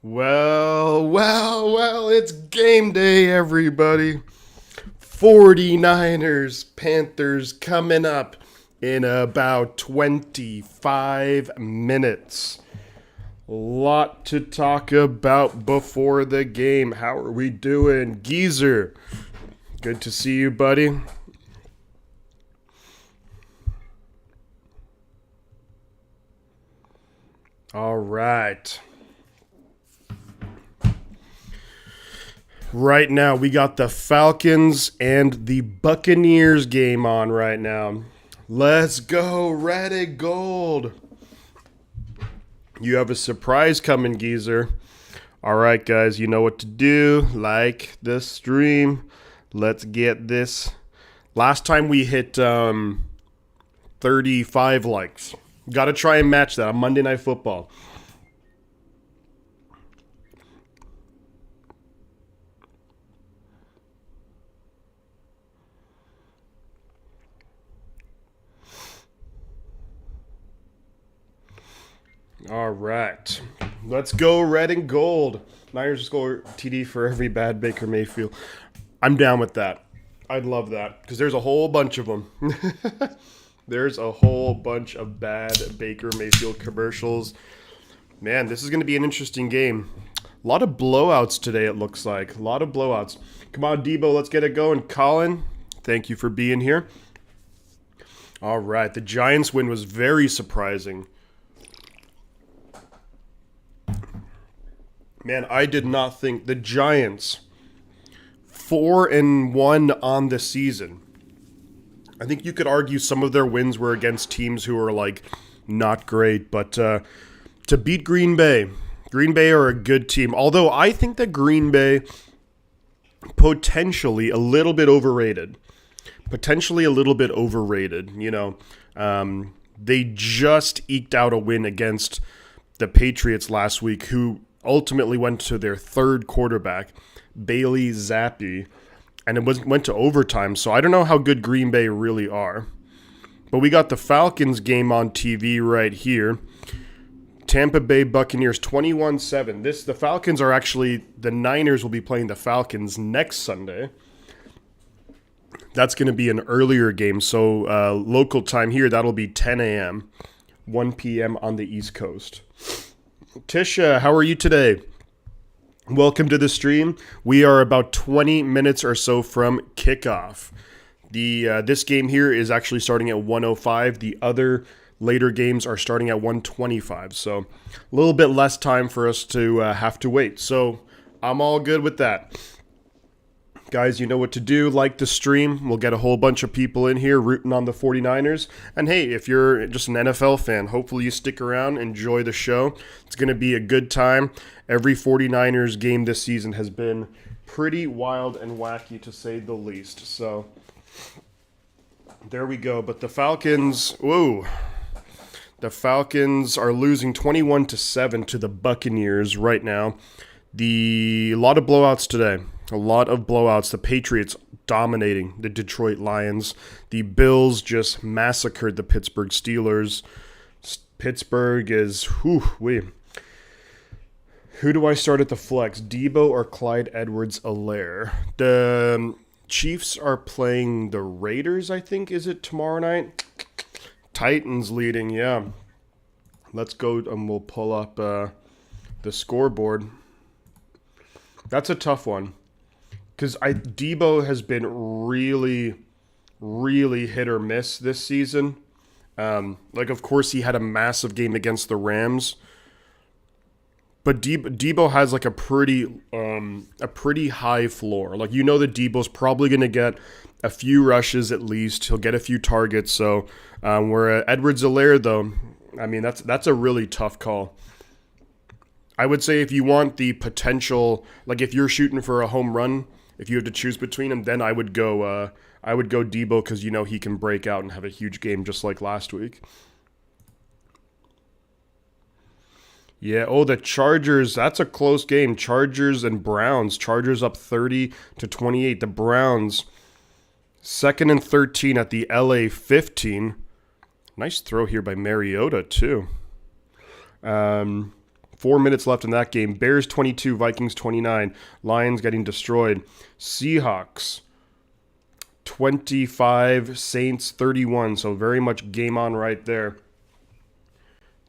Well, it's game day, everybody. 49ers, Panthers coming up in about 25 minutes. A lot to talk about before the game. How are we doing? Geezer, good to see you, buddy. All right. Right now, we got the Falcons and the Buccaneers game on right now. Let's go, red and gold. You have a surprise coming, Geezer. All right, guys, you know what to do. Like the stream. Let's get this. Last time we hit 35 likes. Got to try and match that on Monday Night Football. All right. Let's go red and gold. Niners score TD for every bad Baker Mayfield. I'm down with that. I'd love that because there's a whole bunch of them. There's a whole bunch of bad Baker Mayfield commercials. Man, this is going to be an interesting game. A lot of blowouts today, it looks like. A lot of blowouts. Come on, Debo, let's get it going. Colin, thank you for being here. All right, the Giants win was very surprising. Man, I did not think the Giants 4-1 on the season. I think you could argue some of their wins were against teams who are like not great, but to beat Green Bay are a good team. Although I think that Green Bay potentially a little bit overrated. You know, they just eked out a win against the Patriots last week, who ultimately went to their third quarterback, Bailey Zappi, and it went to overtime. So I don't know how good Green Bay really are. But we got the Falcons game on TV right here. Tampa Bay Buccaneers 21-7. The Falcons are actually, the Niners will be playing the Falcons next Sunday. That's going to be an earlier game. So local time here, that'll be 10 a.m., 1 p.m. on the East Coast. Tisha, how are you today? Welcome to the stream. We are about 20 minutes or so from kickoff. This game here is actually starting at 1:05. The other later games are starting at 1:25. So a little bit less time for us to have to wait. So I'm all good with that. Guys, you know what to do. Like the stream. We'll get a whole bunch of people in here rooting on the 49ers. And hey, if you're just an NFL fan, hopefully you stick around, enjoy the show. It's going to be a good time. Every 49ers game this season has been pretty wild and wacky, to say the least. So there we go. But the Falcons, the Falcons are losing 21-7 to the Buccaneers right now. A lot of blowouts today. A lot of blowouts. The Patriots dominating the Detroit Lions. The Bills just massacred the Pittsburgh Steelers. Pittsburgh is, Who do I start at the flex? Debo or Clyde Edwards-Helaire? The Chiefs are playing the Raiders, I think. Is it tomorrow night? Titans leading, yeah. Let's go and we'll pull up the scoreboard. That's a tough one. Because Debo has been really, really hit or miss this season. Of course, he had a massive game against the Rams. But Debo has like a pretty high floor. Like, you know that Debo's probably going to get a few rushes at least. He'll get a few targets. So where Edwards-Helaire, though, I mean, that's a really tough call. I would say if you want the potential, like if you're shooting for a home run, if you have to choose between them, then I would go Debo, because you know he can break out and have a huge game just like last week. Yeah, the Chargers, that's a close game. Chargers and Browns. Chargers up 30-28. The Browns, 2nd and 13 at the LA 15. Nice throw here by Mariota, too. 4 minutes left in that game. Bears 22, Vikings 29. Lions getting destroyed. Seahawks 25, Saints 31. So very much game on right there.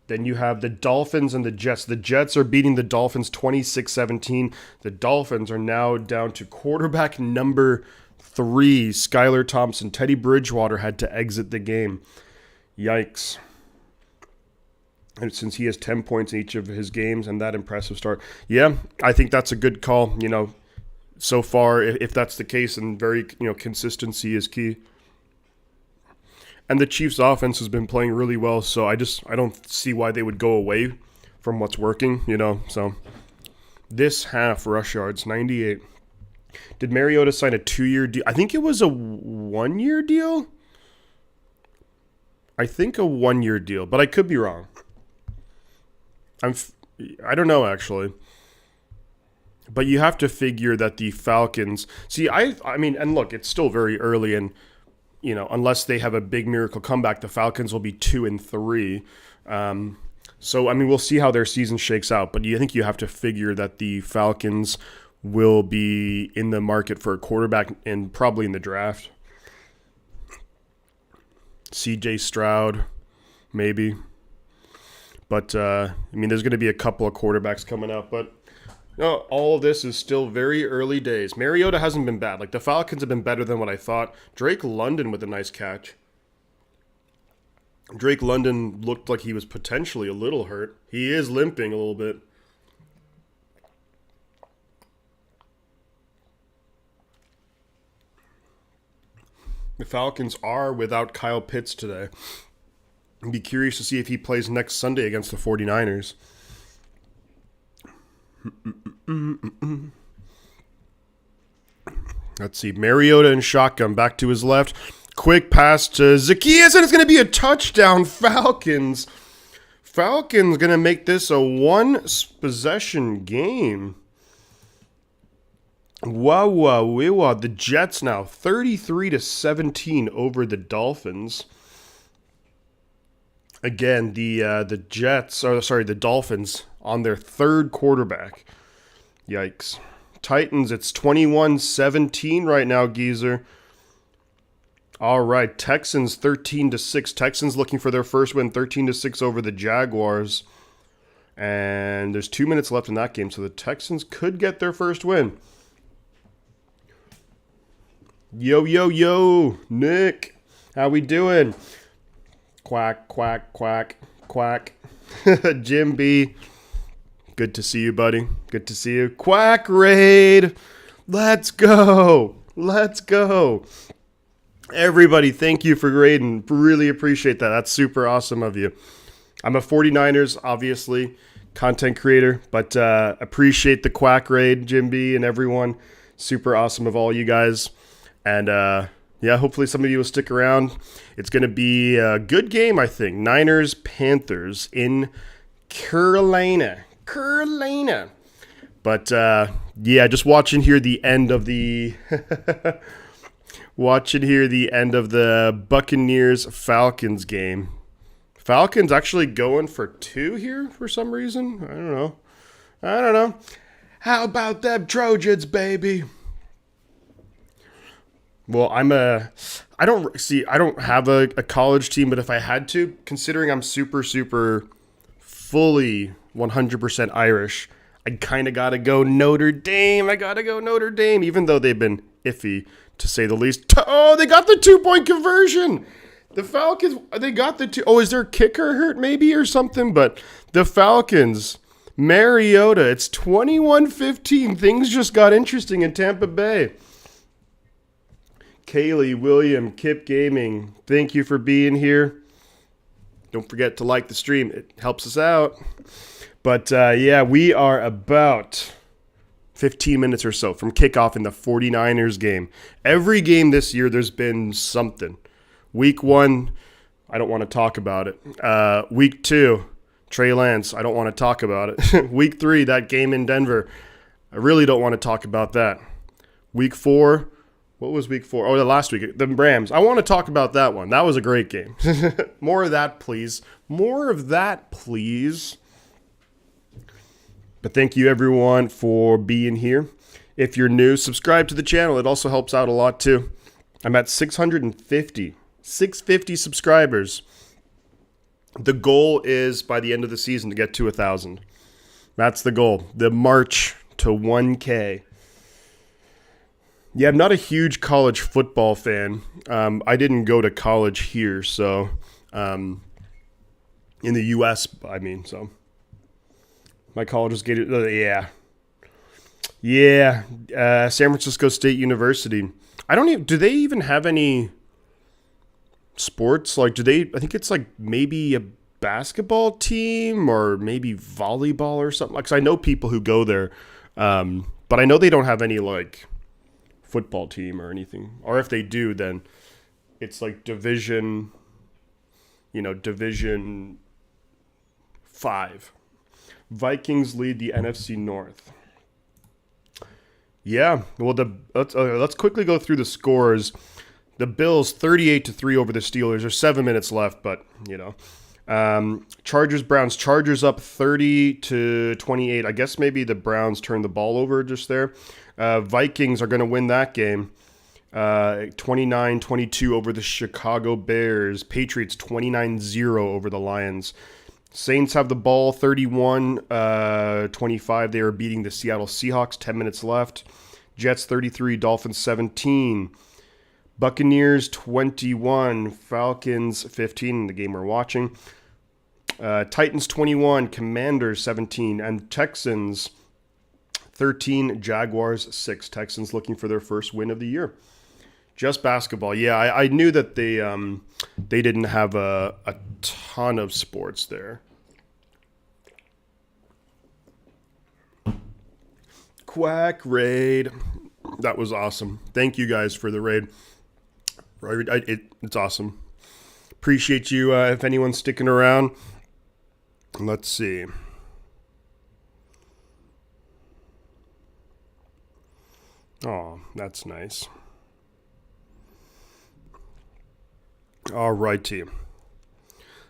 Then you have the Dolphins and the Jets. The Jets are beating the Dolphins 26-17. The Dolphins are now down to quarterback number 3, Skylar Thompson. Teddy Bridgewater had to exit the game. Yikes. And since he has 10 points in each of his games and that impressive start. Yeah, I think that's a good call. So far, if that's the case, and very, consistency is key. And the Chiefs' offense has been playing really well, so I don't see why they would go away from what's working, So this half, rush yards, 98. Did Mariota sign a 2-year deal? I think it was a 1-year deal. I think a 1-year deal, but I could be wrong. I don't know, actually. But you have to figure that the Falcons... See, I mean, and look, it's still very early, and unless they have a big miracle comeback, the Falcons will be 2-3. So, I mean, we'll see how their season shakes out. But I think you have to figure that the Falcons will be in the market for a quarterback and probably in the draft. CJ Stroud, maybe. But, I mean, there's going to be a couple of quarterbacks coming up. But all of this is still very early days. Mariota hasn't been bad. Like, the Falcons have been better than what I thought. Drake London with a nice catch. Drake London looked like he was potentially a little hurt. He is limping a little bit. The Falcons are without Kyle Pitts today. I'd be curious to see if he plays next Sunday against the 49ers. Let's see. Mariota and shotgun back to his left. Quick pass to Zacchaeus, and it's going to be a touchdown. Falcons. Falcons going to make this a 1-possession game. Wow. The Jets now 33-17 over the Dolphins. Again, the Dolphins on their third quarterback. Yikes. Titans, it's 21-17 right now, Geezer. All right, Texans 13-6. Texans looking for their first win, 13-6 over the Jaguars. And there's 2 minutes left in that game, so the Texans could get their first win. Yo, Nick. How we doing? Quack. Jim B. Good to see you, buddy. Good to see you. Quack Raid. Let's go. Everybody, thank you for raiding. Really appreciate that. That's super awesome of you. I'm a 49ers, obviously, content creator, but appreciate the Quack Raid, Jim B, and everyone. Super awesome of all you guys. And hopefully some of you will stick around. It's going to be a good game, I think. Niners, Panthers in Carolina. But, just watching here the end of the... Buccaneers-Falcons game. Falcons actually going for 2 here for some reason. I don't know. How about them Trojans, baby? Well, I don't have a college team, but if I had to, considering I'm super fully 100% Irish, I kind of got to go Notre Dame. Even though they've been iffy, to say the least. Oh, they got the 2-point conversion. The Falcons, they got the 2. Oh, is their kicker hurt maybe or something? But the Falcons, Mariota, it's 21-15. Things just got interesting in Tampa Bay. Kaylee, William, Kip Gaming, thank you for being here. Don't forget to like the stream. It helps us out. But, we are about 15 minutes or so from kickoff in the 49ers game. Every game this year, there's been something. Week 1, I don't want to talk about it. Week 2, Trey Lance, I don't want to talk about it. Week 3, that game in Denver, I really don't want to talk about that. Week 4, what was week 4? Oh, the last week, the Rams. I want to talk about that one. That was a great game. More of that, please. But thank you everyone for being here. If you're new, subscribe to the channel. It also helps out a lot too. I'm at 650 subscribers. The goal is by the end of the season to get to 1,000. That's the goal. The march to 1K. Yeah, I'm not a huge college football fan. I didn't go to college here, so in the U.S., I mean, so my college was gated. San Francisco State University. Do they even have any sports? Like, I think it's like maybe a basketball team or maybe volleyball or something. Because I know people who go there, but I know they don't have any like football team or anything. Or if they do, then it's like Division 5. Vikings lead the NFC North. Yeah, well, let's quickly go through the scores. The Bills 38-3 over the Steelers. There's 7 minutes left, but Chargers Browns. Chargers up 30-28. I guess maybe the Browns turned the ball over just there. Vikings are going to win that game. 29-22 over the Chicago Bears. Patriots 29-0 over the Lions. Saints have the ball 31-25. They are beating the Seattle Seahawks. 10 minutes left. Jets 33, Dolphins 17. Buccaneers 21, Falcons 15, the game we're watching. Titans 21, Commanders 17, and Texans 13, Jaguars 6. Texans looking for their first win of the year. Just basketball. Yeah, I knew that they didn't have a ton of sports there. Quack raid. That was awesome. Thank you guys for the raid. It's awesome. Appreciate you if anyone's sticking around. Let's see. Oh, that's nice. All righty.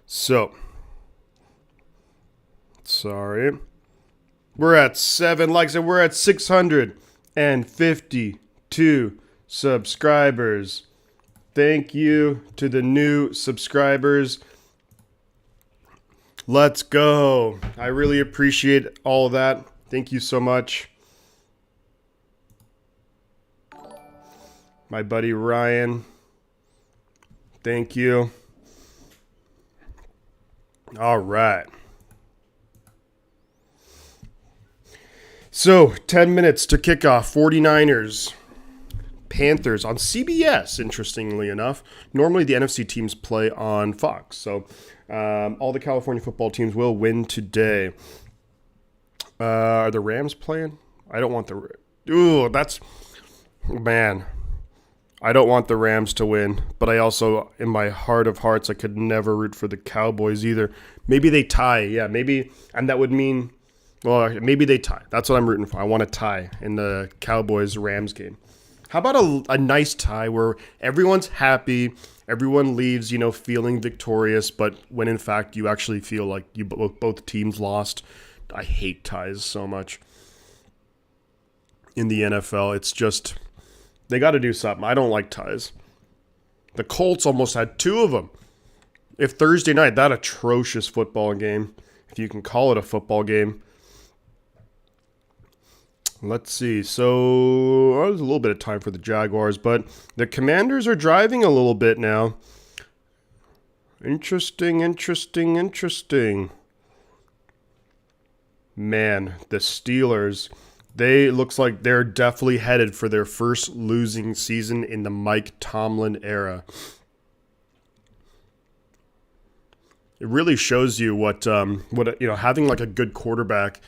So, sorry. We're at 7 likes and we're at 652 subscribers. Thank you to the new subscribers. Let's go. I really appreciate all of that. Thank you so much. My buddy Ryan. Thank you. All right. So, 10 minutes to kick off. 49ers, Panthers on CBS, interestingly enough. Normally, the NFC teams play on Fox. So, all the California football teams will win today. Are the Rams playing? I don't want the... Ooh, that's... Man. I don't want the Rams to win. But I also, in my heart of hearts, I could never root for the Cowboys either. Maybe they tie. Yeah, maybe... And that would mean... Well, maybe they tie. That's what I'm rooting for. I want a tie in the Cowboys-Rams game. How about a nice tie where everyone's happy, everyone leaves, feeling victorious, but when in fact you actually feel like both teams lost? I hate ties so much. In the NFL, it's just, they got to do something. I don't like ties. The Colts almost had 2 of them. If Thursday night, that atrocious football game, if you can call it a football game. Let's see. So, there's a little bit of time for the Jaguars, but the Commanders are driving a little bit now. Interesting. Man, the Steelers, looks like they're definitely headed for their first losing season in the Mike Tomlin era. It really shows you what having like a good quarterback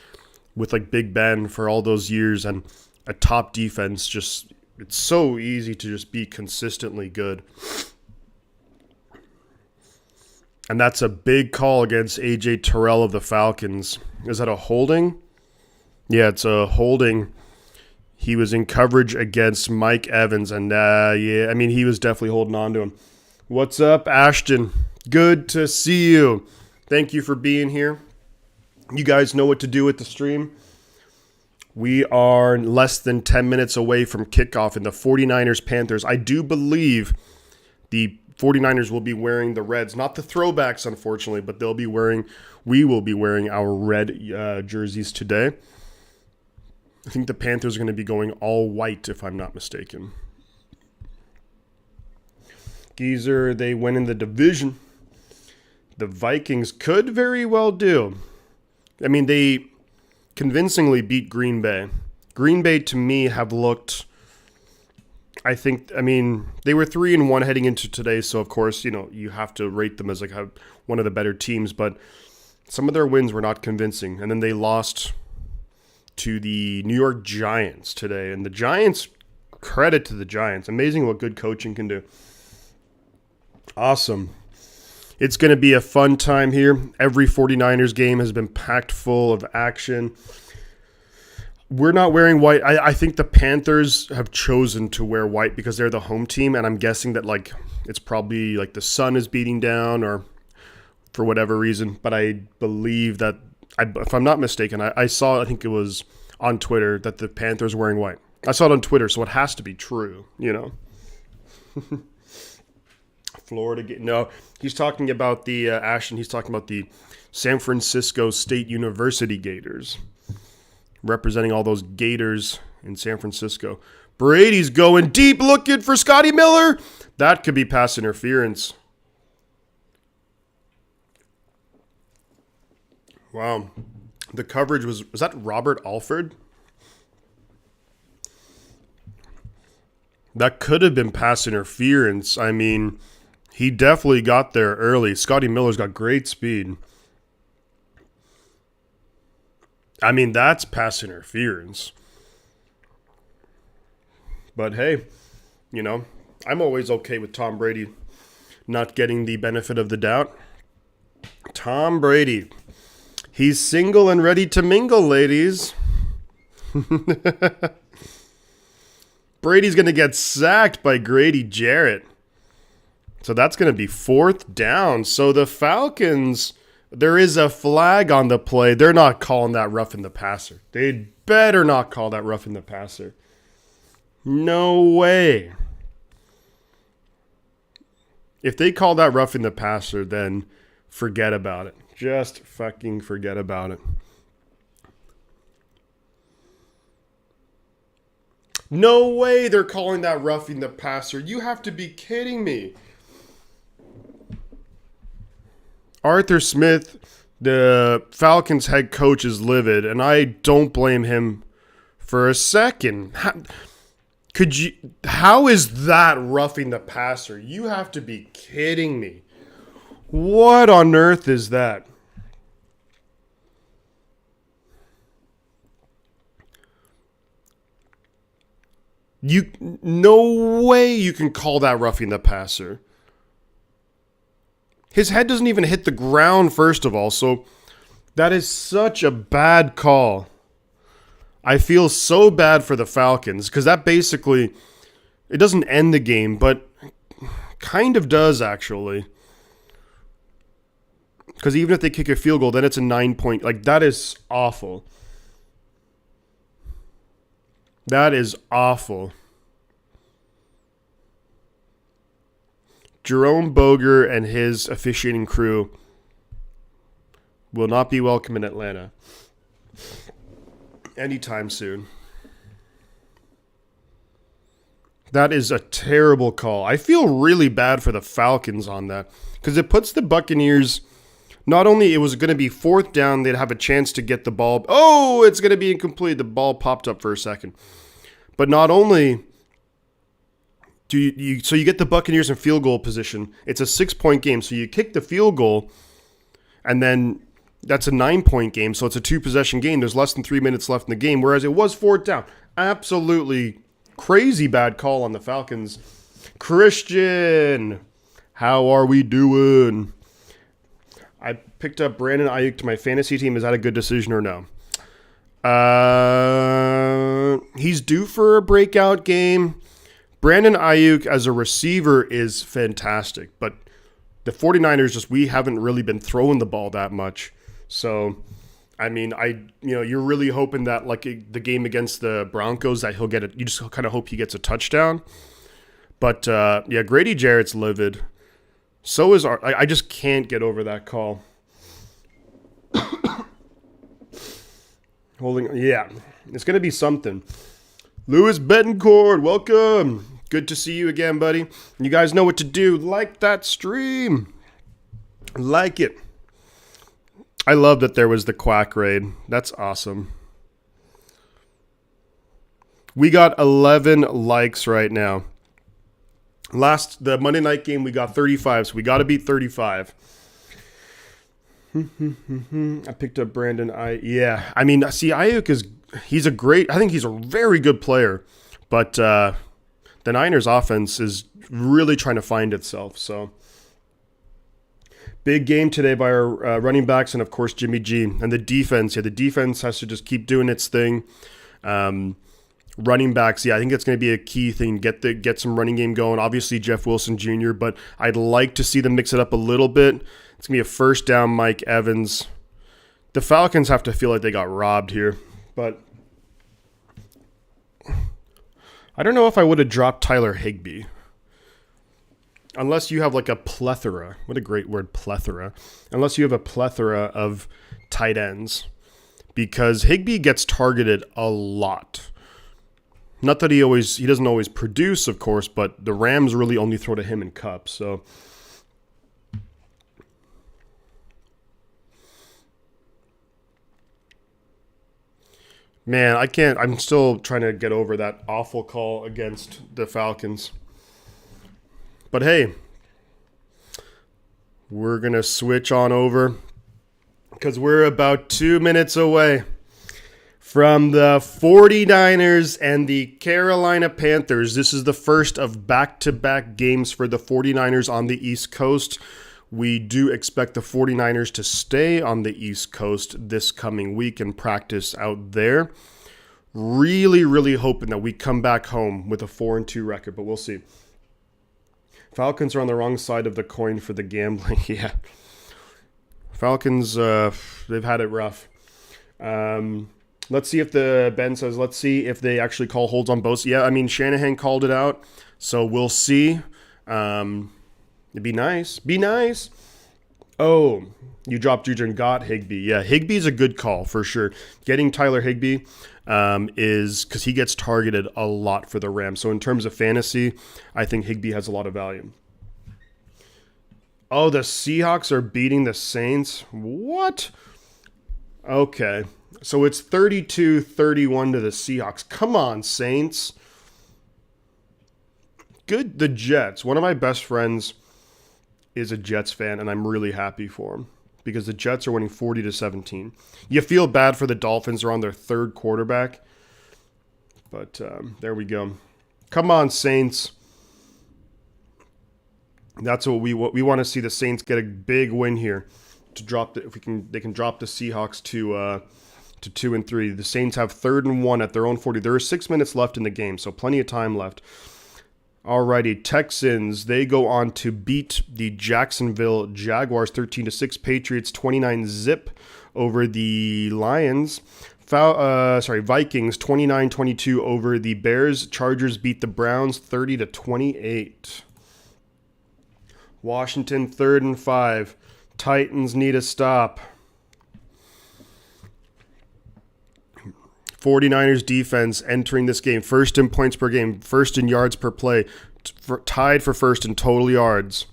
with like Big Ben for all those years and a top defense, it's so easy to just be consistently good. And that's a big call against A.J. Terrell of the Falcons. Is that a holding? Yeah, it's a holding. He was in coverage against Mike Evans, and he was definitely holding on to him. What's up, Ashton? Good to see you. Thank you for being here. You guys know what to do with the stream. We are less than 10 minutes away from kickoff in the 49ers-Panthers. I do believe the 49ers will be wearing the reds, not the throwbacks, unfortunately, but we will be wearing our red jerseys today. I think the Panthers are going to be going all white, if I'm not mistaken. Geezer, they win in the division. The Vikings could very well do. I mean, they convincingly beat Green Bay. Green Bay, to me, have looked, they were 3-1 heading into today, so of course, you have to rate them as one of the better teams, but some of their wins were not convincing. And then they lost to the New York Giants today. And the Giants, credit to the Giants. Amazing what good coaching can do. Awesome. It's going to be a fun time here. Every 49ers game has been packed full of action. We're not wearing white. I think the Panthers have chosen to wear white because they're the home team, and I'm guessing that it's probably the sun is beating down or for whatever reason. But I believe that, if I'm not mistaken, I saw, I think it was on Twitter, that the Panthers are wearing white. I saw it on Twitter, so it has to be true, Florida. No, he's talking about the Ashton. He's talking about the San Francisco State University Gators, representing all those Gators in San Francisco. Brady's going deep, looking for Scotty Miller. That could be pass interference. Wow, the coverage was that Robert Alford? That could have been pass interference. I mean, he definitely got there early. Scotty Miller's got great speed. I mean, that's pass interference. But hey, I'm always okay with Tom Brady not getting the benefit of the doubt. Tom Brady. He's single and ready to mingle, ladies. Brady's going to get sacked by Grady Jarrett. So that's going to be 4th down. So the Falcons, there is a flag on the play. They're not calling that roughing the passer. They'd better not call that roughing the passer. No way. If they call that roughing the passer, then forget about it. Just fucking forget about it. No way they're calling that roughing the passer. You have to be kidding me. Arthur Smith, the Falcons head coach, is livid, and I don't blame him for a second. How is that roughing the passer? You have to be kidding me. What on earth is that? No way you can call that roughing the passer. His head doesn't even hit the ground, first of all, so that is such a bad call. I feel so bad for the Falcons, because that basically, it doesn't end the game, but kind of does, actually. Because even if they kick a field goal, then it's a 9-point. That is awful. That is awful. Jerome Boger and his officiating crew will not be welcome in Atlanta anytime soon. That is a terrible call. I feel really bad for the Falcons on that, because it puts the Buccaneers, not only it was going to be 4th down, they'd have a chance to get the ball. Oh, it's going to be incomplete. The ball popped up for a second. But not only do you get the Buccaneers in field goal position. It's a 6-point game, so you kick the field goal, and then that's a 9-point game, so it's a 2-possession game. There's less than 3 minutes left in the game, whereas it was 4th down. Absolutely crazy bad call on the Falcons. Christian, how are we doing? I picked up Brandon Ayuk to my fantasy team. Is that a good decision or no? He's due for a breakout game. Brandon Ayuk as a receiver is fantastic, but the 49ers we haven't really been throwing the ball that much. So I mean, you're really hoping that like the game against the Broncos that he'll get it. You just kind of hope he gets a touchdown. But yeah, Grady Jarrett's livid. So is I just can't get over that call. Yeah, it's gonna be something. Louis Betancourt, welcome. Good to see you again, buddy. You guys know what to do. Like that stream. Like it. I love that there was the quack raid. That's awesome. We got 11 likes right now. The Monday night game, we got 35, so we got to beat 35. I picked up Brandon. Yeah. I mean, see, Ayuk I think he's a very good player, but the Niners offense is really trying to find itself, so. Big game today by our running backs and, of course, Jimmy G. And the defense. Yeah, the defense has to just keep doing its thing. Running backs, yeah, I think that's going to be a key thing. Get some running game going. Obviously, Jeff Wilson Jr., but I'd like to see them mix it up a little bit. It's going to be a first down, Mike Evans. The Falcons have to feel like they got robbed here. But I don't know if I would have dropped Tyler Higbee. Unless you have like a plethora. What a great word, plethora. Unless you have a plethora of tight ends. Because Higbee gets targeted a lot. Not that he doesn't always produce, of course, but the Rams really only throw to him in cups. So, man, I'm still trying to get over that awful call against the Falcons. But hey, we're going to switch on over because we're about 2 minutes away from the 49ers and the Carolina Panthers. This is the first of back-to-back games for the 49ers on the East Coast. We do expect the 49ers to stay on the East Coast this coming week and practice out there. Really, really hoping that we come back home with a 4-2 record, but we'll see. Falcons are on the wrong side of the coin for the gambling. Yeah. Falcons, they've had it rough. Let's see if let's see if they actually call holds on both. Yeah, I mean, Shanahan called it out, so we'll see. It'd be nice. Be nice. Oh, you dropped Juju and got Higbee. Yeah, Higbee's a good call for sure. Getting Tyler Higbee is because he gets targeted a lot for the Rams. So in terms of fantasy, I think Higbee has a lot of value. Oh, the Seahawks are beating the Saints? What? Okay. So it's 32-31 to the Seahawks. Come on, Saints. Good. The Jets. One of my best friends is a Jets fan, and I'm really happy for him because the Jets are winning 40-17. You feel bad for the Dolphins. They're on their third quarterback. But there we go. Come on, Saints. That's what we want to see. The Saints get a big win here to drop they can drop the Seahawks to 2-3. The Saints have 3rd and 1 at their own 40. There are 6 minutes left in the game, so plenty of time left. Alrighty, Texans, they go on to beat the Jacksonville Jaguars 13-6. Patriots 29-0 over the Lions. Vikings 29-22 over the Bears. Chargers beat the Browns 30-28. Washington 3rd and 5. Titans need a stop. 49ers defense entering this game. First in points per game. First in yards per play. Tied for first in total yards.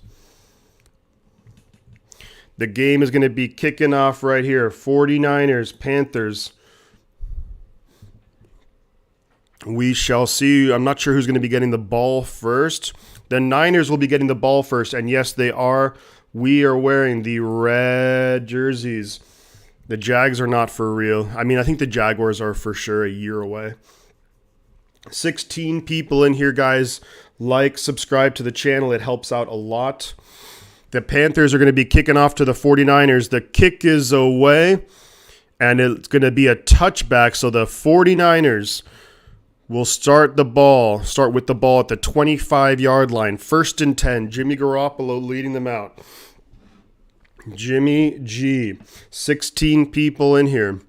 The game is going to be kicking off right here. 49ers, Panthers. We shall see. I'm not sure who's going to be getting the ball first. The Niners will be getting the ball first. And yes, they are. We are wearing the red jerseys. The Jags are not for real. I mean, I think the Jaguars are for sure a year away. 16 people in here, guys. Like, subscribe to the channel. It helps out a lot. The Panthers are going to be kicking off to the 49ers. The kick is away, and it's going to be a touchback. So the 49ers will start with the ball at the 25-yard line. 1st and 10. Jimmy Garoppolo leading them out. Jimmy G. 16 people in here.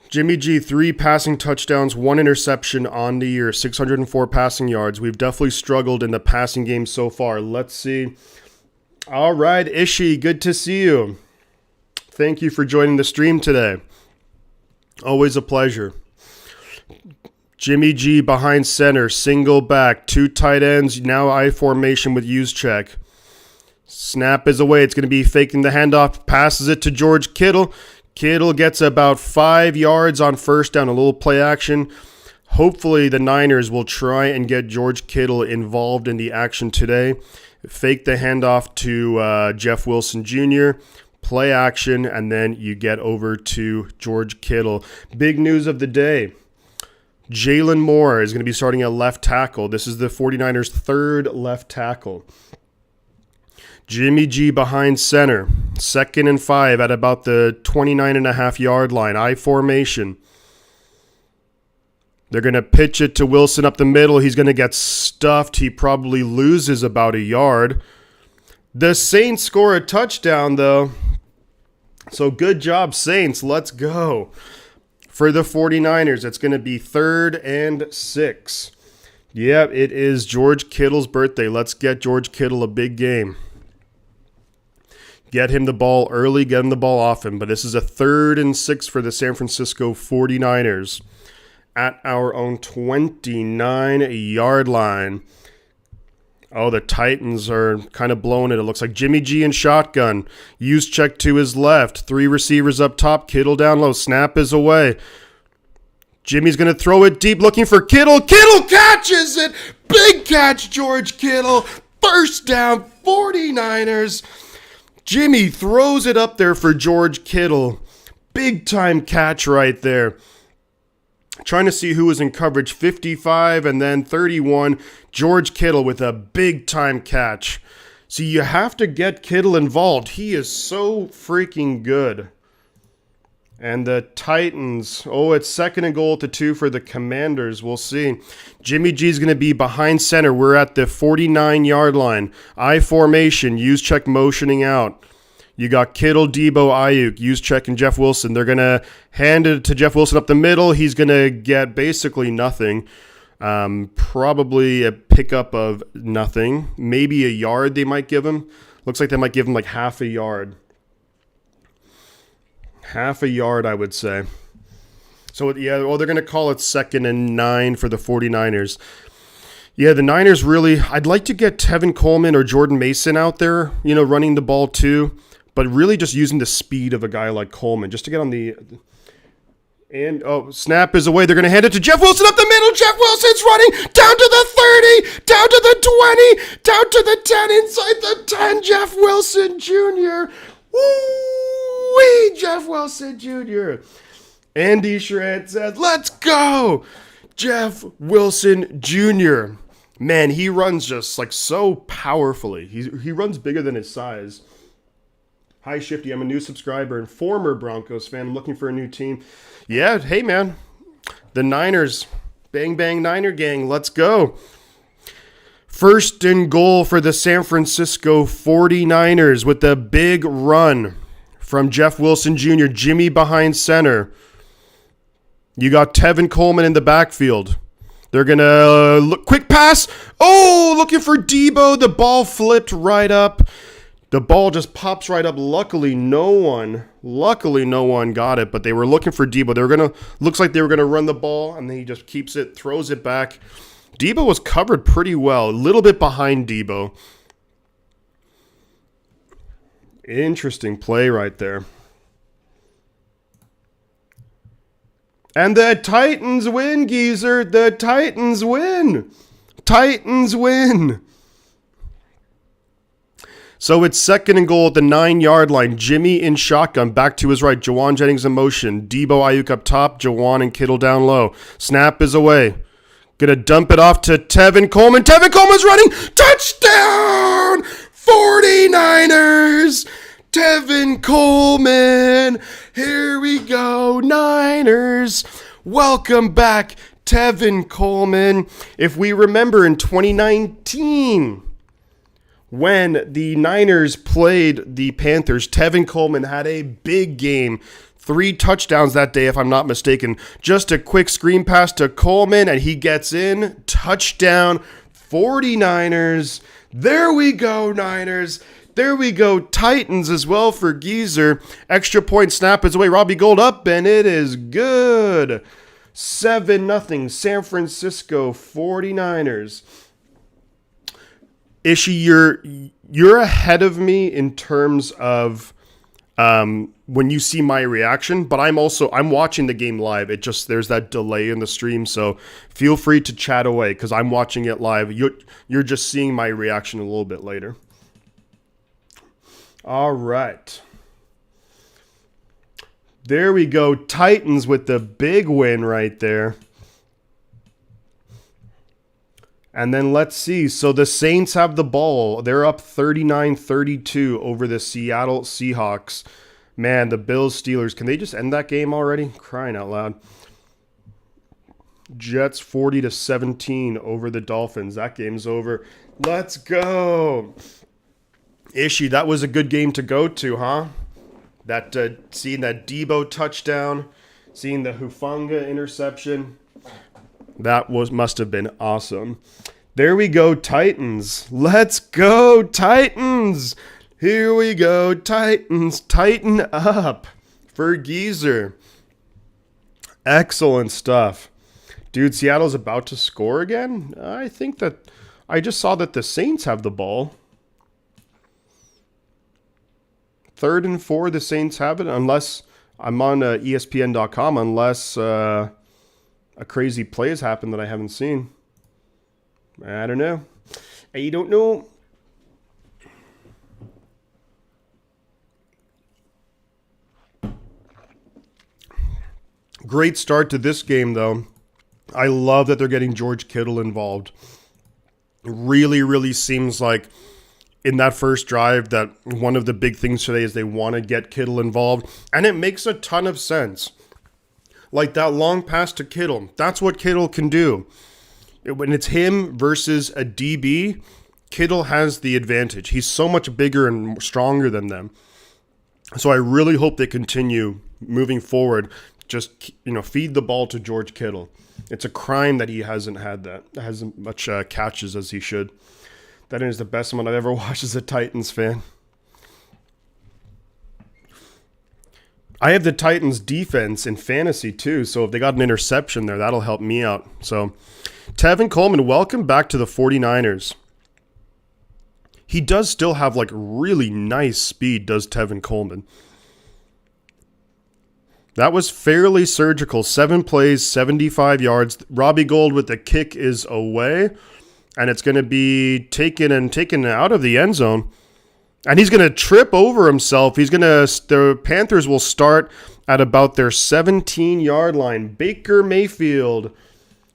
Jimmy G, 3 passing touchdowns, 1 interception on the year, 604 passing yards. We've definitely struggled in the passing game so far. Let's see. All right, Ishi, good to see you. Thank you for joining the stream today. Always a pleasure. Jimmy G behind center, single back, 2 tight ends, now I formation with use check. Snap is away. It's going to be faking the handoff, passes it to George Kittle. Kittle gets about 5 yards on first down, a little play action. Hopefully the Niners will try and get George Kittle involved in the action today. Fake the handoff to Jeff Wilson Jr., play action, and then you get over to George Kittle. Big news of the day. Jalen Moore is going to be starting at left tackle. This is the 49ers' 3rd left tackle. Jimmy G behind center. 2nd and 5 at about the 29.5-yard line. I formation. They're going to pitch it to Wilson up the middle. He's going to get stuffed. He probably loses about a yard. The Saints score a touchdown, though. So good job, Saints. Let's go. For the 49ers, it's going to be 3rd and 6. Yeah, it is George Kittle's birthday. Let's get George Kittle a big game. Get him the ball early, get him the ball often. But this is a 3rd and 6 for the San Francisco 49ers at our own 29-yard line. Oh, the Titans are kind of blowing it. It looks like Jimmy G in shotgun. Use check to his left. 3 receivers up top. Kittle down low. Snap is away. Jimmy's going to throw it deep looking for Kittle. Kittle catches it. Big catch, George Kittle. First down, 49ers. Jimmy throws it up there for George Kittle. Big time catch right there. Trying to see who was in coverage. 55 and then 31. George Kittle with a big time catch. See, you have to get Kittle involved. He is so freaking good. And the Titans, it's 2nd and goal to 2 for the Commanders. We'll see. Jimmy G's going to be behind center. We're at the 49-yard line. I formation, use check motioning out. You got Kittle, Debo, Ayuk, use check, and Jeff Wilson. They're going to hand it to Jeff Wilson up the middle. He's going to get basically nothing. Probably a pickup of nothing. Maybe a yard they might give him. Looks like they might give him like half a yard. Half a yard, I would say. So, yeah, they're going to call it 2nd and 9 for the 49ers. Yeah, the Niners really, I'd like to get Tevin Coleman or Jordan Mason out there, running the ball too, but really just using the speed of a guy like Coleman just to get on the... And, snap is away. They're going to hand it to Jeff Wilson up the middle. Jeff Wilson's running down to the 30, down to the 20, down to the 10, inside the 10. Jeff Wilson Jr. Woo-wee, Jeff Wilson Jr. Andy Shrant says, let's go, Jeff Wilson Jr. Man, he runs just like so powerfully. He runs bigger than his size. Hi, Shifty. I'm a new subscriber and former Broncos fan. I'm looking for a new team. Yeah, hey, man. The Niners. Bang, bang, Niner gang. Let's go. 1st and goal for the San Francisco 49ers with a big run from Jeff Wilson Jr., Jimmy behind center. You got Tevin Coleman in the backfield. They're going to look, quick pass. Oh, looking for Debo. The ball flipped right up. The ball just pops right up. Luckily, no one got it, but they were looking for Debo. Looks like they were going to run the ball, and then he just keeps it, throws it back. Debo was covered pretty well, a little bit behind Debo. Interesting play right there. And the Titans win, geezer. The Titans win. Titans win. So it's 2nd and goal at the 9-yard line. Jimmy in shotgun, back to his right. Jawan Jennings in motion. Debo Ayuk up top. Jawan and Kittle down low. Snap is away. Gonna dump it off to Tevin Coleman. Tevin Coleman's running. Touchdown! 49ers! Tevin Coleman! Here we go, Niners! Welcome back, Tevin Coleman. If we remember in 2019, when the Niners played the Panthers, Tevin Coleman had a big game. 3 touchdowns that day, if I'm not mistaken. Just a quick screen pass to Coleman, and he gets in. Touchdown, 49ers. There we go, Niners. There we go, Titans as well for Geezer. Extra point snap is away. Robbie Gould up, and it is good. 7-0, San Francisco 49ers. Ishi, you're ahead of me in terms of when you see my reaction, but I'm watching the game live. There's that delay in the stream, so feel free to chat away because I'm watching it live. You're just seeing my reaction a little bit later. All right. There we go. Titans with the big win right there. And then let's see. So the Saints have the ball. They're up 39-32 over the Seattle Seahawks. Man, the Bills Steelers. Can they just end that game already? Crying out loud. Jets 40-17 over the Dolphins. That game's over. Let's go. Ishi, that was a good game to go to, huh? That seeing that Debo touchdown, seeing the Hufanga interception. That must have been awesome. There we go, Titans. Let's go, Titans. Here we go, Titans. Tighten up for Geezer. Excellent stuff. Dude, Seattle's about to score again? I think that I just saw that the Saints have the ball. 3rd and 4, the Saints have it, unless I'm on ESPN.com, unless a crazy play has happened that I haven't seen. I don't know. I don't know. Great start to this game, though. I love that they're getting George Kittle involved. It really, really seems like in that first drive that one of the big things today is they want to get Kittle involved. And it makes a ton of sense. Like that long pass to Kittle. That's what Kittle can do. When it's him versus a DB, Kittle has the advantage. He's so much bigger and stronger than them. So I really hope they continue moving forward. Just, feed the ball to George Kittle. It's a crime that he hasn't had that. Hasn't much catches as he should. That is the best one I've ever watched as a Titans fan. I have the Titans defense in fantasy too, so if they got an interception there, that'll help me out. So, Tevin Coleman, welcome back to the 49ers. He does still have really nice speed, does Tevin Coleman. That was fairly surgical. 7 plays, 75 yards. Robbie Gould with the kick is away. And it's going to be taken out of the end zone. And he's going to trip over himself. The Panthers will start at about their 17-yard line. Baker Mayfield.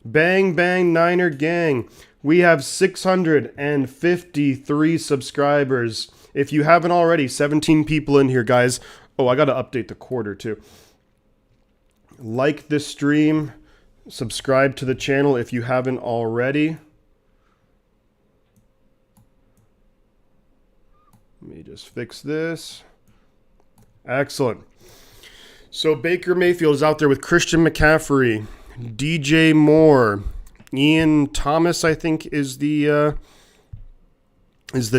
Bang, bang, Niner gang. We have 653 subscribers. If you haven't already, 17 people in here, guys. Oh, I got to update the quarter, too. Like this stream. Subscribe to the channel if you haven't already. Let me just fix this. Excellent. So Baker Mayfield is out there with Christian McCaffrey, DJ Moore, Ian Thomas, I think, is the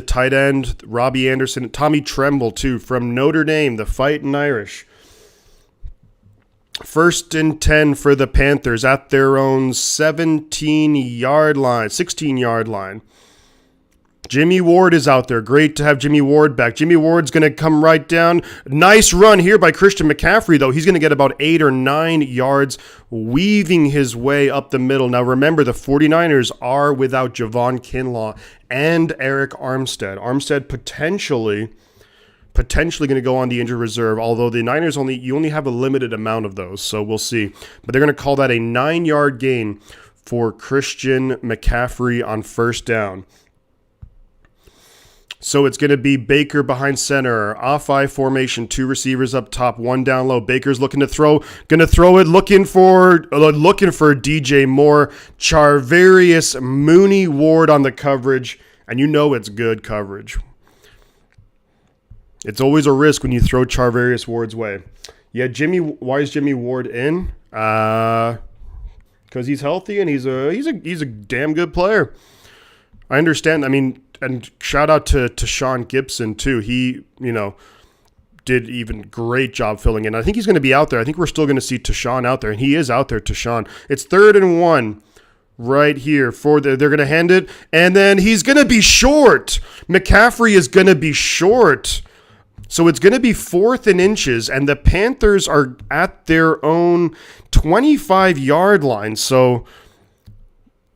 tight end. Robbie Anderson, Tommy Tremble too from Notre Dame, the Fightin' Irish. 1st and 10 for the Panthers at their own 16-yard line. Jimmy Ward is out there. Great to have Jimmy Ward back. Jimmy Ward's going to come right down. Nice run here by Christian McCaffrey, though. He's going to get about 8 or 9 yards, weaving his way up the middle. Now, remember, the 49ers are without Javon Kinlaw and Eric Armstead. Armstead potentially going to go on the injured reserve, although the Niners you only have a limited amount of those, so we'll see. But they're going to call that a 9-yard gain for Christian McCaffrey on 1st down. So it's going to be Baker behind center, off-I formation, 2 receivers up top, 1 down low. Baker's looking to throw, going to throw it, looking for DJ Moore. Charvarius Mooney Ward on the coverage, And you know it's good coverage. It's always a risk when you throw Charvarius Ward's way. Yeah, why is Jimmy Ward in? Because he's healthy and he's a damn good player. I understand. I mean, and shout out to Sean Gibson too. He, did even great job filling in. I think he's going to be out there. I think we're still going to see Tashawn out there, and he is out there, Tashawn. It's 3rd and 1 right here. They're going to hand it, and then he's going to be short. McCaffrey is going to be short. So it's going to be 4th and inches, and the Panthers are at their own 25-yard line. So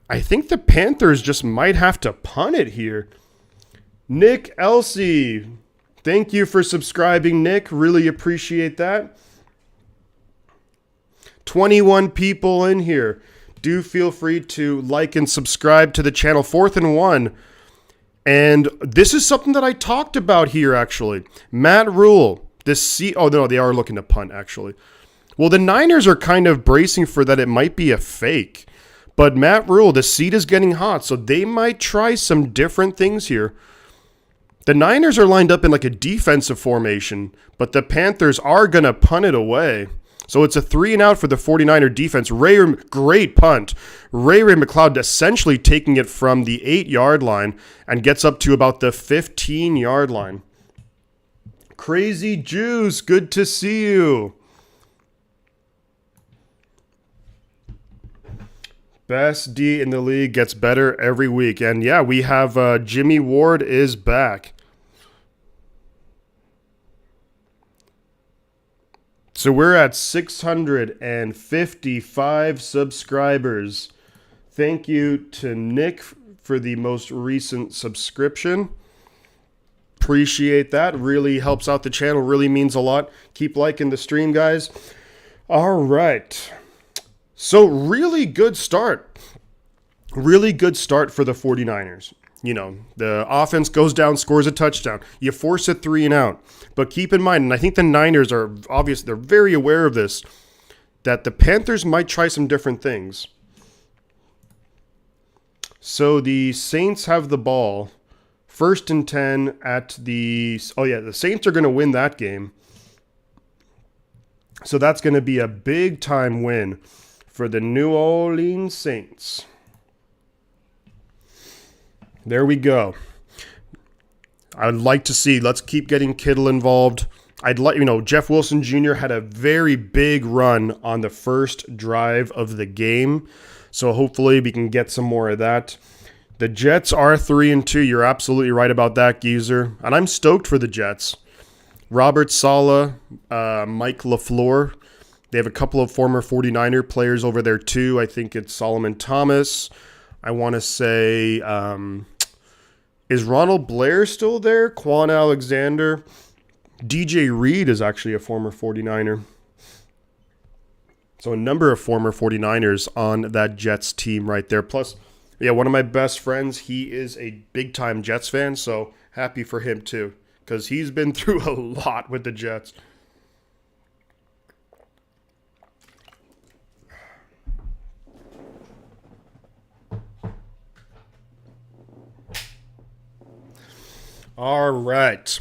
I think the Panthers just might have to punt it here. Nick Elsey, thank you for subscribing, Nick. Really appreciate that. 21 people in here. Do feel free to like and subscribe to the channel. 4th and 1. And this is something that I talked about here, actually. Matt Rule. Oh, no, they are looking to punt, actually. Well, the Niners are kind of bracing for that it might be a fake. But Matt Rule, the seat is getting hot, so they might try some different things here. The Niners are lined up in like a defensive formation, but the Panthers are going to punt it away. So it's a 3-and-out for the 49er defense. Great punt. Ray McLeod essentially taking it from the 8-yard line and gets up to about the 15-yard line. Crazy Juice, good to see you. Best D in the league gets better every week. And yeah, we have Jimmy Ward is back. So we're at 655 subscribers. Thank you to Nick for the most recent subscription. Appreciate that. Really helps out the channel. Really means a lot. Keep liking the stream, guys. All right. So really good start. Really good start for the 49ers. The offense goes down, scores a touchdown. You force a 3-and-out. But keep in mind, and I think the Niners are obvious, they're very aware of this, that the Panthers might try some different things. So the Saints have the ball. 1st and 10 at the Saints are going to win that game. So that's going to be a big-time win for the New Orleans Saints. There we go. I'd like to see, let's keep getting Kittle involved. Jeff Wilson Jr. had a very big run on the first drive of the game. So hopefully we can get some more of that. The Jets are 3-2. You're absolutely right about that, Geezer. And I'm stoked for the Jets. Robert Saleh, Mike LaFleur. They have a couple of former 49er players over there too. I think it's Solomon Thomas. I want to say... is Ronald Blair still there? Quan Alexander? DJ Reed is actually a former 49er. So a number of former 49ers on that Jets team right there. Plus, one of my best friends, he is a big-time Jets fan, so happy for him too, because he's been through a lot with the Jets. All right.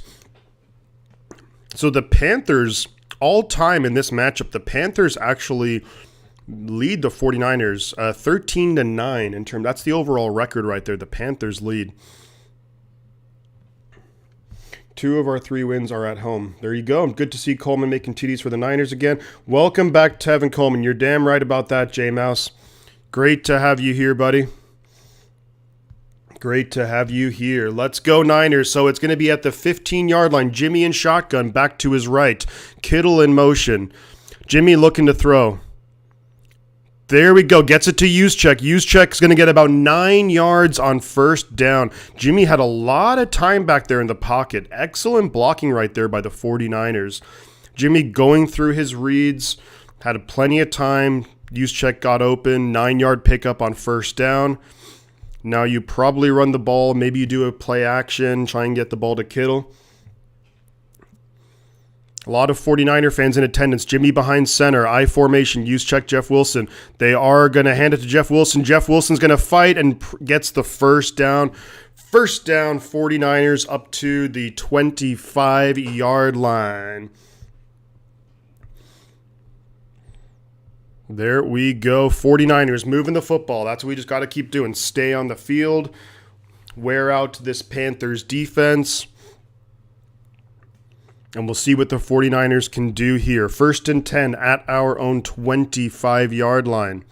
So the Panthers, all time in this matchup, the Panthers actually lead the 49ers 13-9 in terms. That's the overall record right there. The Panthers lead. 2 of our 3 wins are at home. There you go. Good to see Coleman making TDs for the Niners again. Welcome back, Tevin Coleman. You're damn right about that, J-Mouse. Great to have you here, buddy. Great to have you here. Let's go, Niners. So it's going to be at the 15-yard line. Jimmy in shotgun, back to his right. Kittle in motion. Jimmy looking to throw. There we go. Gets it to Juszczyk. Juszczyk is going to get about 9 yards on first down. Jimmy had a lot of time back there in the pocket. Excellent blocking right there by the 49ers. Jimmy going through his reads. Had plenty of time. Juszczyk got open. 9-yard pickup on first down. Now you probably run the ball. Maybe you do a play action, try and get the ball to Kittle. A lot of 49er fans in attendance. Jimmy behind center, I formation, Juszczyk, Jeff Wilson. They are going to hand it to Jeff Wilson. Jeff Wilson's going to fight and gets the first down. First down, 49ers up to the 25-yard line. There we go. 49ers moving the football. That's what we just got to keep doing. Stay on the field. Wear out this Panthers defense. And we'll see what the 49ers can do here. First and 10 at our own 25-yard line.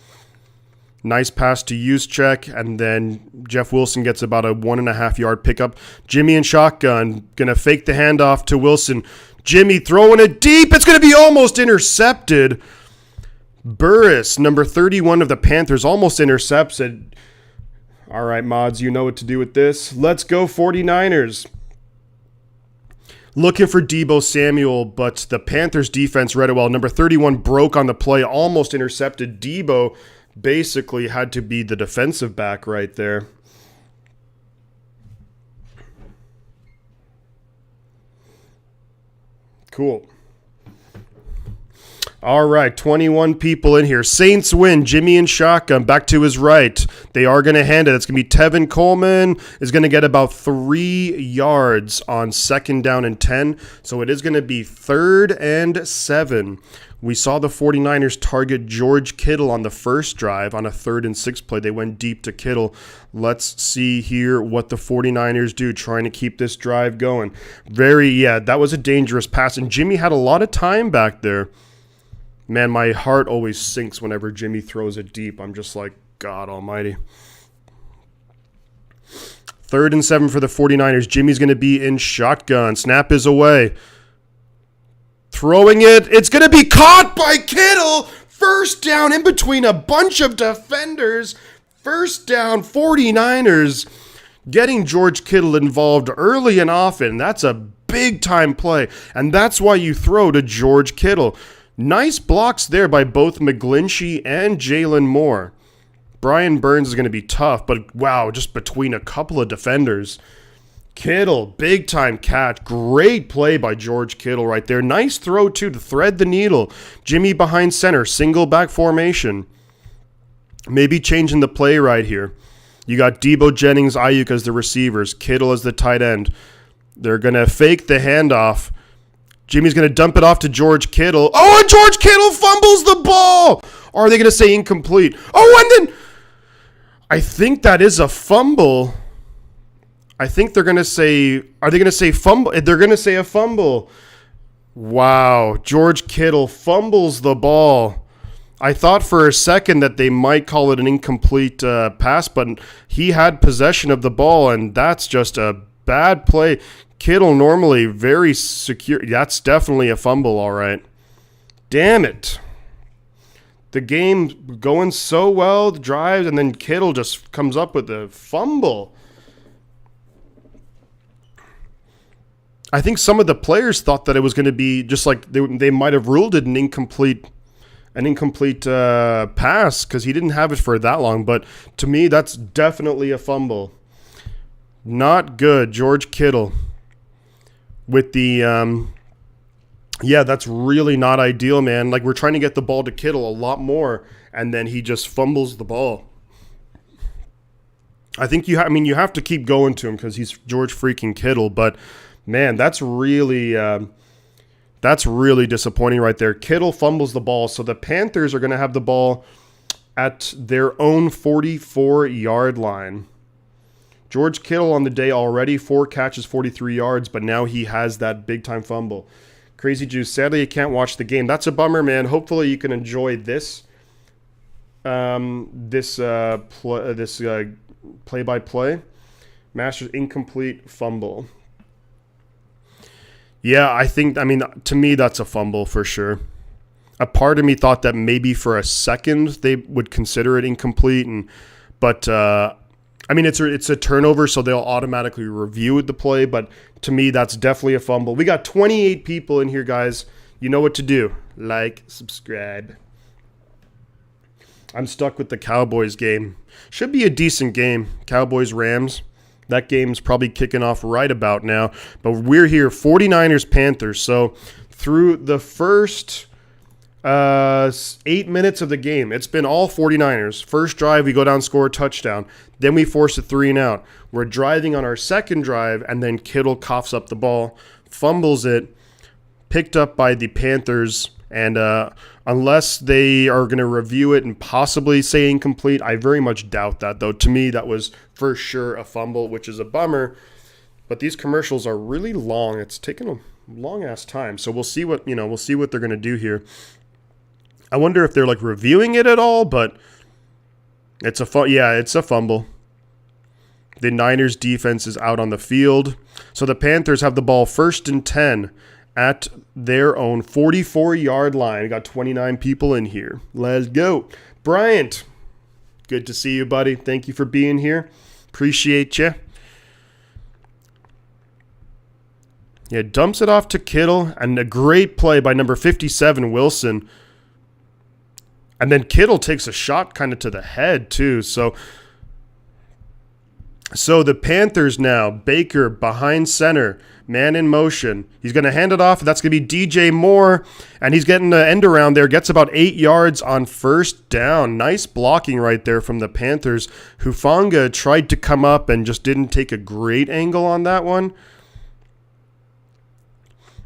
Nice pass to Juszczyk, and then Jeff Wilson gets about a 1.5-yard pickup. Jimmy in shotgun, going to fake the handoff to Wilson. Jimmy throwing it deep. It's going to be almost intercepted. Burris, number 31 of the Panthers, almost intercepts it. All right, mods, you know what to do with this. Let's go 49ers. Looking for Deebo Samuel, but the Panthers defense read it well. Number 31 broke on the play, almost intercepted. Deebo basically had to be the defensive back right there. Cool. All right, 21 people in here. Saints win. Jimmy in shotgun, back to his right. They are going to hand it. It's going to be Tevin Coleman is going to get about 3 yards on second down and 10. So it is going to be 3rd and 7. We saw the 49ers target George Kittle on the first drive on a 3rd and 6 play. They went deep to Kittle. Let's see here what the 49ers do, trying to keep this drive going. That was a dangerous pass. And Jimmy had a lot of time back there. Man, my heart always sinks whenever Jimmy throws it deep. I'm just like, God almighty. 3rd and 7 for the 49ers. Jimmy's going to be in shotgun. Snap is away. Throwing it. It's going to be caught by Kittle. First down in between a bunch of defenders. First down, 49ers. Getting George Kittle involved early and often. That's a big-time play. And that's why you throw to George Kittle. Nice blocks there by both McGlinchey and Jalen Moore. Brian Burns is going to be tough, but wow, just between a couple of defenders. Kittle, big-time catch. Great play by George Kittle right there. Nice throw, too, to thread the needle. Jimmy behind center, single back formation. Maybe changing the play right here. You got Deebo, Jennings, Ayuk as the receivers. Kittle as the tight end. They're going to fake the handoff. Jimmy's going to dump it off to George Kittle. Oh, and George Kittle fumbles the ball. Or are they going to say incomplete? Oh, and then I think that is a fumble. I think they're going to say, are they going to say fumble? They're going to say a fumble. Wow, George Kittle fumbles the ball. I thought for a second that they might call it an incomplete pass, but he had possession of the ball, and that's just a bad play. Kittle normally very secure. That's definitely a fumble, all right. Damn it. The game going so well, the drives, and then Kittle just comes up with a fumble. I think some of the players thought that it was going to be just like they might have ruled it an incomplete pass because he didn't have it for that long. But to me, that's definitely a fumble. Not good, George Kittle. With the, that's really not ideal, man. Like, we're trying to get the ball to Kittle a lot more, and then he just fumbles the ball. I think you have to keep going to him because he's George freaking Kittle, but man, that's really disappointing right there. Kittle fumbles the ball, so the Panthers are going to have the ball at their own 44-yard line. George Kittle on the day already, 4 catches, 43 yards, but now he has that big-time fumble. Crazy Juice, sadly you can't watch the game. That's a bummer, man. Hopefully you can enjoy this play-by-play. Masters incomplete fumble. Yeah, to me that's a fumble for sure. A part of me thought that maybe for a second they would consider it incomplete, but it's a turnover, so they'll automatically review the play, but to me, that's definitely a fumble. We got 28 people in here, guys. You know what to do. Like, subscribe. I'm stuck with the Cowboys game. Should be a decent game. Cowboys-Rams. That game's probably kicking off right about now. But we're here, 49ers-Panthers. So through the first 8 minutes of the game. It's been all 49ers. First drive, we go down, score a touchdown. Then we force a 3-and-out. We're driving on our second drive, and then Kittle coughs up the ball, fumbles it, picked up by the Panthers. And unless they are going to review it and possibly say incomplete, I very much doubt that, though. To me, that was for sure a fumble, which is a bummer. But these commercials are really long. It's taken a long-ass time. So we'll see what they're going to do here. I wonder if they're like reviewing it at all, but it's a fumble. The Niners defense is out on the field. So the Panthers have the ball 1st and 10 at their own 44-yard line. We got 29 people in here. Let's go. Bryant, good to see you, buddy. Thank you for being here. Appreciate you. Yeah, dumps it off to Kittle, and a great play by number 57, Wilson. And then Kittle takes a shot kind of to the head, too. So the Panthers now, Baker behind center, man in motion. He's going to hand it off. That's going to be DJ Moore, and he's getting the end around there. Gets about 8 yards on first down. Nice blocking right there from the Panthers. Hufanga tried to come up and just didn't take a great angle on that one.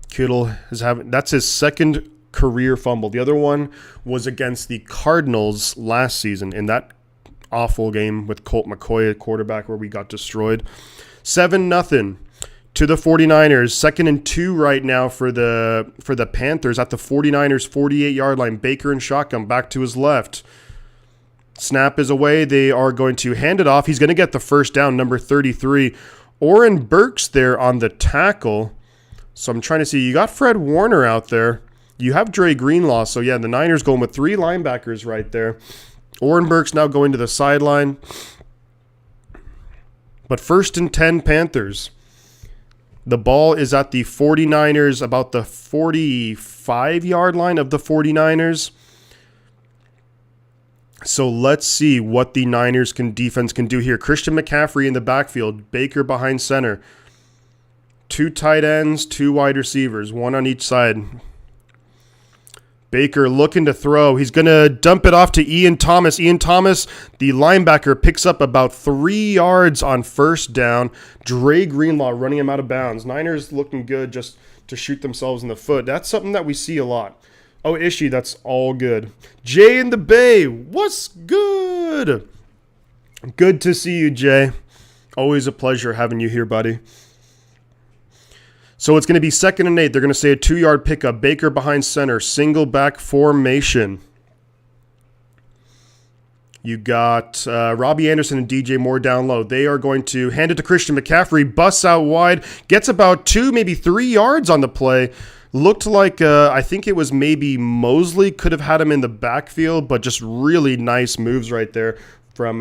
Kittle that's his second career fumble. The other one was against the Cardinals last season in that awful game with Colt McCoy at quarterback where we got destroyed. 7-0 to the 49ers. 2nd and 2 right now for the Panthers at the 49ers 48-yard line. Baker and shotgun back to his left. Snap is away. They are going to hand it off. He's going to get the first down, number 33. Oren Burks there on the tackle. So I'm trying to see. You got Fred Warner out there. You have Dre Greenlaw. So, yeah, the Niners going with 3 linebackers right there. Oren Burks now going to the sideline. But 1st and 10 Panthers. The ball is at the 49ers, about the 45-yard line of the 49ers. So let's see what the Niners defense can do here. Christian McCaffrey in the backfield. Baker behind center. 2 tight ends, 2 wide receivers, 1 on each side. Baker looking to throw. He's going to dump it off to Ian Thomas. Ian Thomas, the linebacker, picks up about 3 yards on first down. Dre Greenlaw running him out of bounds. Niners looking good just to shoot themselves in the foot. That's something that we see a lot. Oh, Ishii, that's all good. Jay in the Bay, what's good? Good to see you, Jay. Always a pleasure having you here, buddy. So it's going to be 2nd and 8. They're going to say a 2-yard pickup. Baker behind center. Single back formation. You got Robbie Anderson and DJ Moore down low. They are going to hand it to Christian McCaffrey. Busts out wide. Gets about 2, maybe 3 yards on the play. Looked like, I think it was maybe Mosley could have had him in the backfield, but just really nice moves right there from,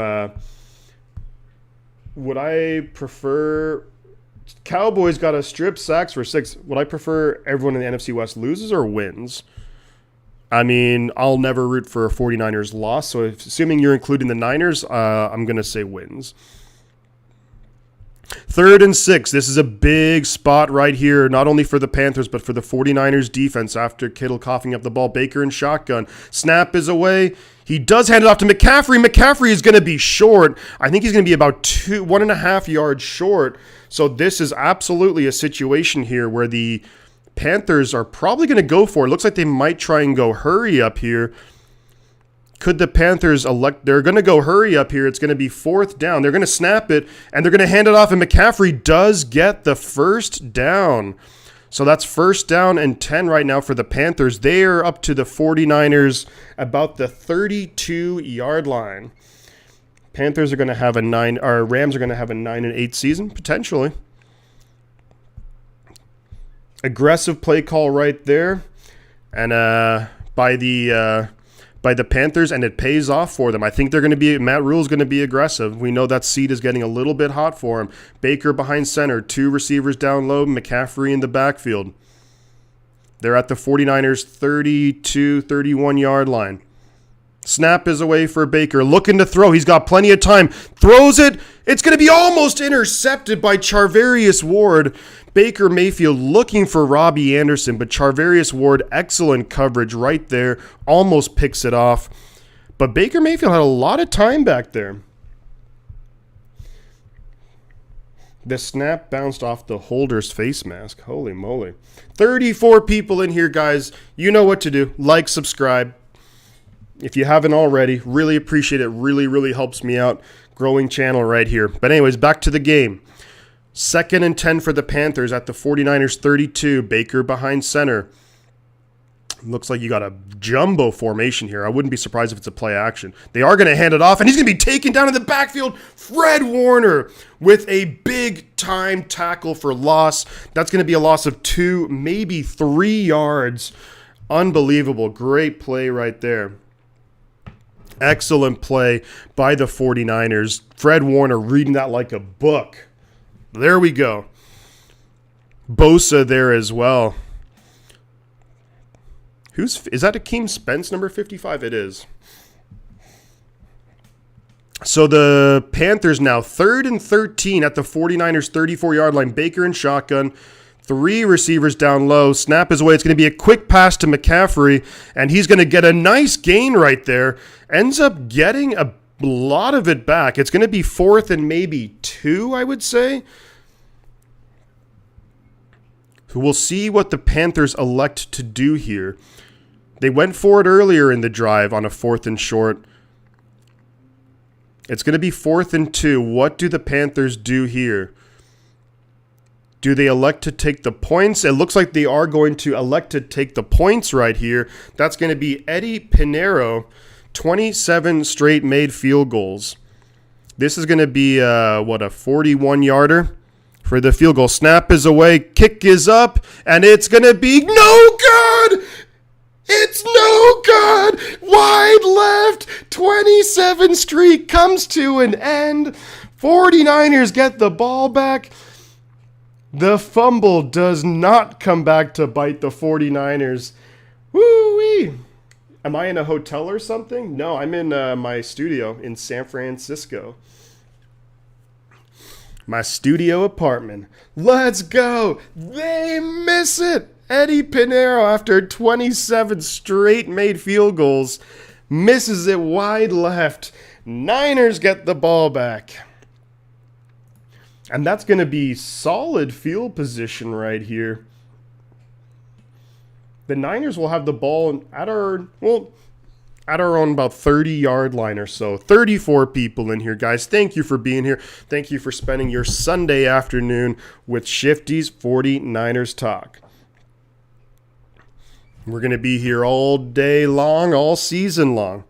would I prefer... Cowboys got a strip sacks for 6. Would I prefer everyone in the NFC West loses or wins? I mean, I'll never root for a 49ers loss. So assuming you're including the Niners, I'm going to say wins. 3rd and 6. This is a big spot right here, not only for the Panthers, but for the 49ers defense after Kittle coughing up the ball. Baker and shotgun. Snap is away. He does hand it off to McCaffrey. McCaffrey is going to be short. I think he's going to be about 1.5 yards short. So this is absolutely a situation here where the Panthers are probably going to go for it. Looks like they might try and go hurry up here. Could the Panthers elect? They're going to go hurry up here. It's going to be 4th down. They're going to snap it, and they're going to hand it off, and McCaffrey does get the first down. So that's 1st down and 10 right now for the Panthers. They are up to the 49ers about the 32-yard line. Panthers are going to have Rams are going to have a 9-8 season, potentially. Aggressive play call right there, and by the Panthers, and it pays off for them. I think they're going to be, Matt Rule's going to be aggressive. We know that seat is getting a little bit hot for him. Baker behind center, 2 receivers down low, McCaffrey in the backfield. They're at the 49ers 32, 31-yard line. Snap is away for Baker. Looking to throw. He's got plenty of time. Throws it. It's going to be almost intercepted by Charvarius Ward. Baker Mayfield looking for Robbie Anderson, but Charvarius Ward, excellent coverage right there. Almost picks it off. But Baker Mayfield had a lot of time back there. The snap bounced off the holder's face mask. Holy moly. 34 people in here, guys. You know what to do. Like, subscribe. If you haven't already, really appreciate it. Really, really helps me out. Growing channel right here. But anyways, back to the game. 2nd and 10 for the Panthers at the 49ers 32. Baker behind center. Looks like you got a jumbo formation here. I wouldn't be surprised if it's a play action. They are going to hand it off, and he's going to be taken down in the backfield. Fred Warner with a big-time tackle for loss. That's going to be a loss of 2, maybe 3 yards. Unbelievable. Great play right there. Excellent play by the 49ers. Fred Warner reading that like a book. There we go. Bosa there as well. Is that Akeem Spence, number 55? It is. So the Panthers now 3rd and 13 at the 49ers 34-yard line. Baker in shotgun. 3 receivers down low. Snap is away. It's going to be a quick pass to McCaffrey, and he's going to get a nice gain right there. Ends up getting a lot of it back. It's going to be 4th and maybe 2, I would say. We'll see what the Panthers elect to do here. They went for it earlier in the drive on a 4th and short. It's going to be 4th and 2. What do the Panthers do here? Do they elect to take the points? It looks like they are going to elect to take the points right here. That's going to be Eddie Pinheiro, 27 straight made field goals. This is going to be, a 41-yarder for the field goal. Snap is away, kick is up, and it's going to be no good! It's no good! Wide left, 27 streak comes to an end. 49ers get the ball back. The fumble does not come back to bite the 49ers. Woo-wee! Am I in a hotel or something? No, I'm in my studio in San Francisco. My studio apartment. Let's go! They miss it! Eddie Pinheiro, after 27 straight made field goals, misses it wide left. Niners get the ball back. And that's going to be solid field position right here. The Niners will have the ball at our own about 30-yard line or so. 34 people in here, guys. Thank you for being here. Thank you for spending your Sunday afternoon with Shifty's 49ers Talk. We're going to be here all day long, all season long.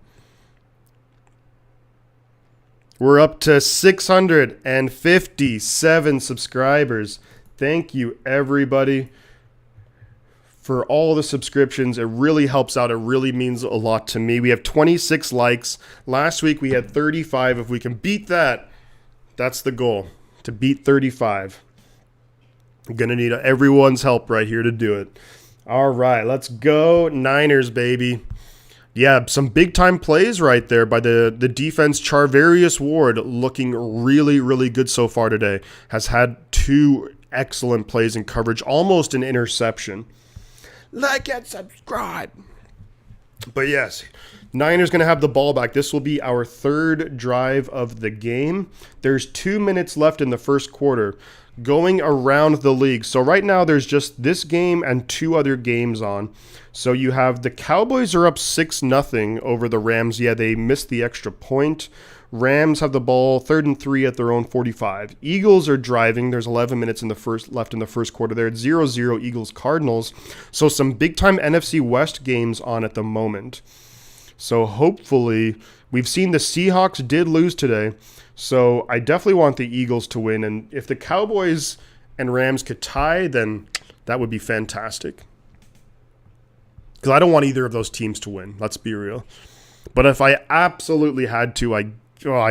We're up to 657 subscribers. Thank you, everybody, for all the subscriptions. It really helps out. It really means a lot to me. We have 26 likes. Last week we had 35. If we can beat that, that's the goal, to beat 35. I'm going to need everyone's help right here to do it. All right, let's go Niners, baby. Yeah, some big-time plays right there by the defense. Charvarius Ward looking really, really good so far today. Has had 2 excellent plays in coverage, almost an interception. Like and subscribe. But yes, Niners going to have the ball back. This will be our 3rd drive of the game. There's 2 minutes left in the first quarter. Going around the league. So right now there's just this game and 2 other games on. So you have the Cowboys are up 6-0 over the Rams. Yeah, they missed the extra point. Rams have the ball 3rd and 3 at their own 45. Eagles are driving. There's 11 minutes left in the first quarter. They're at 0-0 Eagles Cardinals. So some big time NFC West games on at the moment. So hopefully, we've seen the Seahawks did lose today. So I definitely want the Eagles to win. And if the Cowboys and Rams could tie, then that would be fantastic. Because I don't want either of those teams to win. Let's be real. But if I absolutely had to, I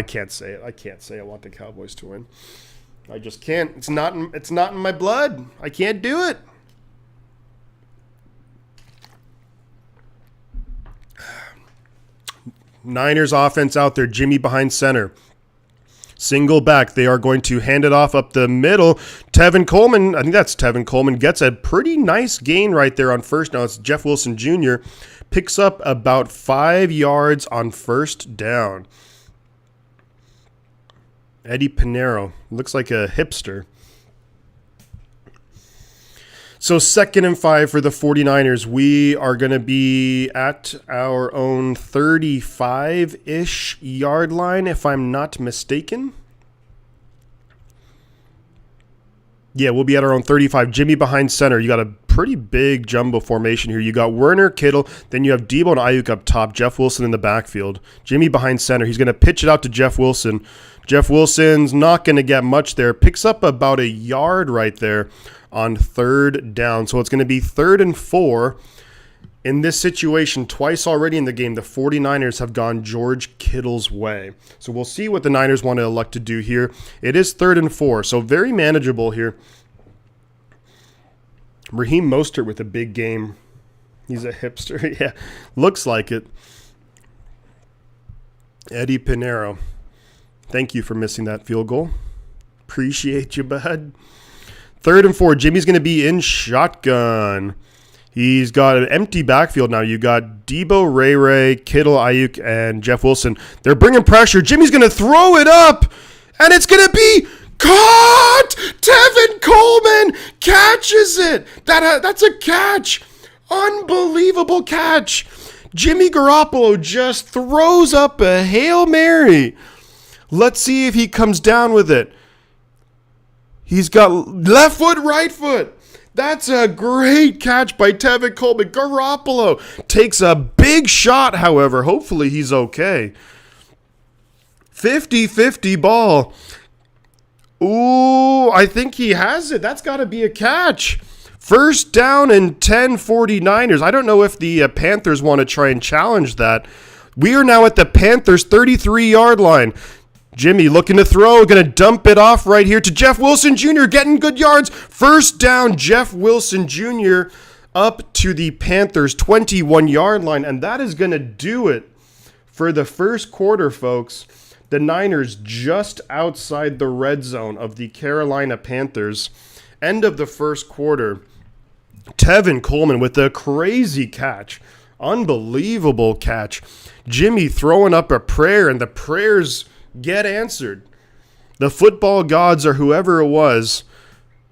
can't say it. I can't say I want the Cowboys to win. I just can't. It's not in my blood. I can't do it. Niners offense out there. Jimmy behind center. Single back. They are going to hand it off up the middle. Tevin Coleman, I think that's Tevin Coleman, gets a pretty nice gain right there on first. Now it's Jeff Wilson Jr. Picks up about 5 yards on first down. Eddie Pinero. Looks like a hipster. So 2nd and 5 for the 49ers. We are going to be at our own 35-ish yard line, if I'm not mistaken. Yeah, we'll be at our own 35. Jimmy behind center. You got a pretty big jumbo formation here. You got Werner, Kittle, then you have Debo and Ayuk up top, Jeff Wilson in the backfield. Jimmy behind center. He's going to pitch it out to Jeff Wilson. Jeff Wilson's not going to get much there. Picks up about a yard right there on 3rd down. So it's going to be 3rd and 4. In this situation, twice already in the game, the 49ers have gone George Kittle's way. So we'll see what the Niners want to elect to do here. It is 3rd and 4, so very manageable here. Raheem Mostert with a big game. He's a hipster. Yeah, looks like it. Eddie Pinero. Thank you for missing that field goal. Appreciate you, bud. 3rd and 4. Jimmy's going to be in shotgun. He's got an empty backfield now. You got Debo, Ray, Kittle, Ayuk, and Jeff Wilson. They're bringing pressure. Jimmy's going to throw it up, and it's going to be caught. Tevin Coleman catches it. That's a catch. Unbelievable catch. Jimmy Garoppolo just throws up a Hail Mary. Let's see if he comes down with it. He's got left foot, right foot. That's a great catch by Tevin Coleman. Garoppolo takes a big shot, however. Hopefully he's okay. 50-50 ball. Ooh, I think he has it. That's got to be a catch. 1st down and 10 49ers. I don't know if the Panthers want to try and challenge that. We are now at the Panthers' 33-yard line. Jimmy looking to throw, going to dump it off right here to Jeff Wilson Jr., getting good yards. 1st down, Jeff Wilson Jr. up to the Panthers' 21-yard line, and that is going to do it for the first quarter, folks. The Niners just outside the red zone of the Carolina Panthers. End of the first quarter. Tevin Coleman with a crazy catch. Unbelievable catch. Jimmy throwing up a prayer, and the prayers get answered. The football gods, or whoever it was,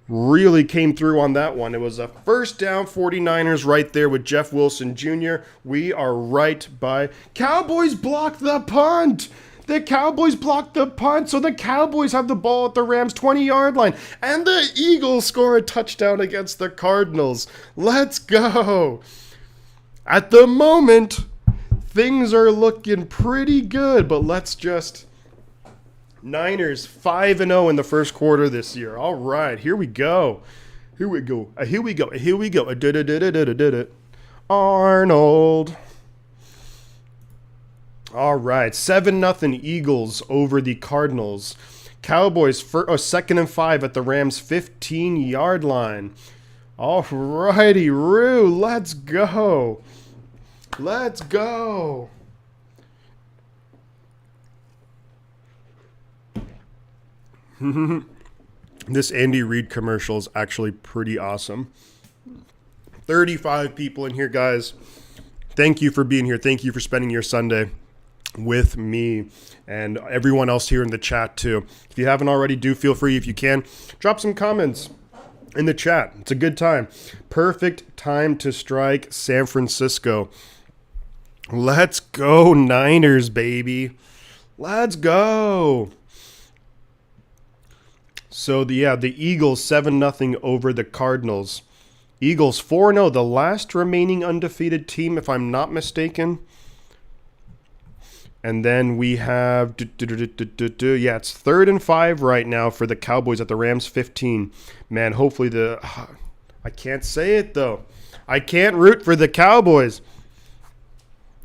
really came through on that one. It was a 1st down 49ers right there with Jeff Wilson Jr. We are right by. Cowboys blocked the punt. The Cowboys blocked the punt, so the Cowboys have the ball at the Rams' 20-yard line. And the Eagles score a touchdown against the Cardinals. Let's go. At the moment, things are looking pretty good, but let's just... Niners 5-0 in the first quarter this year. All right, here we go. Here we go. Arnold. All right, 7-0 Eagles over the Cardinals. Cowboys 2nd and 5 at the Rams' 15-yard line. All righty, Roo, let's go. Let's go. This Andy Reid commercial is actually pretty awesome. 35 people in here, guys. Thank you for being here. Thank you for spending your Sunday with me and everyone else here in the chat too. If you haven't already, do feel free, if you can, drop some comments in the chat. It's a good time. Perfect time to strike San Francisco. Let's go Niners, baby. Let's go. So, the Eagles 7-0 over the Cardinals. Eagles 4-0, the last remaining undefeated team, if I'm not mistaken. And then we have, it's 3rd and 5 right now for the Cowboys at the Rams 15. Man, hopefully I can't say it, though. I can't root for the Cowboys.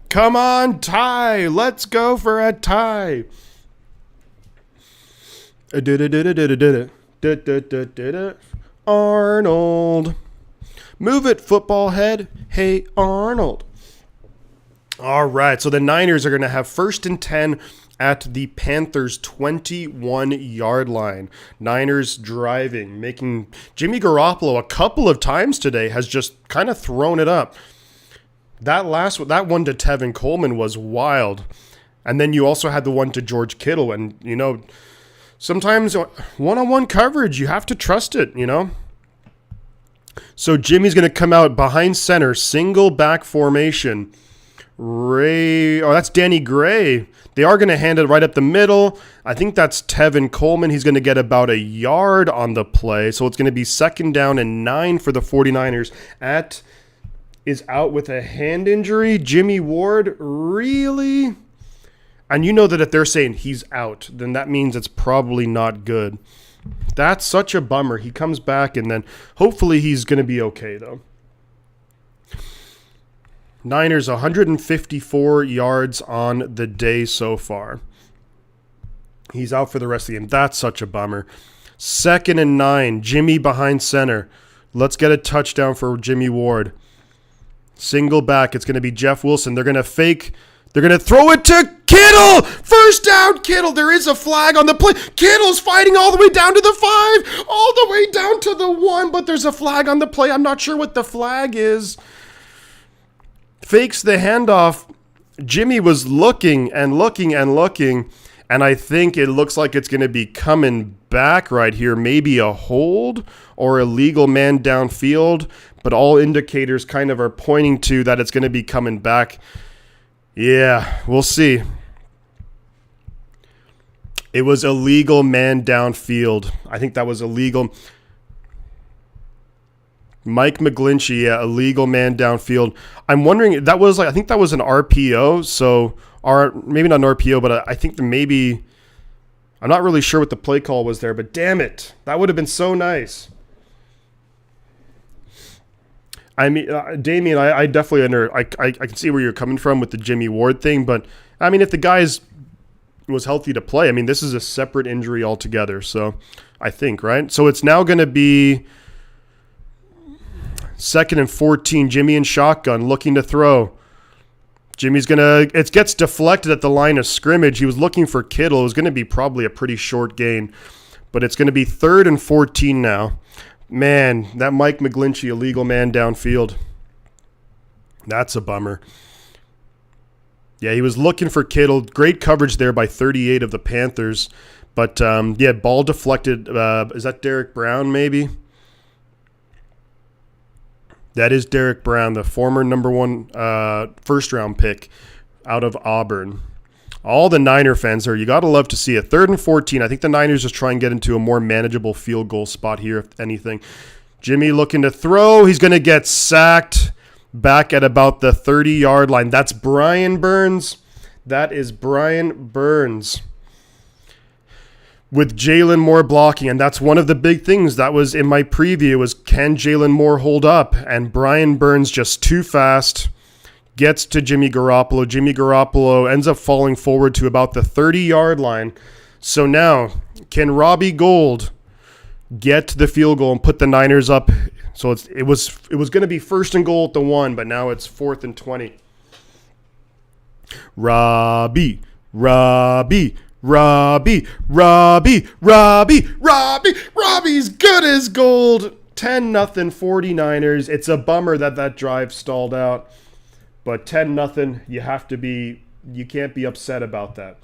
Come on, tie. Let's go for a tie. Arnold. Move it, football head. Hey, Arnold. All right, so the Niners are going to have 1st and 10 at the Panthers' 21-yard line. Niners driving, making Jimmy Garoppolo a couple of times today has just kind of thrown it up. That one to Tevin Coleman was wild. And then you also had the one to George Kittle. And, sometimes one-on-one coverage, you have to trust it, So Jimmy's going to come out behind center, single back formation. That's Danny Gray. They are going to hand it right up the middle. I think that's Tevin Coleman. He's going to get about a yard on the play. So it's going to be 2nd down and 9 for the 49ers. Is out with a hand injury. Jimmy Ward, really? And you know that if they're saying he's out, then that means it's probably not good. That's such a bummer. He comes back, and then hopefully he's going to be okay, though. Niners 154 yards on the day so far. He's out for the rest of the game. That's such a bummer. 2nd and 9. Jimmy behind center. Let's get a touchdown for Jimmy Ward. Single back. It's going to be Jeff Wilson. They're going to fake. They're going to throw it to Kittle. 1st down, Kittle. There is a flag on the play. Kittle's fighting all the way down to the 5, all the way down to the 1, but there's a flag on the play. I'm not sure what the flag is. Fakes the handoff. Jimmy was looking and looking and looking, and I think it looks like it's going to be coming back right here. Maybe a hold or a legal man downfield, but all indicators kind of are pointing to that it's going to be coming back. Yeah, we'll see. It was a legal man downfield. I think that was illegal. Mike McGlinchey, yeah, a legal man downfield. I'm wondering, I think that was an RPO, maybe not an RPO, but I think maybe, I'm not really sure what the play call was there, but damn it, that would have been so nice. I mean, Damien, I definitely I can see where you're coming from with the Jimmy Ward thing, but I mean, if the guy was healthy to play, I mean, this is a separate injury altogether, so I think, right? So it's now going to be 2nd and 14, Jimmy in shotgun, looking to throw. Jimmy's it gets deflected at the line of scrimmage. He was looking for Kittle. It was going to be probably a pretty short gain, but it's going to be 3rd and 14 now. Man, that Mike McGlinchey, illegal man downfield. That's a bummer. Yeah, he was looking for Kittle. Great coverage there by 38 of the Panthers. But, ball deflected. Is that Derek Brown, maybe? That is Derek Brown, the former number 1 first-round pick out of Auburn. All the Niner fans you got to love to see it. 3rd and 14. I think the Niners just try and get into a more manageable field goal spot here, if anything. Jimmy looking to throw. He's going to get sacked back at about the 30-yard line. That's Brian Burns. That is Brian Burns with Jalen Moore blocking, and that's one of the big things that was in my preview was, can Jalen Moore hold up? And Brian Burns just too fast. Gets to Jimmy Garoppolo. Jimmy Garoppolo ends up falling forward to about the 30-yard line. So now, can Robbie Gould get to the field goal and put the Niners up? So it was going to be 1st and goal at the 1, but now it's 4th and 20. Robbie's good as gold. 10-0 49ers. It's a bummer that drive stalled out. But 10-0, you can't be upset about that.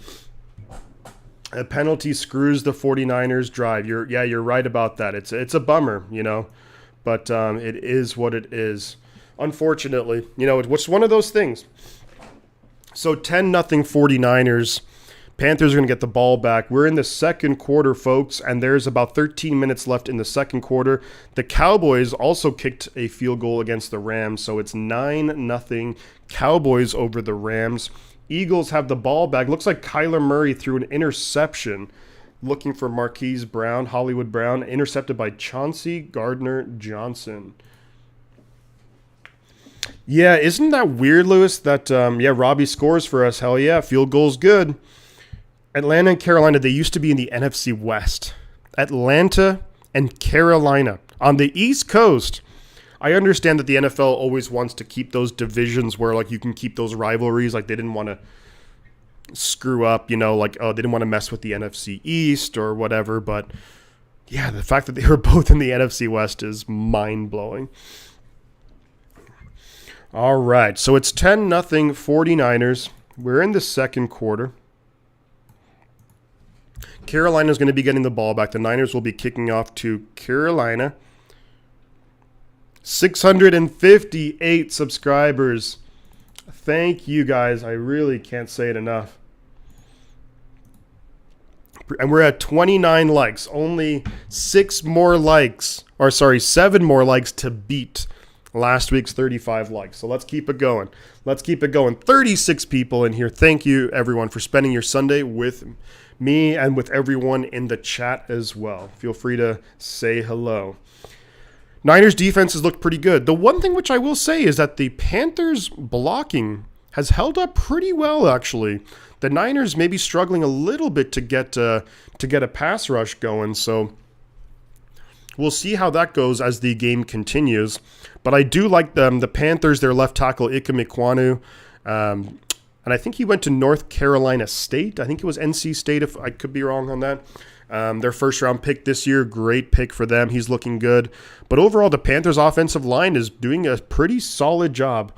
A penalty screws the 49ers drive. You're right about that. It's a bummer, but it is what it is. Unfortunately, it's one of those things. So 10-0 49ers. Panthers are going to get the ball back. We're in the second quarter, folks, and there's about 13 minutes left in the second quarter. The Cowboys also kicked a field goal against the Rams, so it's 9-0 Cowboys over the Rams. Eagles have the ball back. Looks like Kyler Murray threw an interception looking for Marquise Brown, Hollywood Brown, intercepted by Chauncey Gardner-Johnson. Yeah, isn't that weird, Lewis, that, Robbie scores for us? Hell yeah, field goal's good. Atlanta and Carolina, they used to be in the NFC West. Atlanta and Carolina on the East Coast I understand that the NFL always wants to keep those divisions where, like, you can keep those rivalries. Like, they didn't want to screw up, like, they didn't want to mess with the NFC East or whatever. But, yeah, the fact that they were both in the NFC West is mind-blowing. All right, so it's 10-0 49ers. We're in the second quarter. Carolina's going to be getting the ball back. The Niners will be kicking off to Carolina. 658 subscribers. Thank you, guys. I really can't say it enough. And we're at 29 likes. Only 7 more likes to beat last week's 35 likes. So let's keep it going. 36 people in here. Thank you, everyone, for spending your Sunday with me and with everyone in the chat as well. Feel free to say hello. Niners defense has looked pretty good. The one thing which I will say is that the Panthers blocking has held up pretty well, actually. The Niners may be struggling a little bit to get a pass rush going, so we'll see how that goes as the game continues. But I do like the Panthers, their left tackle, Ike Mekwonu, and I think he went to North Carolina State. I think it was NC State, if I could be wrong on that. Their first-round pick this year, great pick for them. He's looking good. But overall, the Panthers' offensive line is doing a pretty solid job.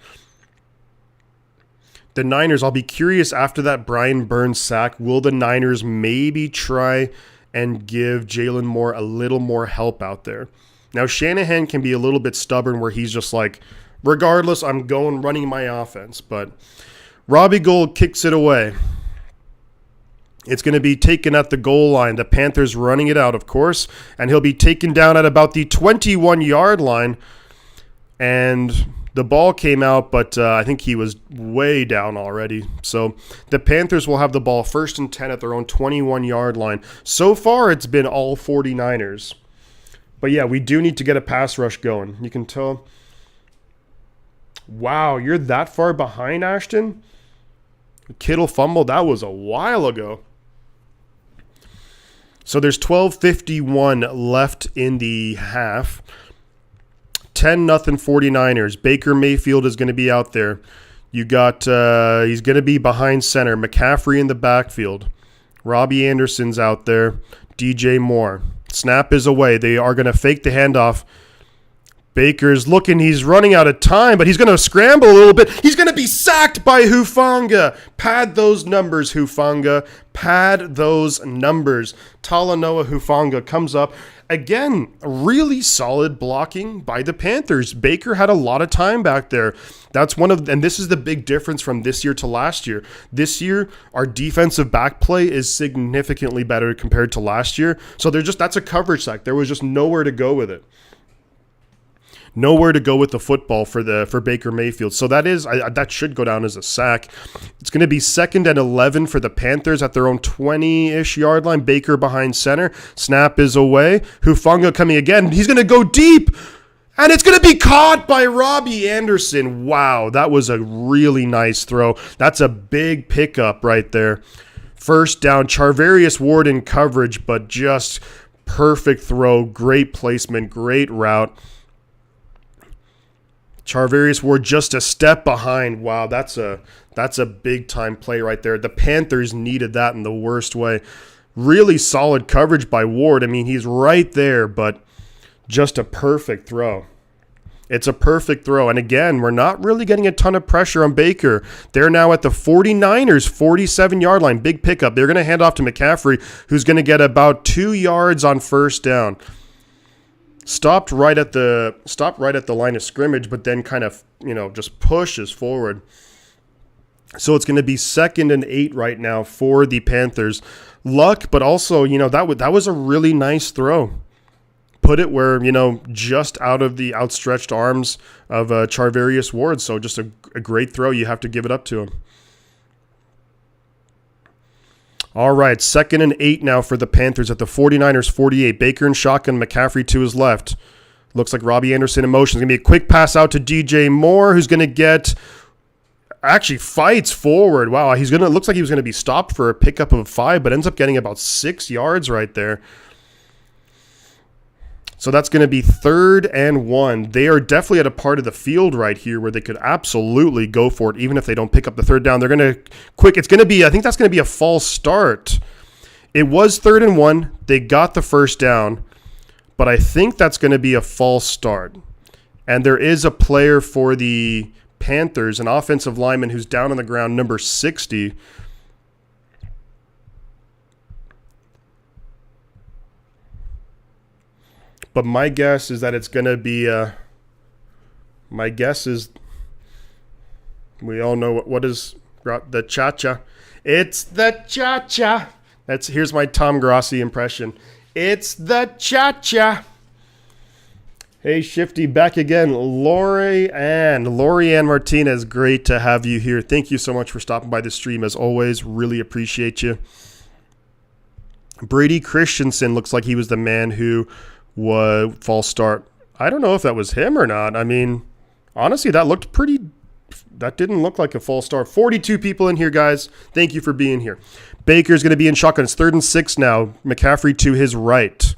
The Niners, I'll be curious after that Brian Burns sack, will the Niners maybe try and give Jalen Moore a little more help out there? Now, Shanahan can be a little bit stubborn where he's just like, regardless, I'm running my offense. But Robbie Gould kicks it away. It's going to be taken at the goal line. The Panthers running it out, of course, and he'll be taken down at about the 21-yard line. And the ball came out, but I think he was way down already. So the Panthers will have the ball 1st and 10 at their own 21-yard line. So far, it's been all 49ers. But yeah, we do need to get a pass rush going. You can tell. Wow, you're that far behind, Ashton? Kittle fumble, that was a while ago. So there's 12:51 left in the half. 10-0 49ers. Baker Mayfield is going to be out there. You got, he's going to be behind center. McCaffrey in the backfield. Robbie Anderson's out there. DJ Moore. Snap is away. They are going to fake the handoff. Baker's looking. He's running out of time, but he's going to scramble a little bit. He's going to be sacked by Hufanga. Pad those numbers, Hufanga. Pad those numbers. Talanoa Hufanga comes up. Again, really solid blocking by the Panthers. Baker had a lot of time back there. And this is the big difference from this year to last year. This year, our defensive back play is significantly better compared to last year. So that's a coverage sack. There was just nowhere to go with it. Nowhere to go with the football for Baker Mayfield. So that should go down as a sack. It's going to be 2nd and 11 for the Panthers at their own 20-ish yard line. Baker behind center. Snap is away. Hufanga coming again. He's going to go deep. And it's going to be caught by Robbie Anderson. Wow, that was a really nice throw. That's a big pickup right there. First down, Charvarius Ward in coverage, but just perfect throw. Great placement, great route. Charvarius Ward just a step behind. Wow, that's a big-time play right there. The Panthers needed that in the worst way. Really solid coverage by Ward. I mean, he's right there, but just a perfect throw. It's a perfect throw. And again, we're not really getting a ton of pressure on Baker. They're now at the 49ers 47-yard line. Big pickup. They're going to hand off to McCaffrey, who's going to get about 2 yards on first down. Stopped right at the line of scrimmage, but then kind of, just pushes forward. So it's going to be 2nd and 8 right now for the Panthers. Luck, but also, that was a really nice throw. Put it where, just out of the outstretched arms of Charvarius Ward. So just a great throw. You have to give it up to him. All right, 2nd and 8 now for the Panthers at the 49ers 48. Baker in shotgun, McCaffrey to his left. Looks like Robbie Anderson in motion. It's going to be a quick pass out to DJ Moore, who's going to actually fights forward. Wow, looks like he was going to be stopped for a pickup of 5, but ends up getting about 6 yards right there. So that's going to be 3rd and 1. They are definitely at a part of the field right here where they could absolutely go for it, even if they don't pick up the 3rd down. They're going to quick. It's going to be, I think that's going to be a false start. It was 3rd and 1. They got the 1st down, but I think that's going to be a false start. And there is a player for the Panthers, an offensive lineman who's down on the ground, number 60. But my guess is that it's going to be, my guess is, we all know what is the cha-cha. It's the cha-cha. Here's my Tom Grossi impression. It's the cha-cha. Hey, Shifty, back again. Lori-Ann Martinez, great to have you here. Thank you so much for stopping by the stream, as always. Really appreciate you. Brady Christensen looks like he was the man who was false start. I don't know if that was him or not. I mean, honestly, that didn't look like a false start. 42 people in here, guys. Thank you for being here. Baker's going to be in shotgun. It's 3rd and 6 now. McCaffrey to his right.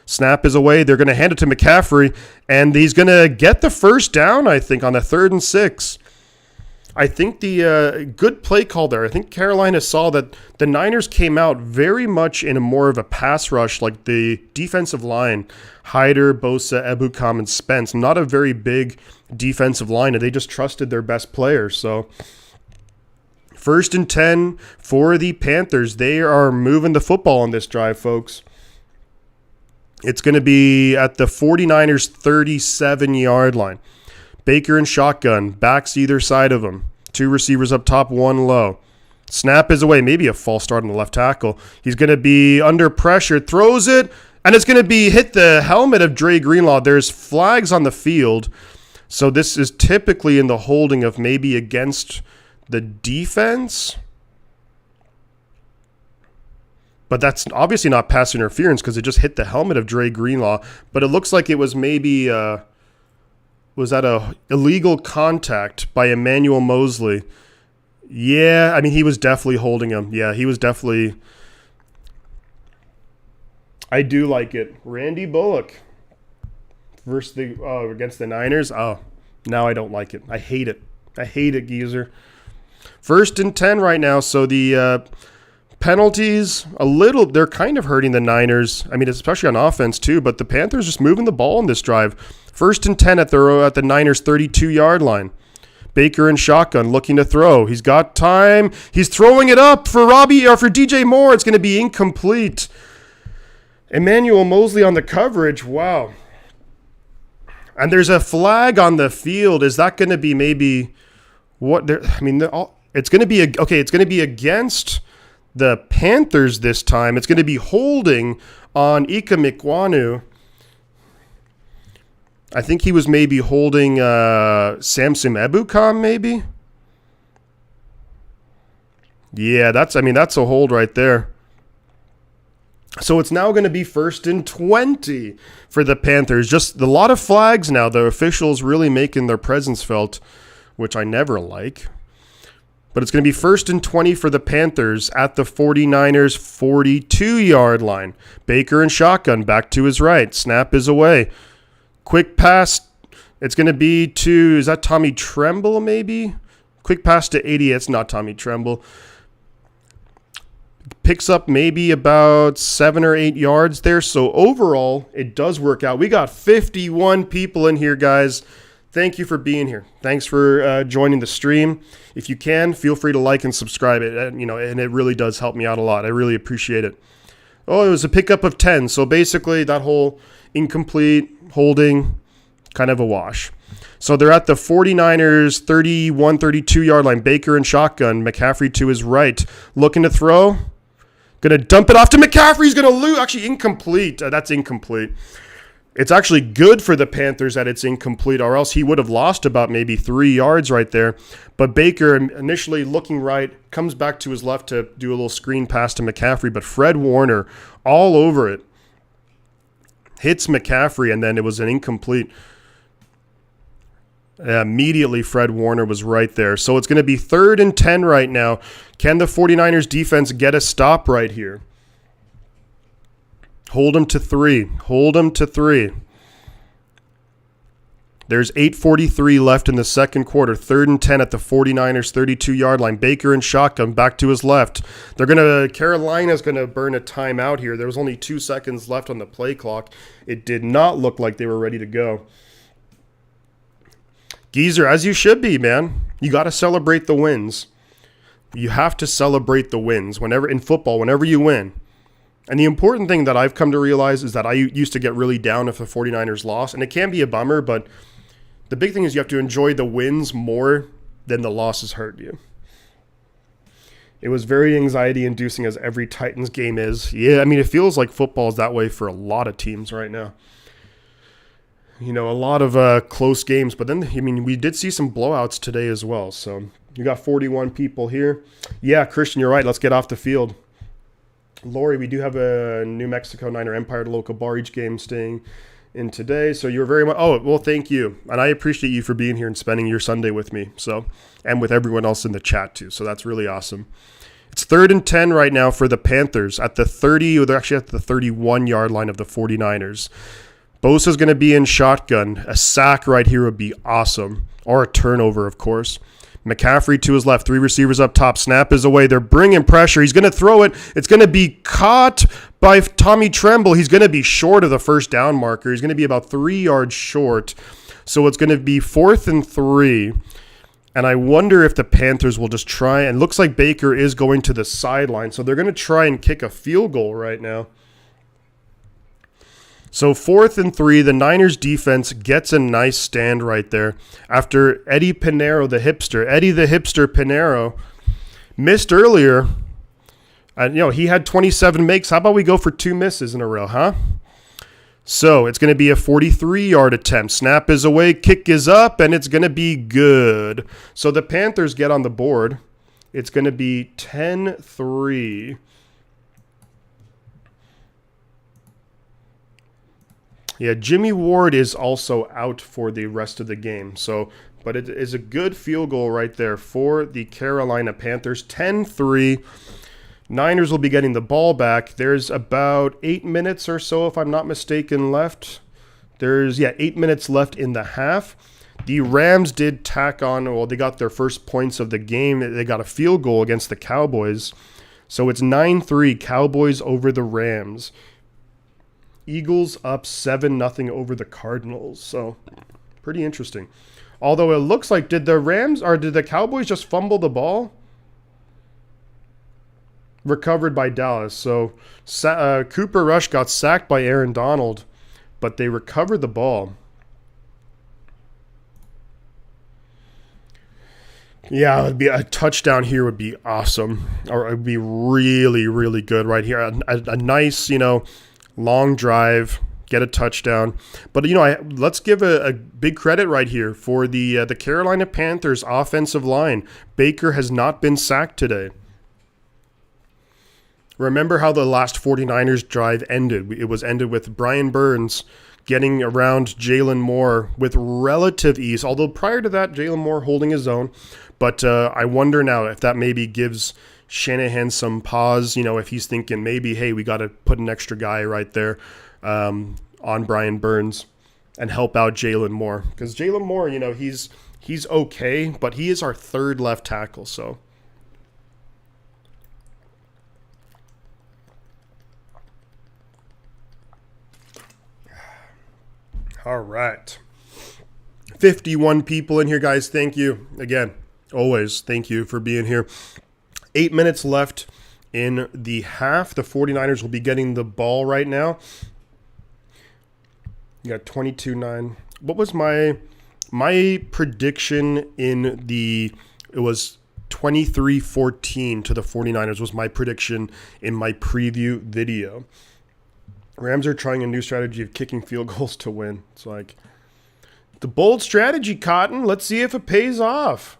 Snap is away. They're going to hand it to McCaffrey, and he's going to get the 1st down, I think, on the 3rd and 6. I think the good play call there. I think Carolina saw that the Niners came out very much in a more of a pass rush, like the defensive line, Hyder, Bosa, Ebukam, and Spence. Not a very big defensive line, and they just trusted their best players. So 1st and 10 for the Panthers. They are moving the football on this drive, folks. It's going to be at the 49ers' 37-yard line. Baker and shotgun, backs either side of him. 2 receivers up top, 1 low. Snap is away, maybe a false start on the left tackle. He's going to be under pressure, throws it, and it's going to be hit the helmet of Dre Greenlaw. There's flags on the field, so this is typically in the holding of maybe against the defense. But that's obviously not pass interference because it just hit the helmet of Dre Greenlaw. But it looks like it was maybe... was that a illegal contact by Emmanuel Mosley? Yeah, I mean, he was definitely holding him. Yeah, he was definitely... I do like it. Randy Bullock versus against the Niners. Oh, now I don't like it. I hate it. I hate it, geezer. 1st and 10 right now, so the penalties, they're kind of hurting the Niners. I mean, especially on offense too, but the Panthers just moving the ball in this drive. 1st and 10 at the Niners' 32-yard line. Baker in shotgun looking to throw. He's got time. He's throwing it up for DJ Moore. It's going to be incomplete. Emmanuel Mosley on the coverage. Wow. And there's a flag on the field. Is that going to be maybe what? It's going to be it's going to be against the Panthers this time. It's going to be holding on Ika Mikwanu. I think he was maybe holding Samson Ebukam, maybe. Yeah, that's a hold right there. So it's now going to be 1st and 20 for the Panthers. Just a lot of flags now. The officials really making their presence felt, which I never like. But it's going to be 1st and 20 for the Panthers at the 49ers' 42-yard line. Baker and shotgun back to his right. Snap is away. Quick pass. It's going to be to, is that Tommy Tremble maybe? Quick pass to 80. It's not Tommy Tremble. Picks up maybe about 7 or 8 yards there. So overall, it does work out. We got 51 people in here, guys. Thank you for being here. Thanks for joining the stream. If you can, feel free to like and subscribe it. And it really does help me out a lot. I really appreciate it. Oh, it was a pickup of 10. So basically, that whole incomplete holding, kind of a wash. So they're at the 49ers 31, 32-yard line. Baker and shotgun. McCaffrey to his right. Looking to throw. Going to dump it off to McCaffrey. He's going to lose. Actually, incomplete. That's incomplete. It's actually good for the Panthers that it's incomplete, or else he would have lost about maybe 3 yards right there. But Baker, initially looking right, comes back to his left to do a little screen pass to McCaffrey. But Fred Warner all over it. Hits McCaffrey, and then it was an incomplete. Immediately, Fred Warner was right there. So it's going to be 3rd and 10 right now. Can the 49ers defense get a stop right here? Hold them to 3. Hold them to 3. There's 8:43 left in the second quarter. 3rd and 10 at the 49ers 32-yard line. Baker in shotgun, back to his left. Carolina's going to burn a timeout here. There was only 2 seconds left on the play clock. It did not look like they were ready to go. Geezer, as you should be, man. You got to celebrate the wins. You have to celebrate the wins in football, whenever you win. And the important thing that I've come to realize is that I used to get really down if the 49ers lost, and it can be a bummer, but the big thing is you have to enjoy the wins more than the losses hurt you. It was very anxiety-inducing, as every Titans game is. Yeah, I mean, it feels like football is that way for a lot of teams right now. A lot of close games. But then, we did see some blowouts today as well. So you got 41 people here. Yeah, Christian, you're right. Let's get off the field. Lori, we do have a New Mexico Niner Empire local bar each game staying in today. So you're very much, thank you. And I appreciate you for being here and spending your Sunday with me. So, and with everyone else in the chat too. So that's really awesome. It's 3rd and 10 right now for the Panthers at the 30, they're actually at the 31-yard line of the 49ers. Bosa's going to be in shotgun. A sack right here would be awesome. Or a turnover, of course. McCaffrey to his left, 3 receivers up top. Snap is away. They're bringing pressure. He's going to throw it. It's going to be caught by Tommy Tremble. He's going to be short of the first down marker. He's going to be about 3 yards short. So it's going to be 4th and 3. And I wonder if the Panthers will just try. And looks like Baker is going to the sideline. So they're going to try and kick a field goal right now. So 4th and 3, the Niners defense gets a nice stand right there after Eddie Pinheiro, the hipster Pinheiro, missed earlier. And, he had 27 makes. How about we go for 2 misses in a row, huh? So it's going to be a 43-yard attempt. Snap is away, kick is up, and it's going to be good. So the Panthers get on the board. It's going to be 10-3. Yeah, Jimmy Ward is also out for the rest of the game. But it is a good field goal right there for the Carolina Panthers. 10-3. Niners will be getting the ball back. There's about 8 minutes or so, if I'm not mistaken, left. There's 8 minutes left in the half. The Rams did tack on, they got their first points of the game. They got a field goal against the Cowboys. So it's 9-3, Cowboys over the Rams. Eagles up 7-0 over the Cardinals. So, pretty interesting. Although it looks like, did the Cowboys just fumble the ball? Recovered by Dallas. So, Cooper Rush got sacked by Aaron Donald, but they recovered the ball. Yeah, it'd be a touchdown here would be awesome. Or it would be really, really good right here. A nice, long drive, get a touchdown. But, let's give a big credit right here for the Carolina Panthers offensive line. Baker has not been sacked today. Remember how the last 49ers drive ended. It was ended with Brian Burns getting around Jalen Moore with relative ease. Although prior to that, Jalen Moore holding his own. But I wonder now if that maybe gives Shanahan some pause, if he's thinking maybe, hey, we got to put an extra guy right there on Brian Burns and help out Jalen Moore. Because Jalen Moore, he's okay, but he is our 3rd left tackle, so. All right. 51 people in here, guys. Thank you. Again, always thank you for being here. 8 minutes left in the half. The 49ers will be getting the ball right now. You got 22-9. What was my prediction it was 23-14 to the 49ers was my prediction in my preview video. Rams are trying a new strategy of kicking field goals to win. It's like the bold strategy, Cotton. Let's see if it pays off.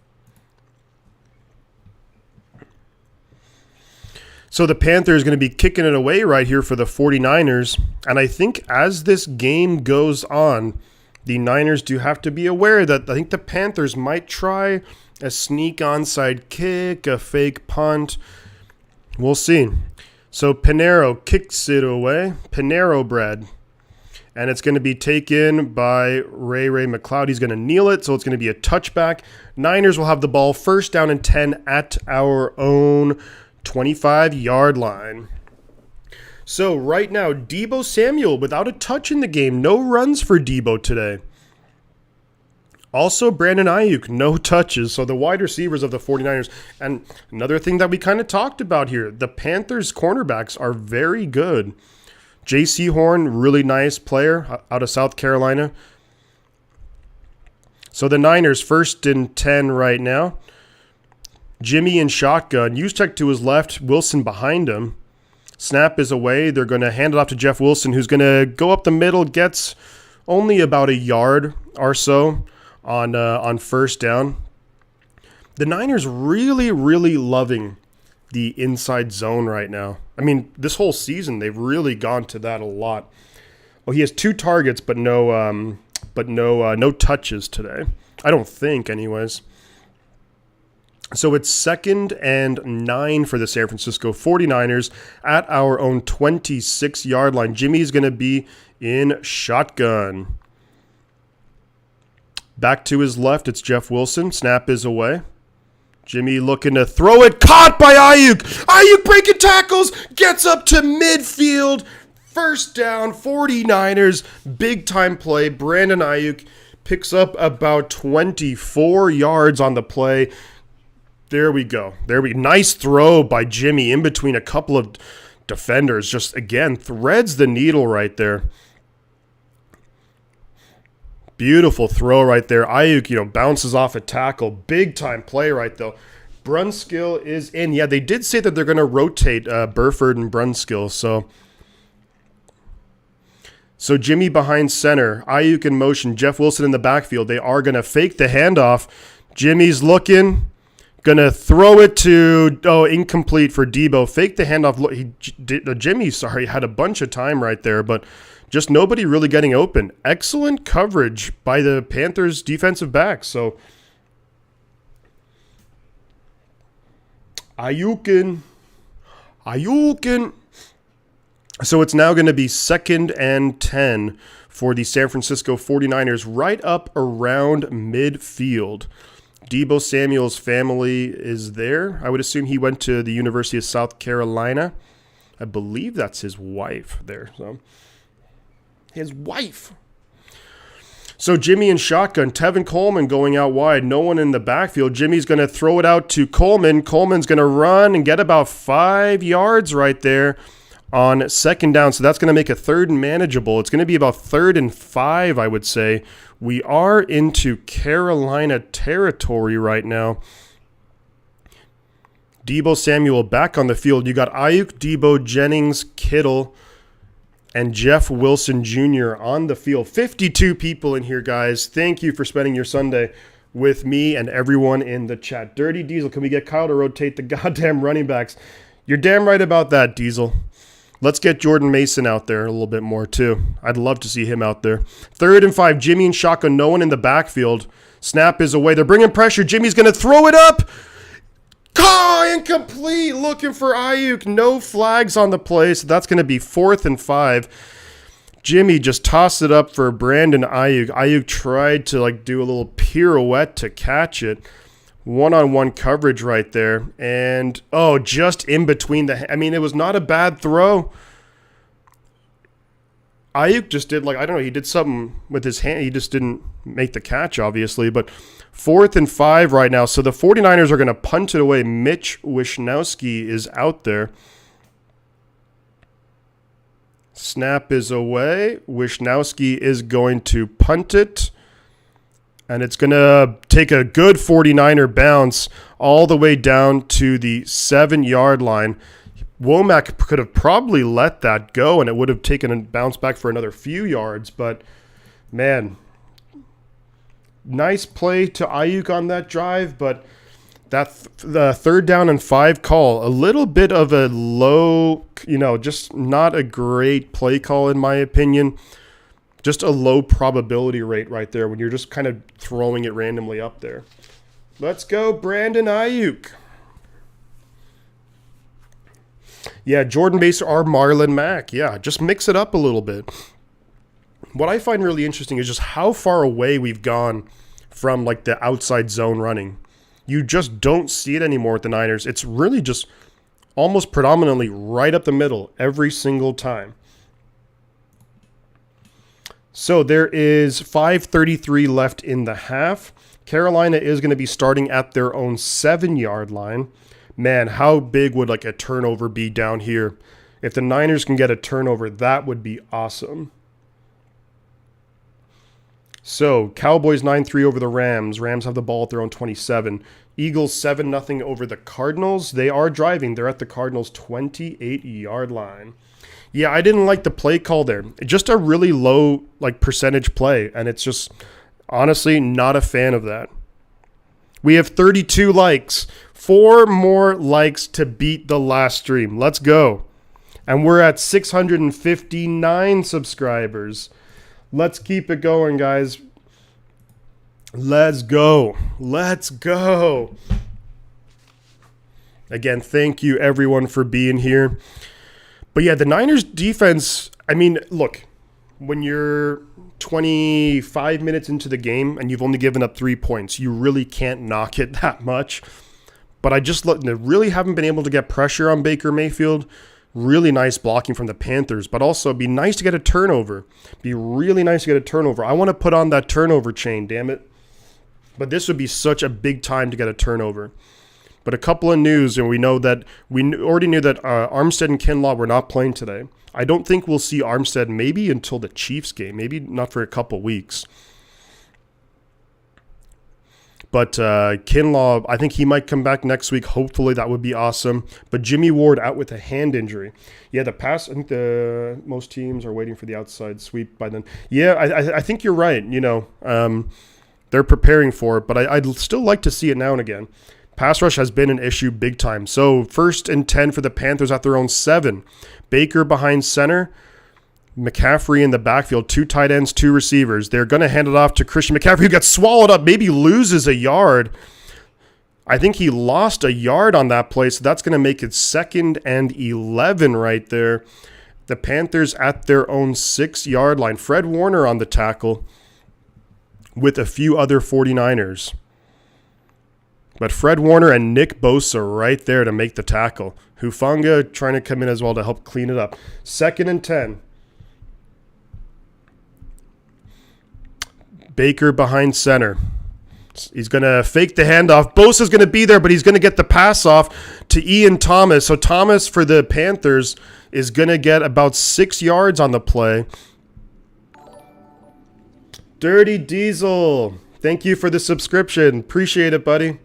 So the Panthers are going to be kicking it away right here for the 49ers. And I think as this game goes on, the Niners do have to be aware that I think the Panthers might try a sneak onside kick, a fake punt. We'll see. So Pinheiro kicks it away. Pinheiro bread. And it's going to be taken by Ray McLeod. He's going to kneel it, so it's going to be a touchback. Niners will have the ball first down and 10 at our own 25-yard line. So right now, Deebo Samuel without a touch in the game. No runs for Deebo today. Also, Brandon Ayuk, no touches. So the wide receivers of the 49ers. And another thing that we kind of talked about here, the Panthers cornerbacks are very good. J.C. Horn, really nice player out of South Carolina. So the Niners first and 10 right now. Jimmy in shotgun. Juszczyk to his left. Wilson behind him. Snap is away. They're going to hand it off to Jeff Wilson, who's going to go up the middle. Gets only about a yard or so on first down. The Niners really, really loving the inside zone right now. I mean, this whole season they've really gone to that a lot. Oh, he has 2 targets, but no touches today. I don't think, anyways. So it's 2nd and 9 for the San Francisco 49ers at our own 26-yard line. Jimmy's going to be in shotgun. Back to his left, it's Jeff Wilson. Snap is away. Jimmy looking to throw it. Caught by Ayuk. Ayuk breaking tackles. Gets up to midfield. First down, 49ers. Big time play. Brandon Ayuk picks up about 24 yards on the play. There we go. Nice throw by Jimmy in between a couple of defenders. Just, again, threads the needle right there. Beautiful throw right there. Ayuk, bounces off a tackle. Big time play right though. Brunskill is in. Yeah, they did say that they're going to rotate Burford and Brunskill. So Jimmy behind center. Ayuk in motion. Jeff Wilson in the backfield. They are going to fake the handoff. Jimmy's looking. Going to throw it to, incomplete for Deebo. Fake the handoff. Jimmy had a bunch of time right there, but just nobody really getting open. Excellent coverage by the Panthers defensive backs. So Ayukin. So it's now going to be 2nd and 10 for the San Francisco 49ers right up around midfield. Deebo Samuel's family is there. I would assume he went to the University of South Carolina. I believe that's his wife there. So his wife. So Jimmy in shotgun. Tevin Coleman going out wide. No one in the backfield. Jimmy's going to throw it out to Coleman. Coleman's going to run and get about 5 yards right there on 2nd down. So that's going to make a 3rd and manageable. It's going to be about 3rd and 5, I would say. We are into Carolina territory right now. Deebo Samuel back on the field. You got Ayuk, Deebo, Jennings, Kittle, and Jeff Wilson Jr. on the field. 52 people in here, guys. Thank you for spending your Sunday with me and everyone in the chat. Dirty Diesel, can we get Kyle to rotate the goddamn running backs? You're damn right about that, Diesel. Let's get Jordan Mason out there a little bit more, too. I'd love to see him out there. 3rd and 5, Jimmy and shotgun, no one in the backfield. Snap is away. They're bringing pressure. Jimmy's going to throw it up. Incomplete. Looking for Ayuk. No flags on the play, so that's going to be 4th and 5. Jimmy just tossed it up for Brandon Ayuk. Ayuk tried to do a little pirouette to catch it. One-on-one coverage right there. And, just in between it was not a bad throw. Ayuk just did, he did something with his hand. He just didn't make the catch, obviously. But 4th and 5 right now. So the 49ers are going to punt it away. Mitch Wishnowsky is out there. Snap is away. Wishnowsky is going to punt it. And it's going to take a good 49er bounce all the way down to the 7-yard line. Womack could have probably let that go, and it would have taken a bounce back for another few yards. But, man, nice play to Ayuk on that drive. But the 3rd down and 5 call, a little bit of a low, just not a great play call in my opinion. Just a low probability rate right there when you're just kind of throwing it randomly up there. Let's go, Brandon Ayuk. Yeah, Jordan Mason or Marlon Mack. Yeah, just mix it up a little bit. What I find really interesting is just how far away we've gone from like the outside zone running. You just don't see it anymore with the Niners. It's really just almost predominantly right up the middle every single time. So there is 5:33 left in the half. Carolina is going to be starting at their own 7-yard line. Man, how big would like a turnover be down here? If the Niners can get a turnover, that would be awesome. So, Cowboys 9-3 over the Rams. Rams have the ball at their own 27. Eagles 7-0 over the Cardinals. They are driving. They're at the Cardinals' 28-yard line. Yeah, I didn't like the play call there. Just a really low like percentage play, and it's just honestly not a fan of that. We have 32 likes. 4 more likes to beat the last stream. Let's go. And we're at 659 subscribers. Let's keep it going, guys. Let's go. Let's go. Again, thank you everyone for being here. But yeah, the Niners defense, I mean, look, when you're 25 minutes into the game and you've only given up 3 points, you really can't knock it that much. But I just really haven't been able to get pressure on Baker Mayfield. Really nice blocking from the Panthers, but also be nice to get a turnover. Be really nice to get a turnover. I want to put on that turnover chain, damn it. But this would be such a big time to get a turnover. But a couple of news, and we already knew that Armstead and Kinlaw were not playing today. I don't think we'll see Armstead maybe until the Chiefs game, maybe not for a couple weeks. But Kinlaw, I think he might come back next week. Hopefully, that would be awesome. But Jimmy Ward out with a hand injury. Yeah, I think most teams are waiting for the outside sweep by then. Yeah, I think you're right. They're preparing for it, but I'd still like to see it now and again. Pass rush has been an issue big time. So 1st and 10 for the Panthers at their own 7. Baker behind center. McCaffrey in the backfield, 2 tight ends, 2 receivers. They're going to hand it off to Christian McCaffrey, who got swallowed up, maybe loses a yard. I think he lost a yard on that play, so that's going to make it 2nd and 11 right there. The Panthers at their own 6-yard line. Fred Warner on the tackle with a few other 49ers. But Fred Warner and Nick Bosa right there to make the tackle. Hufanga trying to come in as well to help clean it up. 2nd and 10. Baker behind center. He's going to fake the handoff. Bosa's going to be there, but he's going to get the pass off to Ian Thomas. So Thomas for the Panthers is going to get about 6 yards on the play. Dirty Diesel, thank you for the subscription. Appreciate it, buddy.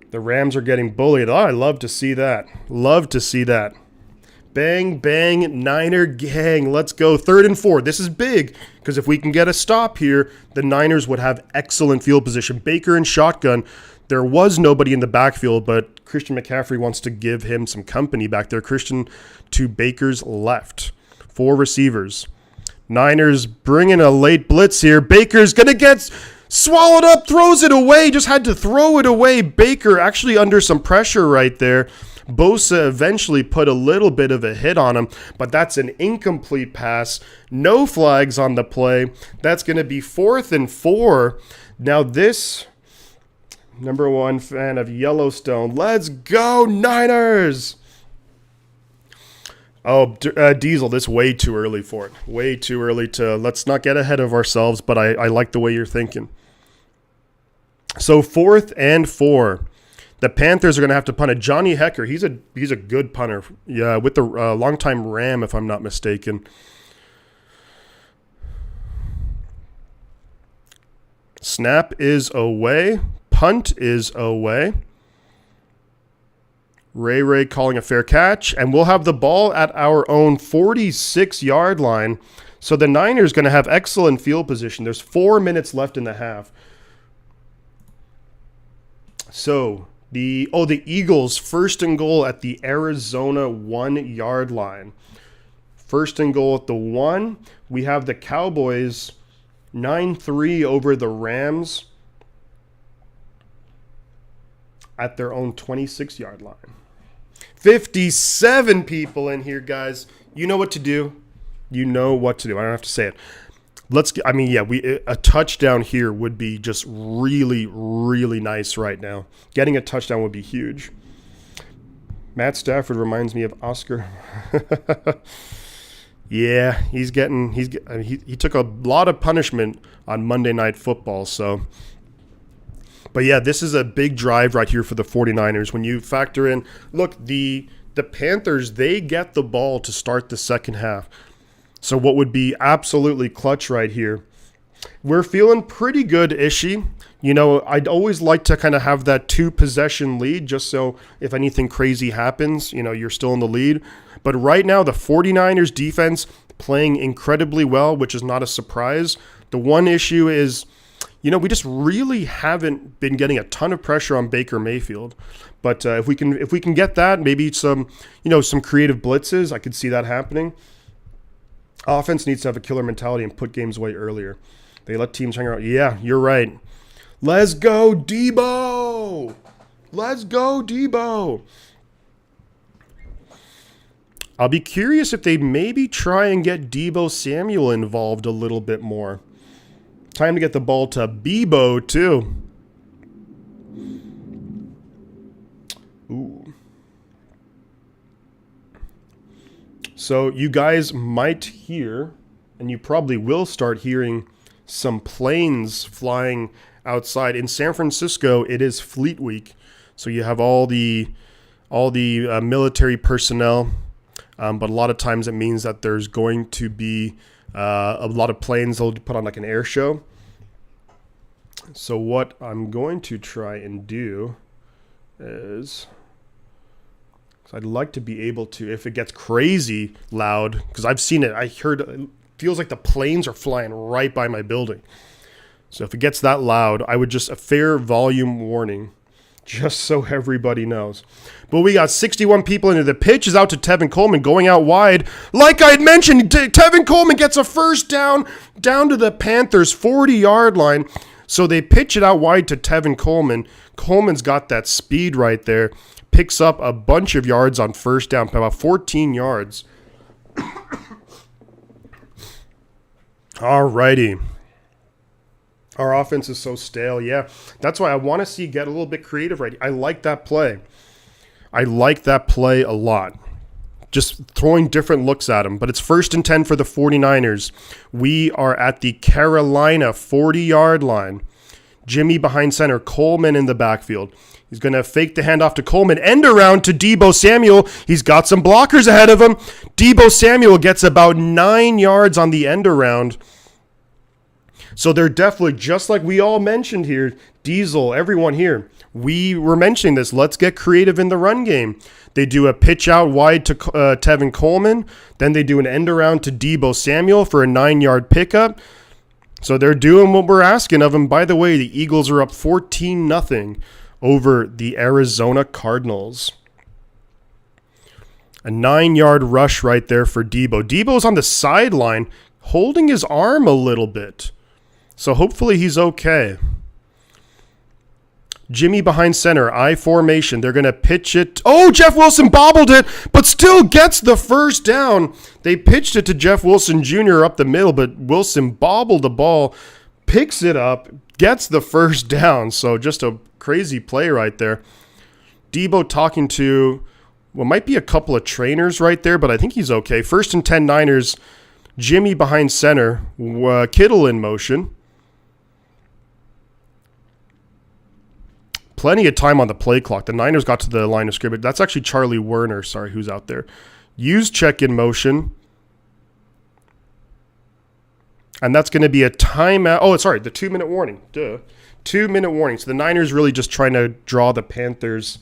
The Rams are getting bullied. Oh, I love to see that. Love to see that. Bang, bang, Niner gang. Let's go. 3rd and 4. This is big because if we can get a stop here, the Niners would have excellent field position. Baker in shotgun. There was nobody in the backfield, but Christian McCaffrey wants to give him some company back there. Christian to Baker's left. 4 receivers. Niners bringing a late blitz here. Baker's going to get swallowed up, throws it away. Just had to throw it away. Baker actually under some pressure right there. Bosa eventually put a little bit of a hit on him, but that's an incomplete pass. No flags on the play. That's going to be 4th and 4. Now this, number 1 fan of Yellowstone. Let's go, Niners! Oh, Diesel, this is way too early for it. Way too early to, let's not get ahead of ourselves, but I like the way you're thinking. So 4th and 4. The Panthers are going to have to punt it. Johnny Hecker, he's a good punter. Yeah, with the longtime Ram, if I'm not mistaken. Snap is away. Punt is away. Ray calling a fair catch. And we'll have the ball at our own 46-yard line. So the Niners going to have excellent field position. There's 4 minutes left in the half. So the Eagles 1st and goal at the Arizona 1-yard line. 1st and goal at the 1. We have the Cowboys 9-3 over the Rams at their own 26-yard line. 57 people in here, guys. You know what to do. You know what to do. I don't have to say it. A touchdown here would be just really, really nice right now. Getting a touchdown would be huge. Matt Stafford reminds me of Oscar. Yeah, he took a lot of punishment on Monday Night Football, so. But yeah, this is a big drive right here for the 49ers. When you factor in, look, the Panthers, they get the ball to start the second half. So what would be absolutely clutch right here. We're feeling pretty good-ishy. You know, I'd always like to kind of have that 2-possession lead just so if anything crazy happens, you know, you're still in the lead. But right now, the 49ers defense playing incredibly well, which is not a surprise. The one issue is, you know, we just really haven't been getting a ton of pressure on Baker Mayfield. But if we can get that, maybe some creative blitzes, I could see that happening. Offense needs to have a killer mentality and put games away earlier. They let teams hang around. Yeah, you're right. Let's go, Debo! Let's go, Debo! I'll be curious if they maybe try and get Debo Samuel involved a little bit more. Time to get the ball to Bebo, too. Ooh. So you guys might hear, and you probably will start hearing, some planes flying outside. In San Francisco, it is Fleet Week, so you have all the military personnel, but a lot of times it means that there's going to be a lot of planes they'll put on like an air show. So what I'm going to try and do is, I'd like to be able to, if it gets crazy loud, because I've seen it, it feels like the planes are flying right by my building. So if it gets that loud, I would just, a fair volume warning, just so everybody knows. But we got 61 people into the pitch is out to Tevin Coleman going out wide. Like I had mentioned, Tevin Coleman gets a first down to the Panthers 40-yard line. So they pitch it out wide to Tevin Coleman. Coleman's got that speed right there. Picks up a bunch of yards on first down, about 14 yards. Alrighty. Our offense is so stale. Yeah, that's why I want to see get a little bit creative right. I like that play. I like that play a lot. Just throwing different looks at him. But it's 1st and 10 for the 49ers. We are at the Carolina 40-yard line. Jimmy behind center, Coleman in the backfield. He's going to fake the handoff to Coleman. End around to Debo Samuel. He's got some blockers ahead of him. Debo Samuel gets about 9 yards on the end around. So they're definitely, just like we all mentioned here, Diesel, everyone here, we were mentioning this. Let's get creative in the run game. They do a pitch out wide to Tevin Coleman. Then they do an end around to Debo Samuel for a 9-yard pickup. So they're doing what we're asking of them. By the way, the Eagles are up 14-0 over the Arizona Cardinals. A 9-yard rush right there for Debo. Debo's on the sideline holding his arm a little bit. So hopefully he's okay. Jimmy behind center, I formation. They're going to pitch it. Oh, Jeff Wilson bobbled it, but still gets the first down. They pitched it to Jeff Wilson Jr. up the middle, but Wilson bobbled the ball, picks it up, gets the first down. So just a crazy play right there. Debo talking to, might be a couple of trainers right there, but I think he's okay. 1st and 10 Niners. Jimmy behind center. Kittle in motion. Plenty of time on the play clock. The Niners got to the line of scrimmage. That's actually Charlie Werner, who's out there. Use check in motion. And that's going to be a timeout. Oh, sorry, the 2-minute warning. 2-minute warning. So the Niners really just trying to draw the Panthers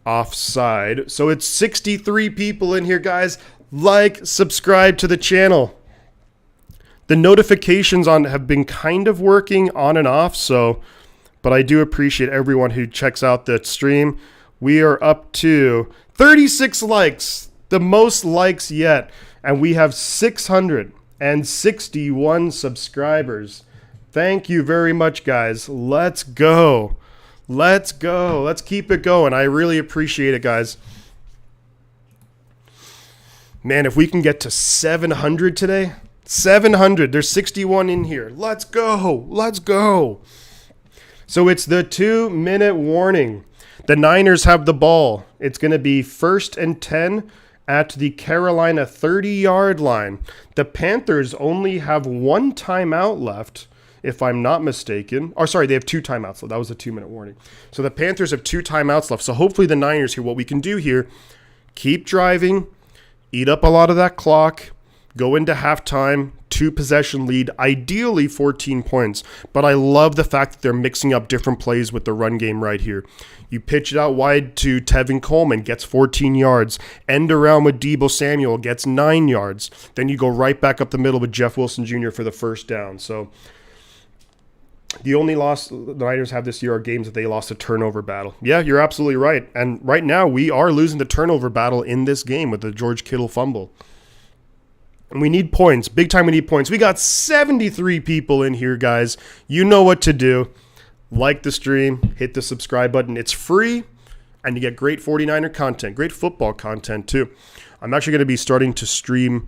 offside. So it's 63 people in here, guys. Like, subscribe to the channel. The notifications have been kind of working on and off, but I do appreciate everyone who checks out the stream. We are up to 36 likes, the most likes yet, and we have 661 subscribers. Thank you very much, guys. Let's go. Let's go. Let's keep it going. I really appreciate it, guys. Man, if we can get to 700 today, 700. There's 61 in here. Let's go. Let's go. So it's the 2-minute warning. The Niners have the ball. It's going to be 1st and 10 at the Carolina 30-yard line. The Panthers only have 1 timeout left, if I'm not mistaken. Or sorry, they have 2 timeouts left. That was a 2-minute warning. So the Panthers have 2 timeouts left. So hopefully the Niners here, what we can do here, keep driving, eat up a lot of that clock, go into halftime, 2-possession lead, ideally 14 points. But I love the fact that they're mixing up different plays with the run game right here. You pitch it out wide to Tevin Coleman, gets 14 yards. End around with Deebo Samuel, gets 9 yards. Then you go right back up the middle with Jeff Wilson Jr. for the first down. So the only loss the Niners have this year are games that they lost a turnover battle. Yeah, you're absolutely right. And right now we are losing the turnover battle in this game with the George Kittle fumble. And we need points. Big time we need points. We got 73 people in here, guys. You know what to do. Like the stream. Hit the subscribe button. It's free. And you get great 49er content. Great football content, too. I'm actually going to be starting to stream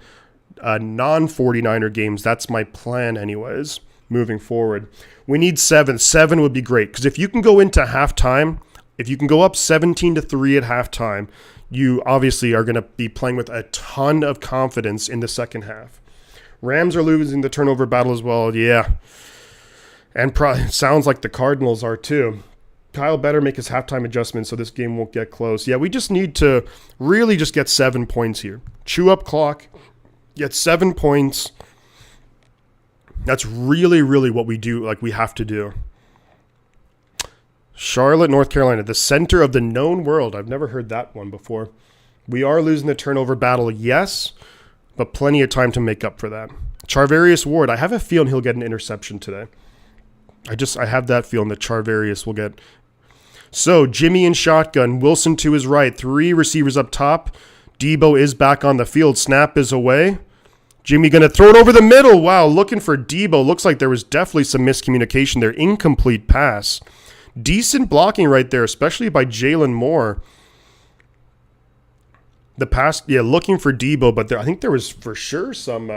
non-49er games. That's my plan anyways, moving forward. We need 7. 7 would be great. Because if you can go into halftime, if you can go up 17-3 at halftime, you obviously are going to be playing with a ton of confidence in the second half. Rams are losing the turnover battle as well. Yeah. And sounds like the Cardinals are too. Kyle better make his halftime adjustment so this game won't get close. Yeah, we just need to really just get 7 points here. Chew up clock. Get 7 points. That's really, really what we do, like we have to do. Charlotte, North Carolina, the center of the known world. I've never heard that one before. We are losing the turnover battle, yes, but plenty of time to make up for that. Charvarius Ward, I have a feeling he'll get an interception today. I have that feeling that Charvarius will get. So, Jimmy in shotgun, Wilson to his right, 3 receivers up top. Deebo is back on the field. Snap is away. Jimmy going to throw it over the middle. Wow, looking for Deebo. Looks like there was definitely some miscommunication there. Incomplete pass. Decent blocking right there, especially by Jalen Moore. The pass, yeah, looking for Deebo, but I think there was for sure some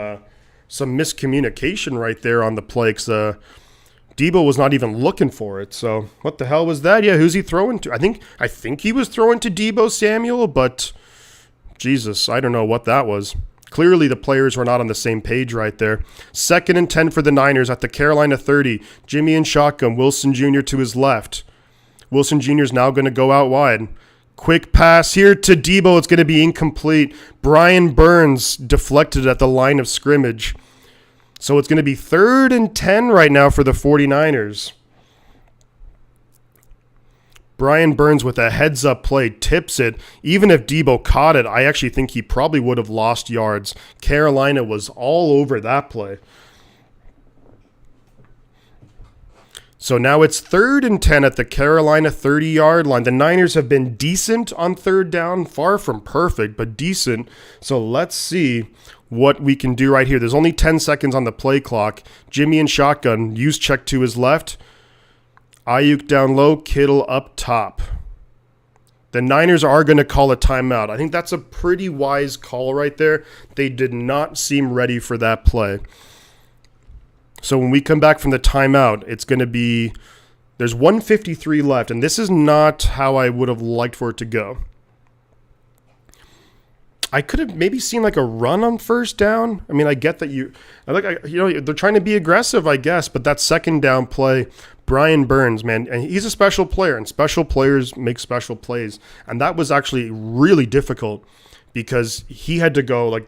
miscommunication right there on the play. Because Deebo was not even looking for it. So what the hell was that? Yeah, who's he throwing to? I think he was throwing to Deebo Samuel, but Jesus, I don't know what that was. Clearly, the players were not on the same page right there. 2nd and 10 for the Niners at the Carolina 30. Jimmy in shotgun. Wilson Jr. to his left. Wilson Jr. is now going to go out wide. Quick pass here to Deebo. It's going to be incomplete. Brian Burns deflected at the line of scrimmage. So it's going to be 3rd and 10 right now for the 49ers. Brian Burns with a heads-up play tips it. Even if Deebo caught it, I actually think he probably would have lost yards. Carolina was all over that play. So now it's 3rd and 10 at the Carolina 30-yard line. The Niners have been decent on 3rd down. Far from perfect, but decent. So let's see what we can do right here. There's only 10 seconds on the play clock. Jimmy in shotgun. Use check to his left. Ayuk down low, Kittle up top. The Niners are going to call a timeout. I think that's a pretty wise call right there. They did not seem ready for that play. So when we come back from the timeout, it's going to be, there's 1:53 left, and this is not how I would have liked for it to go. I could have maybe seen like a run on 1st down. I mean, I get that they're trying to be aggressive, I guess, but that 2nd down play, Brian Burns, man, and he's a special player, and special players make special plays. And that was actually really difficult because he had to go like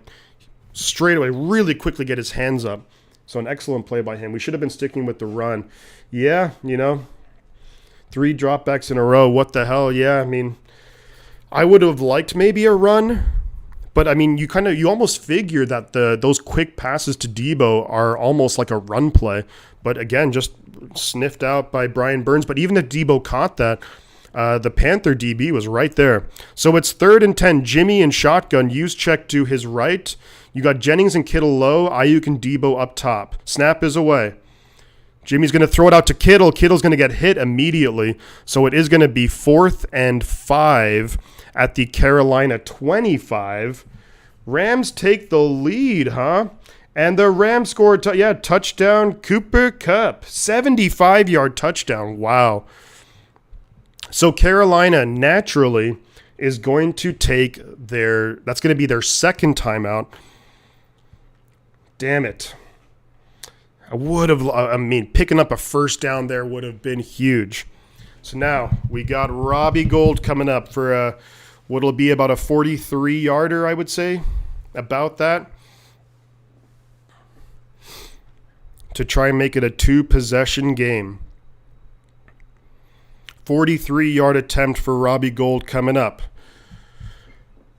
straight away, really quickly get his hands up. So an excellent play by him. We should have been sticking with the run. Yeah, 3 dropbacks in a row. What the hell? Yeah, I mean, I would have liked maybe a run. But, I mean, you almost figure that those quick passes to Deebo are almost like a run play. But, again, just sniffed out by Brian Burns. But even if Deebo caught that, the Panther DB was right there. So it's 3rd and 10. Jimmy in shotgun. Use check to his right. You got Jennings and Kittle low. Ayuk and Deebo up top. Snap is away. Jimmy's going to throw it out to Kittle. Kittle's going to get hit immediately. So it is going to be 4th and 5 at the Carolina 25. Rams take the lead, huh? And the Rams scored, touchdown, Cooper Kupp. 75-yard touchdown. Wow. So Carolina naturally is going to take that's going to be their second timeout. Damn it. Picking up a first down there would have been huge. So now we got Robbie Gould coming up for what'll be about a 43-yarder, I would say, about that, to try and make it a 2-possession game. 43-yard attempt for Robbie Gould coming up.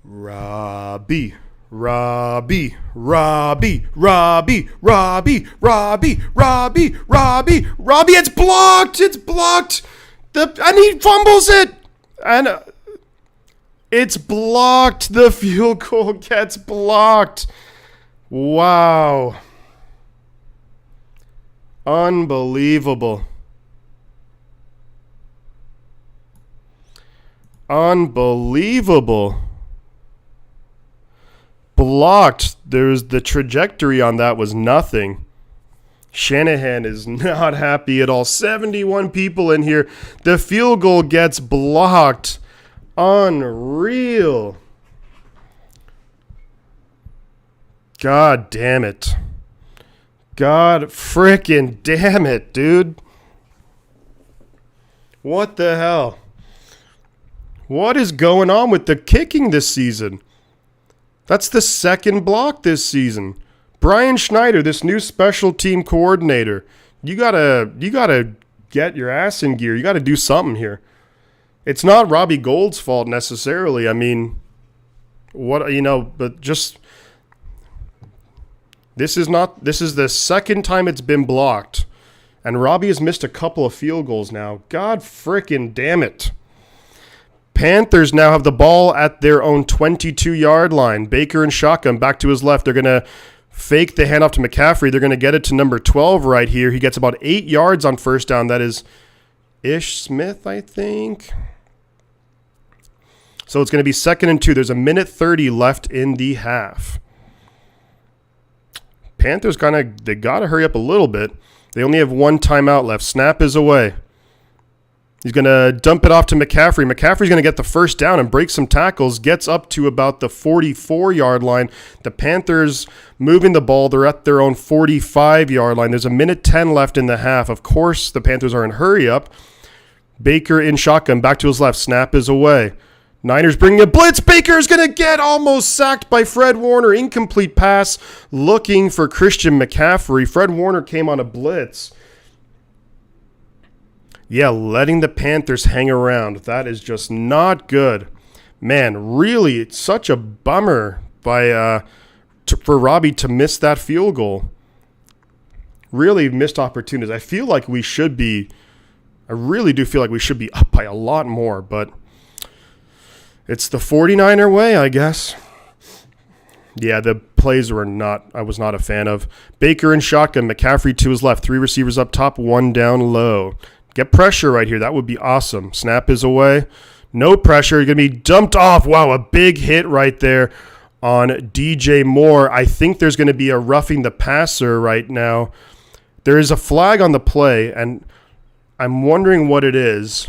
Robbie. It's blocked. And he fumbles it. And it's blocked. The field goal gets blocked. Wow. Unbelievable. Blocked. The trajectory on that was nothing. Shanahan is not happy at all. 71 people in here. The field goal gets blocked. Unreal. God damn it. God frickin' damn it, dude. What the hell? What is going on with the kicking this season? That's the second block this season. Brian Schneider, this new special team coordinator, you gotta get your ass in gear. You gotta do something here. It's not Robbie Gould's fault necessarily. But just this is the second time it's been blocked, and Robbie has missed a couple of field goals now. God frickin' damn it. Panthers now have the ball at their own 22-yard line. Baker and shotgun back to his left. They're going to fake the handoff to McCaffrey. They're going to get it to number 12 right here. He gets about 8 yards on first down. That is Ish Smith, I think. So it's going to be 2nd and 2. There's a minute 30 left in the half. Panthers they got to hurry up a little bit. They only have 1 timeout left. Snap is away. He's going to dump it off to McCaffrey. McCaffrey's going to get the first down and break some tackles, gets up to about the 44-yard line. The Panthers moving the ball. They're at their own 45-yard line. There's a minute 10 left in the half. Of course, the Panthers are in hurry up. Baker in shotgun, back to his left. Snap is away. Niners bringing a blitz. Baker is going to get almost sacked by Fred Warner. Incomplete pass looking for Christian McCaffrey. Fred Warner came on a blitz. Yeah, letting the Panthers hang around. That is just not good. Man, really, it's such a bummer for Robbie to miss that field goal. Really missed opportunities. I really do feel like we should be up by a lot more, but it's the 49er way, I guess. Yeah, the plays I was not a fan of. Baker and shotgun, McCaffrey to his left. 3 receivers up top, 1 down low. Get pressure right here. That would be awesome. Snap is away. No pressure. You're going to be dumped off. Wow, a big hit right there on DJ Moore. I think there's going to be a roughing the passer right now. There is a flag on the play, and I'm wondering what it is.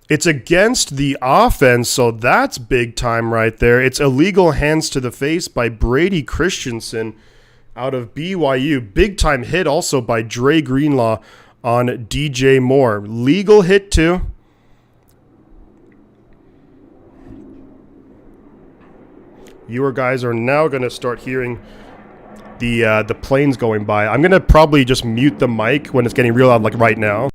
It's against the offense, so that's big time right there. It's illegal hands to the face by Brady Christensen out of BYU. Big time hit also by Dre Greenlaw on DJ Moore. Legal hit too. You guys are now going to start hearing the planes going by. I'm going to probably just mute the mic when it's getting real loud, like right now.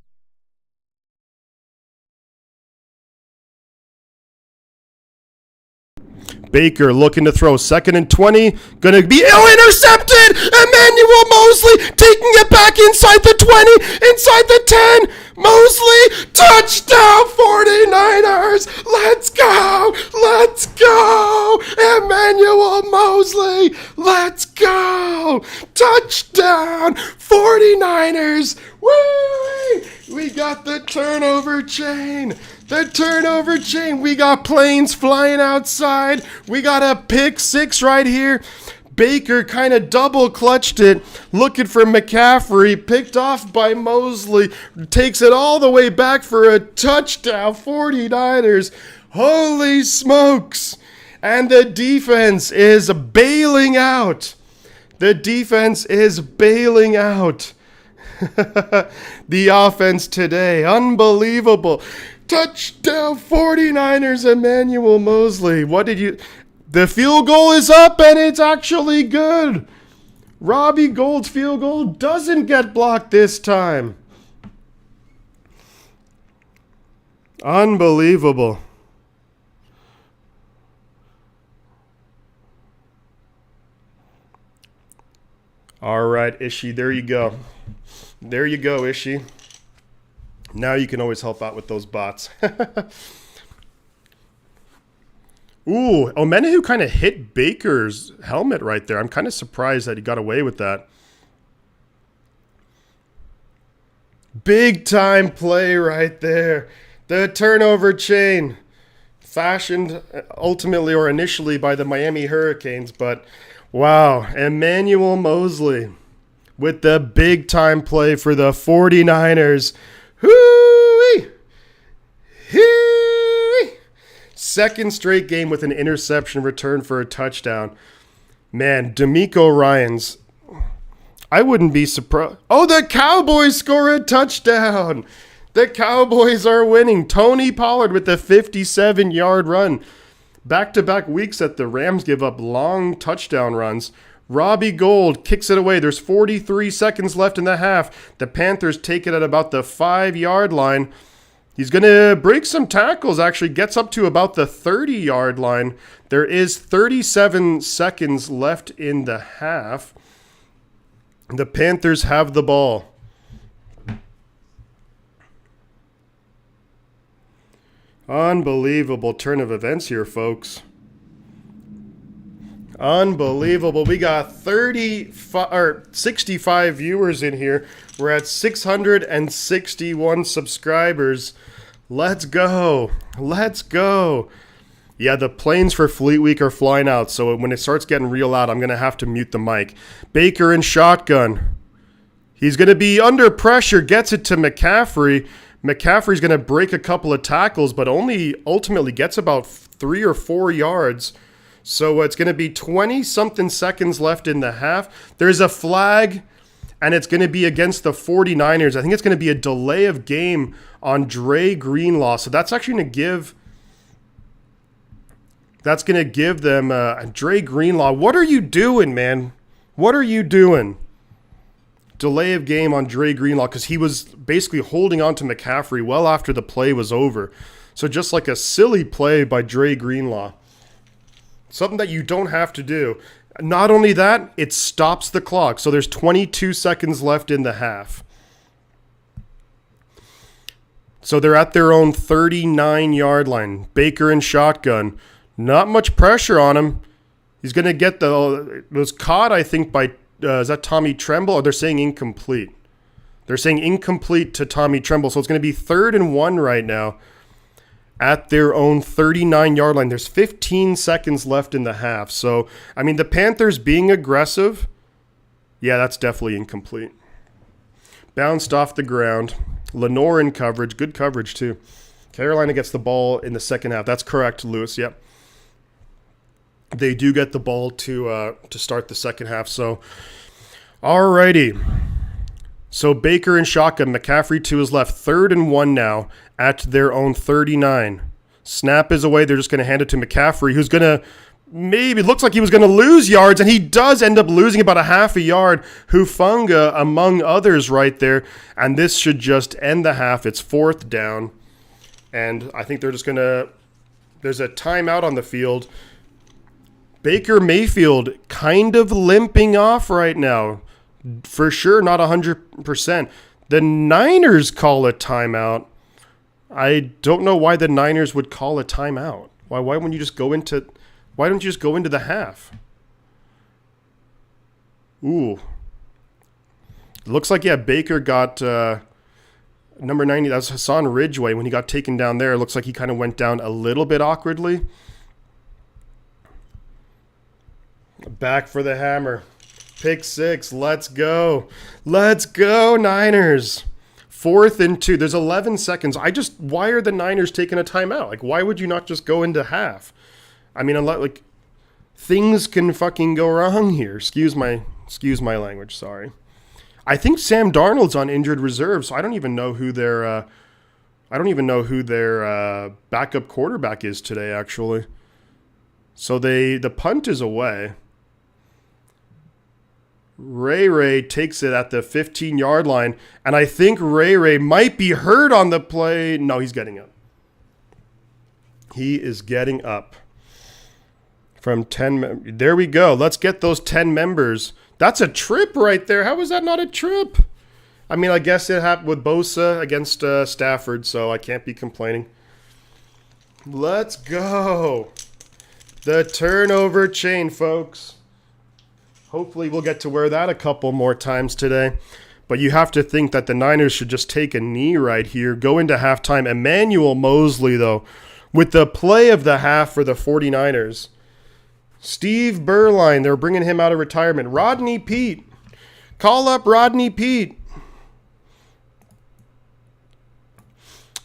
Baker looking to throw. 2nd and 20. Going to be intercepted. Emmanuel Mosley taking it back inside the 20. Inside the 10. Mosley. Touchdown 49ers. Let's go. Let's go. Emmanuel Mosley, let's go! Touchdown, 49ers! Woo! We got the turnover chain. The turnover chain. We got planes flying outside. We got a pick six right here. Baker kind of double clutched it, looking for McCaffrey, picked off by Mosley, takes it all the way back for a touchdown, 49ers. Holy smokes. And the defense is bailing out. The defense is bailing out. The offense today, unbelievable. Touchdown 49ers, Emmanuel Mosley. The field goal is up and it's actually good. Robbie Gould's field goal doesn't get blocked this time. Unbelievable. All right, Ishi, there you go. There you go, Ishi. Now you can always help out with those bots. Ooh, Omenihu kind of hit Baker's helmet right there. I'm kind of surprised that he got away with that. Big time play right there. The turnover chain, fashioned ultimately or initially by the Miami Hurricanes, but wow, Emmanuel Mosley with the big time play for the 49ers. Hoo-wee! Hoo-wee! Second straight game with an interception return for a touchdown. Man, D'Amico Ryans, I wouldn't be surprised. Oh, the Cowboys score a touchdown. The Cowboys are winning. Tony Pollard with the 57-yard run. Back-to-back weeks that the Rams give up long touchdown runs. Robbie Gould kicks it away. There's 43 seconds left in the half. The Panthers take it at about the 5-yard line. He's going to break some tackles, actually gets up to about the 30-yard line. There is 37 seconds left in the half. The Panthers have the ball. Unbelievable turn of events here, folks. Unbelievable. We got 65 viewers in here. We're at 661 subscribers. Let's go. Let's go. Yeah, the planes for Fleet Week are flying out, so when it starts getting real loud, I'm going to have to mute the mic. Baker in shotgun. He's going to be under pressure, gets it to McCaffrey. McCaffrey's going to break a couple of tackles, but only ultimately gets about 3 or 4 yards. So it's going to be 20-something seconds left in the half. There's a flag, and it's going to be against the 49ers. I think it's going to be a delay of game on Dre Greenlaw. So that's actually going to give... That's going to give them Dre Greenlaw. What are you doing, man? What are you doing? Delay of game on Dre Greenlaw because he was basically holding on to McCaffrey well after the play was over. So just like a silly play by Dre Greenlaw. Something that you don't have to do. Not only that, it stops the clock. So there's 22 seconds left in the half. So they're at their own 39-yard line. Baker in shotgun. Not much pressure on him. He's going to get it was caught, I think, by, is that Tommy Tremble? Or they're saying incomplete. They're saying incomplete to Tommy Tremble. So it's going to be 3rd and 1 right now at their own 39-yard line. There's 15 seconds left in the half. So, I mean, the Panthers being aggressive, yeah, that's definitely incomplete. Bounced off the ground. Lenore in coverage. Good coverage, too. Carolina gets the ball in the second half. That's correct, Lewis. Yep. They do get the ball to start the second half. So, alrighty. So Baker in shotgun. McCaffrey to his left. 3rd and 1 now at their own 39. Snap is away. They're just going to hand it to McCaffrey, who's going to maybe, looks like he was going to lose yards, and he does end up losing about a half a yard. Hufanga among others right there. And this should just end the half. It's 4th down. And I think they're just going to, there's a timeout on the field. Baker Mayfield kind of limping off right now. For sure, not 100%. The Niners call a timeout. I don't know why the Niners would call a timeout. Why wouldn't you just go into Why don't you just go into the half? Ooh. Looks like, yeah, Baker got number 90. That was Hassan Ridgeway when he got taken down there. It looks like he kind of went down a little bit awkwardly. Back for the hammer. Pick 6. Let's go. Let's go, Niners. 4th and 2. There's 11 seconds. Why are the Niners taking a timeout? Like, why would you not just go into half? I mean, like, things can fucking go wrong here. Excuse my language. Sorry. I think Sam Darnold's on injured reserve, so I don't even know who their backup quarterback is today, actually. So the punt is away. Ray takes it at the 15-yard line, and I think Ray might be hurt on the play. No, he's getting up. He is getting up. From 10, there we go. Let's get those 10 members. That's a trip right there. How is that not a trip? I mean, I guess it happened with Bosa against Stafford, so I can't be complaining. Let's go. The turnover chain, folks. Hopefully we'll get to wear that a couple more times today. But you have to think that the Niners should just take a knee right here, go into halftime. Emmanuel Mosley, though, with the play of the half for the 49ers. Steve Berline, they're bringing him out of retirement. Rodney Peete. Call up Rodney Peete.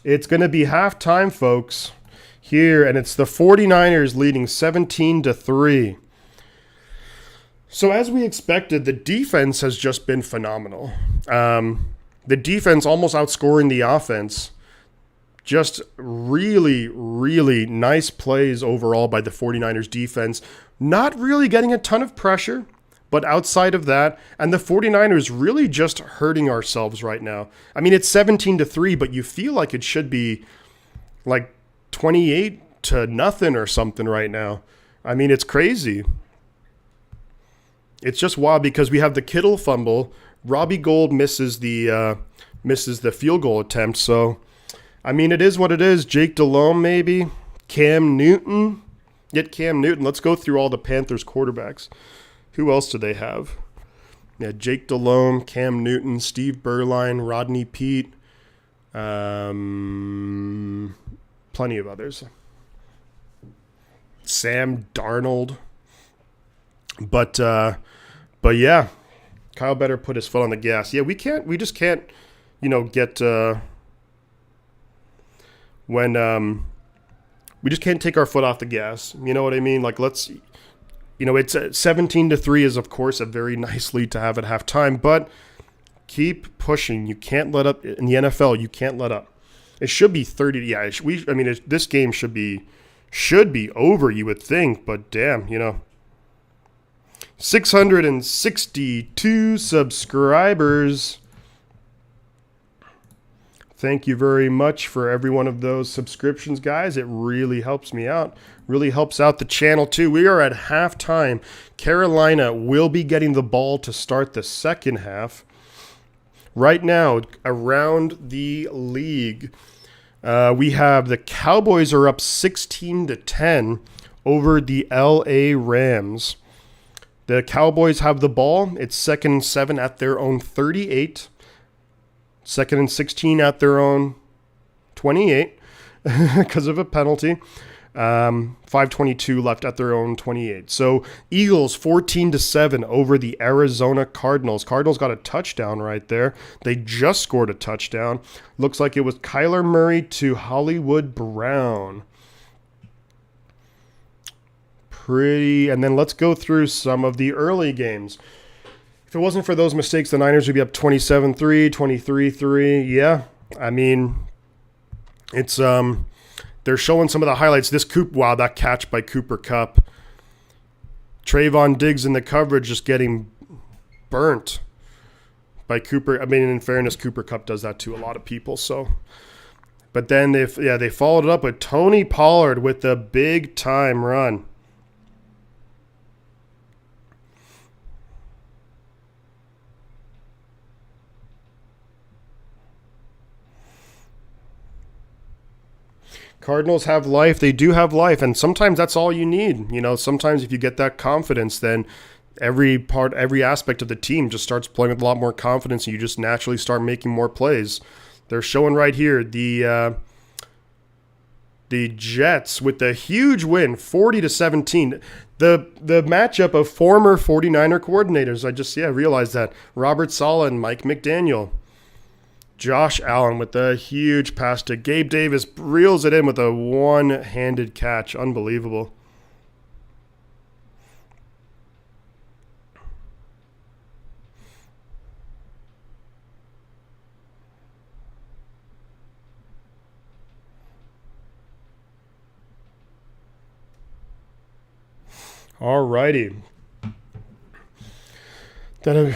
It's going to be halftime, folks, here, and it's the 49ers leading 17-3. So as we expected, the defense has just been phenomenal. The defense almost outscoring the offense. Just really, really nice plays overall by the 49ers defense. Not really getting a ton of pressure, but outside of that, and the 49ers really just hurting ourselves right now. I mean, it's 17-3, but you feel like it should be like 28-0 or something right now. I mean, it's crazy. It's just wild because we have the Kittle fumble. Robbie Gould misses the field goal attempt. So, I mean, it is what it is. Jake Delhomme, maybe. Cam Newton. Get Cam Newton. Let's go through all the Panthers quarterbacks. Who else do they have? Yeah, Jake Delhomme, Cam Newton, Steve Berline, Rodney Peete. Plenty of others. Sam Darnold. But yeah, Kyle better put his foot on the gas. Yeah, we just can't, get when we just can't take our foot off the gas. You know what I mean? Like, it's 17-3 is, of course, a very nice lead to have at halftime, but keep pushing. You can't let up in the NFL. You can't let up. It should be 30. Yeah, this game should be over, you would think, but damn, 662 subscribers. Thank you very much for every one of those subscriptions, guys. It really helps me out. Really helps out the channel, too. We are at halftime. Carolina will be getting the ball to start the second half. Right now, around the league, we have the Cowboys are up 16-10 over the LA Rams. The Cowboys have the ball. It's 2nd and 7 at their own 38. 2nd and 16 at their own 28 because of a penalty. 5:22 left at their own 28. So Eagles 14-7 over the Arizona Cardinals. Cardinals got a touchdown right there. They just scored a touchdown. Looks like it was Kyler Murray to Hollywood Brown. And then let's go through some of the early games. If it wasn't for those mistakes, the Niners would be up 27-3, 23-3. Yeah, I mean, it's they're showing some of the highlights. That catch by Cooper Kupp. Trayvon Diggs in the coverage just getting burnt by Cooper. I mean, in fairness, Cooper Kupp does that to a lot of people. So, but then they followed it up with Tony Pollard with the big time run. Cardinals have life. They do have life, and sometimes that's all you need. Sometimes if you get that confidence, then every aspect of the team just starts playing with a lot more confidence, and you just naturally start making more plays. They're showing right here the Jets with the huge win, 40-17. The matchup of former 49er coordinators. I just realized that. Robert Saleh and Mike McDaniel. Josh Allen with a huge pass to Gabe Davis, reels it in with a one-handed catch. Unbelievable. Alrighty. That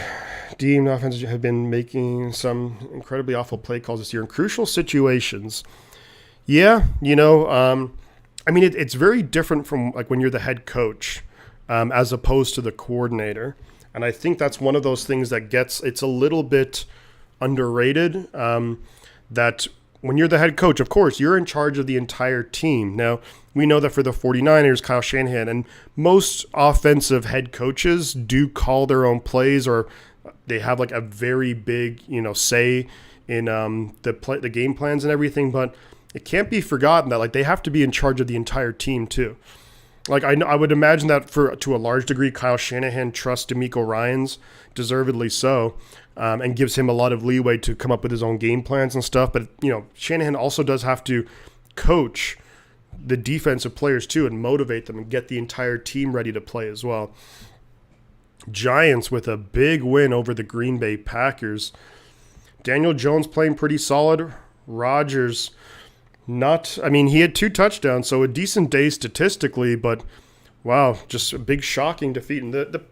deemed offenses have been making some incredibly awful play calls this year in crucial situations. Yeah, it's very different from like when you're the head coach as opposed to the coordinator. And I think that's one of those things that it's a little bit underrated that when you're the head coach, of course, you're in charge of the entire team. Now, we know that for the 49ers, Kyle Shanahan, and most offensive head coaches do call their own plays, or they have like a very big, say in the game plans and everything. But it can't be forgotten that like they have to be in charge of the entire team too. Like I would imagine that to a large degree, Kyle Shanahan trusts DeMeco Ryans, deservedly so, and gives him a lot of leeway to come up with his own game plans and stuff. But Shanahan also does have to coach the defensive players too and motivate them and get the entire team ready to play as well. Giants with a big win over the Green Bay Packers. Daniel Jones playing pretty solid. Rodgers he had 2 touchdowns, so a decent day statistically, but wow, just a big shocking defeat. And the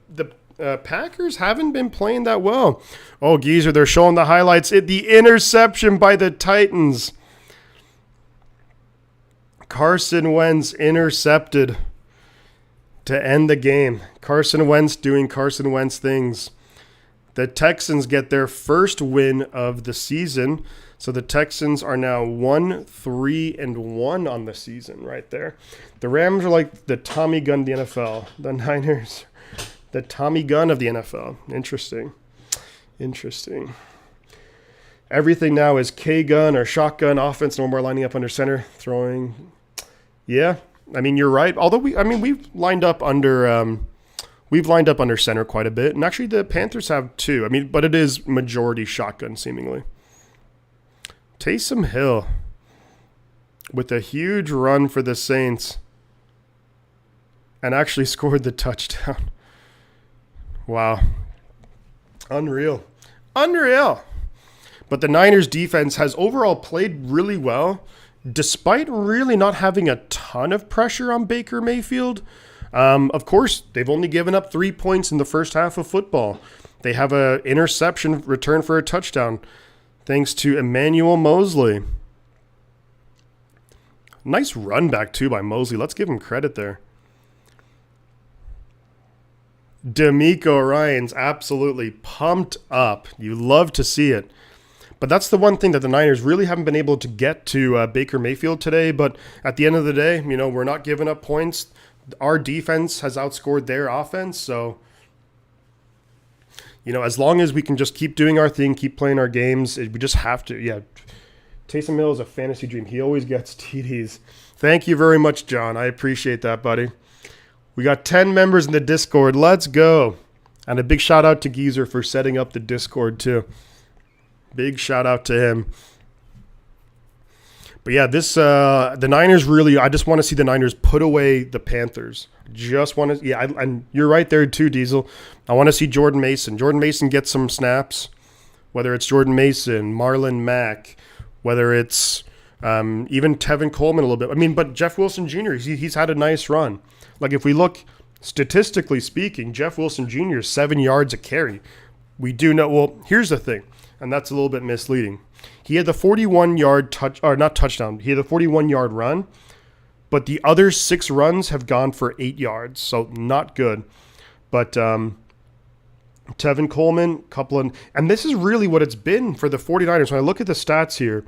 Packers haven't been playing that well. Oh, geezer, they're showing the highlights. The interception by the Titans. Carson Wentz intercepted to end the game. Carson Wentz doing Carson Wentz things. The Texans get their first win of the season. So the Texans are now 1-3-1 on the season right there. The Rams are like the Tommy gun of the NFL. The Niners, the Tommy gun of the NFL. Interesting. Everything now is K-gun or shotgun offense. No more lining up under center, throwing. Yeah, you're right. Although we've lined up under center quite a bit, and actually the Panthers have too. But it is majority shotgun seemingly. Taysom Hill with a huge run for the Saints and actually scored the touchdown. Wow. Unreal. But the Niners defense has overall played really well, despite really not having a ton of pressure on Baker Mayfield. Of course, they've only given up 3 points in the first half of football. They have an interception return for a touchdown, thanks to Emmanuel Mosley. Nice run back, too, by Mosley. Let's give him credit there. DeMeco Ryans absolutely pumped up. You love to see it. But that's the one thing that the Niners really haven't been able to get to Baker Mayfield today. But at the end of the day, we're not giving up points. Our defense has outscored their offense, so as long as we can just keep doing our thing, keep playing our games, we just have to. Yeah, Taysom Hill is a fantasy dream. He always gets TDs. Thank you very much, John. I appreciate that, buddy. We got 10 members in the Discord. Let's go. And a big shout out to Geezer for setting up the Discord, too. Big shout out to him. But yeah, the Niners really, I just want to see the Niners put away the Panthers. And you're right there too, Diesel. I want to see Jordan Mason. Jordan Mason gets some snaps, whether it's Jordan Mason, Marlon Mack, whether it's even Tevin Coleman a little bit. But Jeff Wilson Jr., he's had a nice run. Like if we look statistically speaking, Jeff Wilson Jr. is 7 yards a carry. We do know, well, here's the thing, and that's a little bit misleading. He had the 41-yard he had the 41-yard run, but the other 6 runs have gone for 8 yards, so not good. But Tevin Coleman, and this is really what it's been for the 49ers. When I look at the stats here,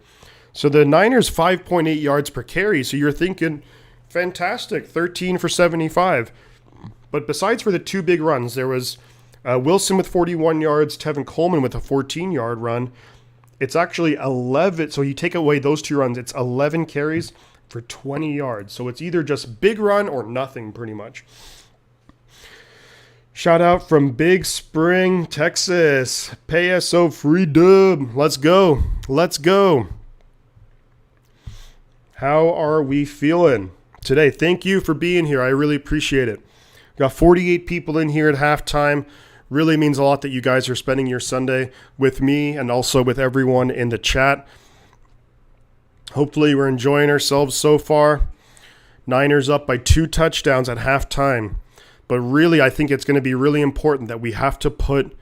So the Niners 5.8 yards per carry. So you're thinking, fantastic, 13 for 75. But besides for the two big runs, there was Wilson with 41 yards, Tevin Coleman with a 14-yard run. It's actually 11. So you take away those two runs, it's 11 carries for 20 yards. So it's either just big run or nothing pretty much. Shout out from Big Spring, Texas. PSO free dub. Let's go. Let's go. How are we feeling today? Thank you for being here. I really appreciate it. Got 48 people in here at halftime. Really means a lot that you guys are spending your Sunday with me and also with everyone in the chat. Hopefully we're enjoying ourselves so far. Niners up by 2 touchdowns at halftime. But really, I think it's going to be really important that we have to put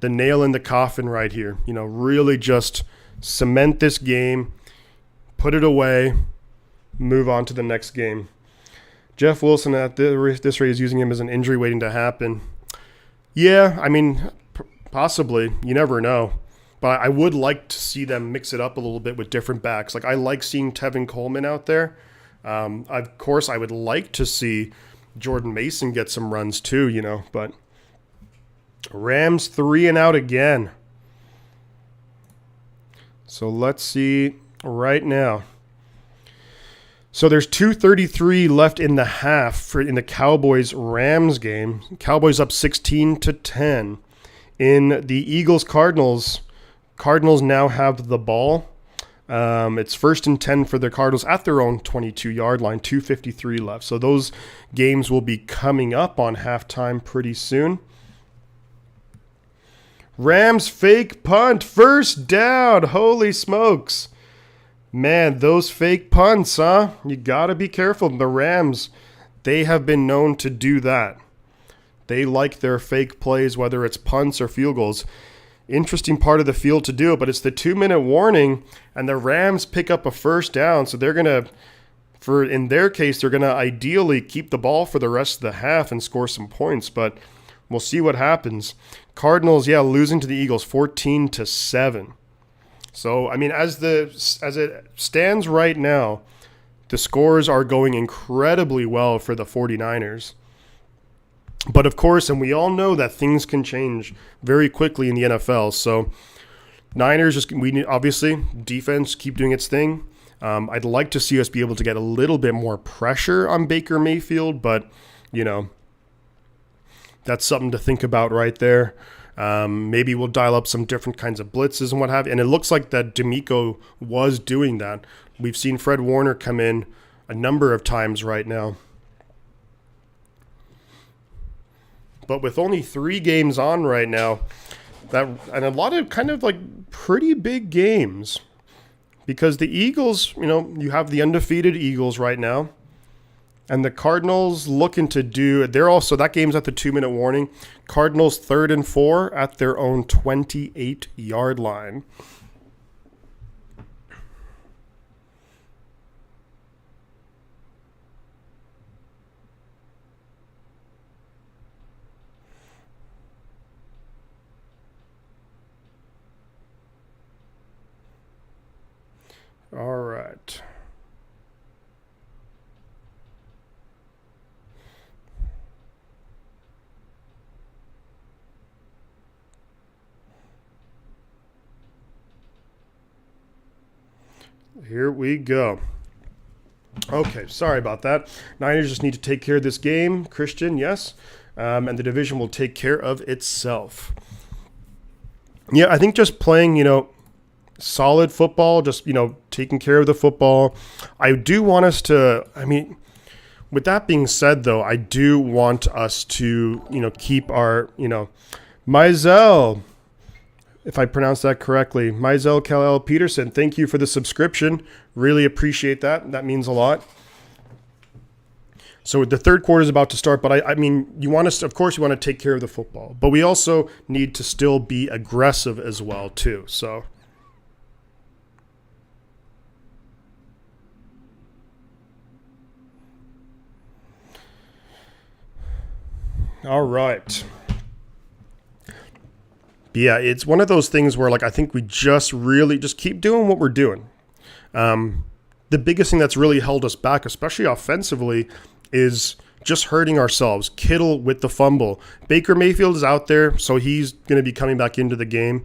the nail in the coffin right here. You know, really just cement this game, put it away, move on to the next game. Jeff Wilson at this rate is using him as an injury waiting to happen. Yeah, I mean, possibly. You never know. But I would like to see them mix it up a little bit with different backs. Like, I like seeing Tevin Coleman out there. Of course, I would like to see Jordan Mason get some runs too, you know. But Rams 3 and out again. So let's see right now. So there's 2:33 left in the half in the Cowboys-Rams game. Cowboys up 16-10. In the Eagles-Cardinals, Cardinals now have the ball. It's 1st and 10 for the Cardinals at their own 22-yard line, 2:53 left. So those games will be coming up on halftime pretty soon. Rams fake punt, first down. Holy smokes. Man, those fake punts, huh? You got to be careful. The Rams, they have been known to do that. They like their fake plays, whether it's punts or field goals. Interesting part of the field to do it, but it's the 2-minute warning, and the Rams pick up a first down, so they're going to, in their case, they're going to ideally keep the ball for the rest of the half and score some points, but we'll see what happens. Cardinals, losing to the Eagles 14-7. So, I mean, as it stands right now, the scores are going incredibly well for the 49ers. But of course, and we all know that things can change very quickly in the NFL. So, Niners, obviously, defense, keep doing its thing. I'd like to see us be able to get a little bit more pressure on Baker Mayfield, but, you know, that's something to think about right there. Maybe we'll dial up some different kinds of blitzes and what have you. And it looks like that D'Amico was doing that. We've seen Fred Warner come in a number of times right now. But with only 3 games on right now, and a lot of kind of like pretty big games, because the Eagles, you know, you have the undefeated Eagles right now, and the Cardinals looking to do, they're also, that game's at the 2-minute warning. Cardinals 3rd and 4 at their own 28-yard line. All right. Here we go. Okay, sorry about that. Niners just need to take care of this game. Christian, yes. And the division will take care of itself. Yeah, I think just playing, you know, solid football, just, you know, taking care of the football. I do want us to, I mean, with that being said, though, I do want us to, you know, keep our, you know, Mizell, if I pronounce that correctly, Mizell Kal-El Peterson, thank you for the subscription. Really appreciate that. That means a lot. So the third quarter is about to start, but I mean, you want us to, of course, you want to take care of the football, but we also need to still be aggressive as well, too. So. All right. Yeah, it's one of those things where, like, I think we just really just keep doing what we're doing. The biggest thing that's really held us back, especially offensively, is just hurting ourselves. Kittle with the fumble. Baker Mayfield is out there, so he's going to be coming back into the game.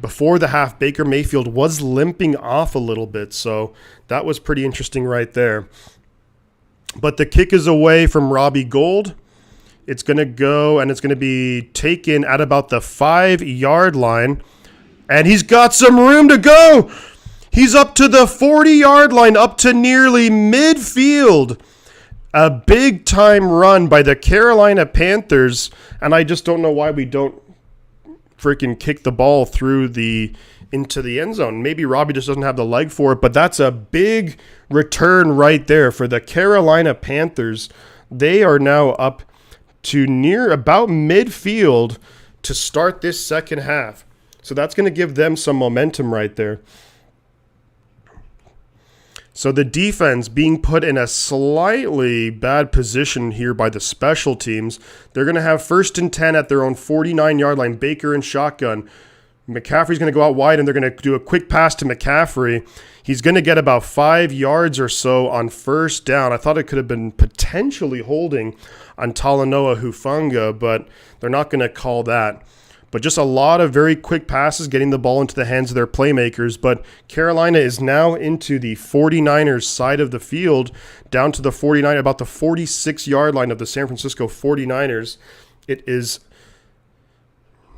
Before the half, Baker Mayfield was limping off a little bit, so that was pretty interesting right there. But the kick is away from Robbie Gould. It's going to go, and it's going to be taken at about the 5-yard line. And he's got some room to go. He's up to the 40-yard line, up to nearly midfield. A big-time run by the Carolina Panthers, and I just don't know why we don't freaking kick the ball into the end zone. Maybe Robbie just doesn't have the leg for it, but that's a big return right there for the Carolina Panthers. They are now up to near about midfield to start this second half. So that's going to give them some momentum right there. So the defense being put in a slightly bad position here by the special teams. They're going to have 1st and 10 at their own 49-yard line. Baker in shotgun. McCaffrey's going to go out wide, and they're going to do a quick pass to McCaffrey. He's going to get about 5 yards or so on first down. I thought it could have been potentially holding on Talanoa Hufanga, but they're not going to call that. But just a lot of very quick passes, getting the ball into the hands of their playmakers. But Carolina is now into the 49ers side of the field, down to the 49, about the 46-yard line of the San Francisco 49ers. It is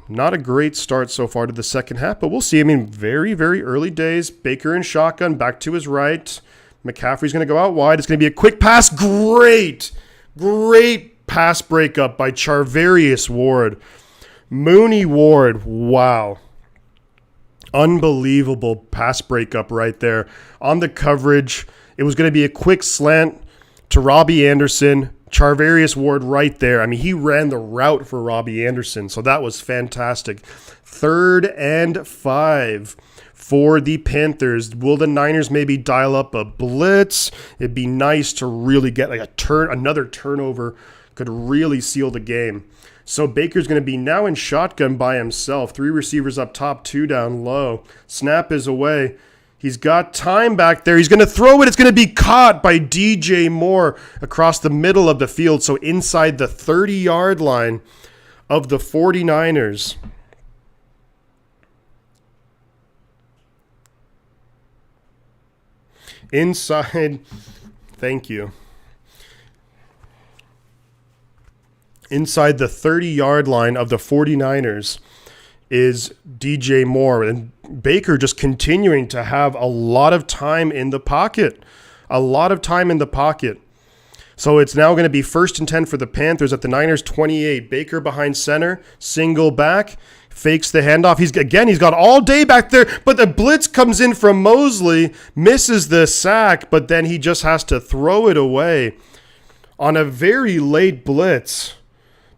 not a great start so far to the second half, but we'll see. I mean, very, very early days. Baker in shotgun, back to his right. McCaffrey's going to go out wide. It's going to be a quick pass. Great pass breakup by Charvarius Ward. Mooney Ward, wow. Unbelievable pass breakup right there. On the coverage, it was going to be a quick slant to Robbie Anderson. Charvarius Ward right there. I mean, he ran the route for Robbie Anderson, so that was fantastic. 3rd and 5 for the Panthers. Will the Niners maybe dial up a blitz? It'd be nice to really get like another turnover. Could really seal the game. So Baker's going to be now in shotgun by himself. 3 receivers up top, 2 down low. Snap is away. He's got time back there. He's going to throw it. It's going to be caught by DJ Moore across the middle of the field. So inside the 30-yard line of the 49ers. Inside, thank you. Inside the 30-yard line of the 49ers is DJ Moore. And Baker just continuing to have a lot of time in the pocket. So it's now going to be 1st and 10 for the Panthers at the Niners 28. Baker behind center, single back, fakes the handoff. He's got all day back there, but the blitz comes in from Mosley, misses the sack, but then he just has to throw it away on a very late blitz.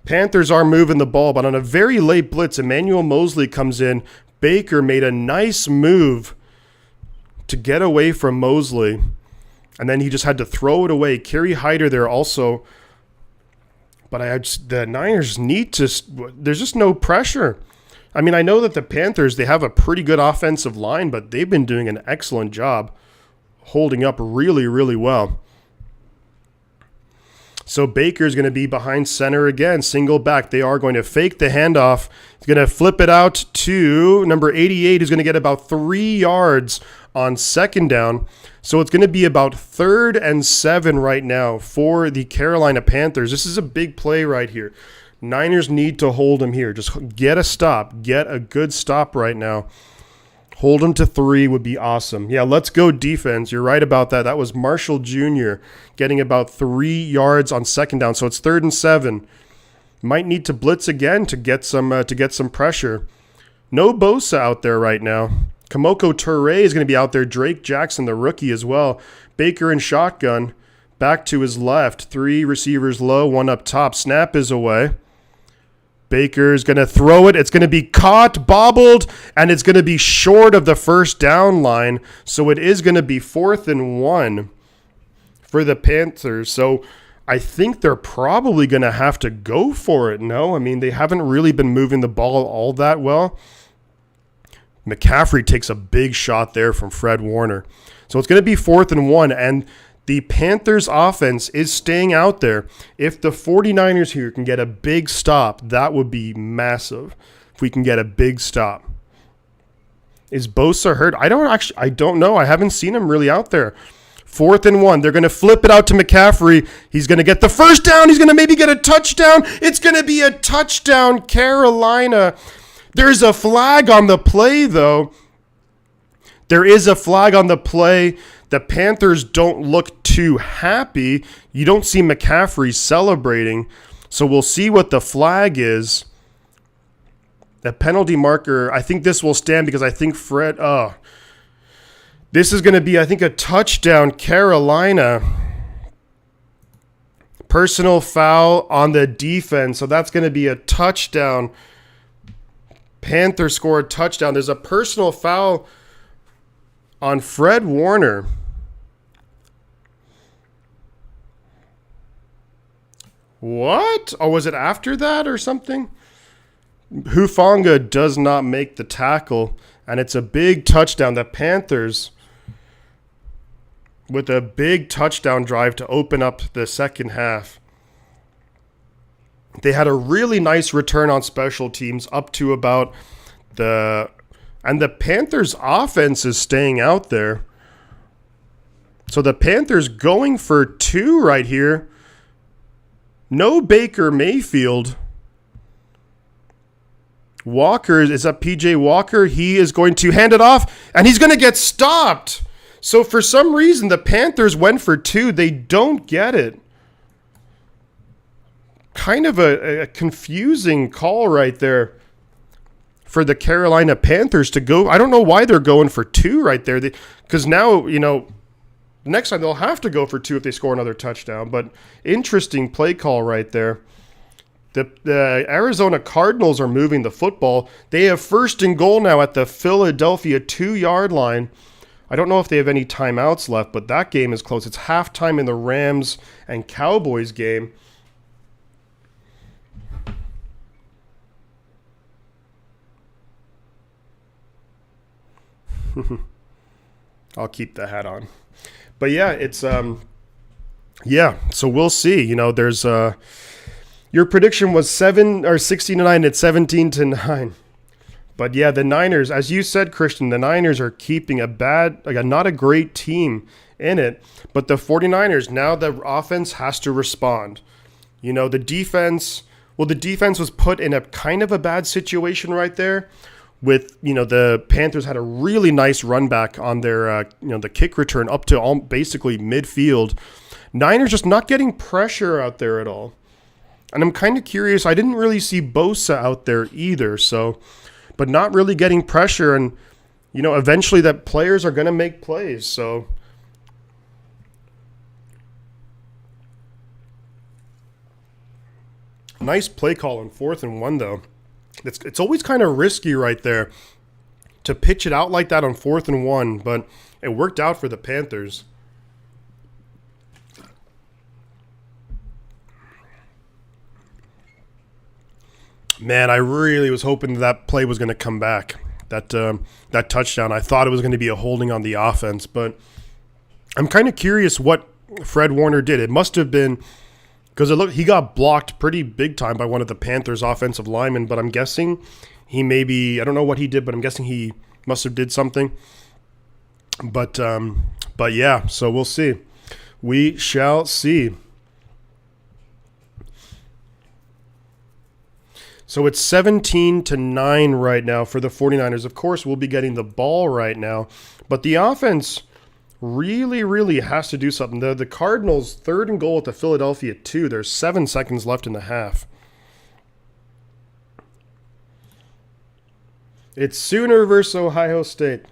Panthers are moving the ball, but on a very late blitz, Emmanuel Mosley comes in. Baker made a nice move to get away from Mosley, and then he just had to throw it away. Kerry Hyder there also, but the Niners need to – there's just no pressure. I mean, I know that the Panthers, they have a pretty good offensive line, but they've been doing an excellent job holding up really, really well. So Baker's going to be behind center again, single back. They are going to fake the handoff. He's going to flip it out to number 88, who's going to get about 3 yards on second down. So it's going to be about 3rd and 7 right now for the Carolina Panthers. This is a big play right here. Niners need to hold him here. Just get a stop. Get a good stop right now. Hold him to 3 would be awesome. Yeah, let's go defense. You're right about that. That was Marshall Jr. getting about 3 yards on second down. So it's 3rd and 7. Might need to blitz again to get some pressure. No Bosa out there right now. Kamoko Toure is going to be out there. Drake Jackson, the rookie, as well. Baker in shotgun. Back to his left. 3 receivers low, 1 up top. Snap is away. Baker's going to throw it. It's going to be caught, bobbled, and it's going to be short of the first down line. So it is going to be 4th and 1 for the Panthers. So I think they're probably going to have to go for it, no? I mean, they haven't really been moving the ball all that well. McCaffrey takes a big shot there from Fred Warner. So it's going to be 4th and 1, and the Panthers offense is staying out there. If the 49ers here can get a big stop, that would be massive. If we can get a big stop. Is Bosa hurt? I don't know. I haven't seen him really out there. 4th and 1. They're going to flip it out to McCaffrey. He's going to get the first down. He's going to maybe get a touchdown. It's going to be a touchdown, Carolina. There's a flag on the play, though. There is a flag on the play. The Panthers don't look too happy. You don't see McCaffrey celebrating. So we'll see what the flag is. The penalty marker, I think this will stand because I think this is going to be, I think, a touchdown, Carolina. Personal foul on the defense. So that's going to be a touchdown. Panthers score a touchdown. There's a personal foul on Fred Warner. What? Oh, was it after that or something? Hufanga does not make the tackle, and it's a big touchdown. The Panthers with a big touchdown drive to open up the second half. They had a really nice return on special teams up to about and the Panthers offense is staying out there. So the Panthers going for 2 right here. No Baker Mayfield. Walker, is that PJ Walker? He is going to hand it off, and he's going to get stopped. So for some reason, the Panthers went for 2. They don't get it. Kind of a confusing call right there for the Carolina Panthers to go. I don't know why they're going for 2 right there. Because now, next time they'll have to go for 2 if they score another touchdown. But interesting play call right there. The Arizona Cardinals are moving the football. They have 1st and goal now at the Philadelphia 2-yard line. I don't know if they have any timeouts left, but that game is close. It's halftime in the Rams and Cowboys game. I'll keep the hat on. But yeah, it's so we'll see. There's your prediction was 16-9. It's 17-9. But yeah, the Niners, as you said, Christian, the Niners are keeping not a great team in it. But the 49ers, now the offense has to respond. The defense was put in a kind of a bad situation right there. With, the Panthers had a really nice run back on their, the kick return up to basically midfield. Niners just not getting pressure out there at all. And I'm kind of curious. I didn't really see Bosa out there either. So, but not really getting pressure. And, eventually that players are going to make plays. So, nice play call on 4th and 1, though. It's always kind of risky right there to pitch it out like that on 4th and 1, but it worked out for the Panthers. Man, I really was hoping that play was going to come back. That touchdown, I thought it was going to be a holding on the offense, but I'm kind of curious what Fred Warner did. It must have been because he got blocked pretty big time by one of the Panthers' offensive linemen, but I'm guessing I don't know what he did, but I'm guessing he must have did something. But yeah, so we'll see. We shall see. So it's 17-9 right now for the 49ers. Of course, we'll be getting the ball right now, but the offense really, really has to do something. The Cardinals, 3rd and goal at the Philadelphia 2. There's 7 seconds left in the half. It's Sooner versus Ohio State.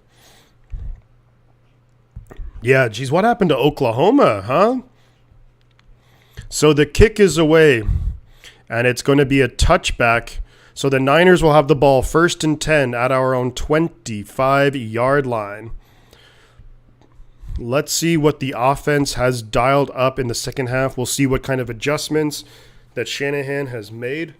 Yeah, geez, what happened to Oklahoma, huh? So the kick is away, and it's going to be a touchback. So the Niners will have the ball 1st and 10 at our own 25-yard line. Let's see what the offense has dialed up in the second half. We'll see what kind of adjustments that Shanahan has made.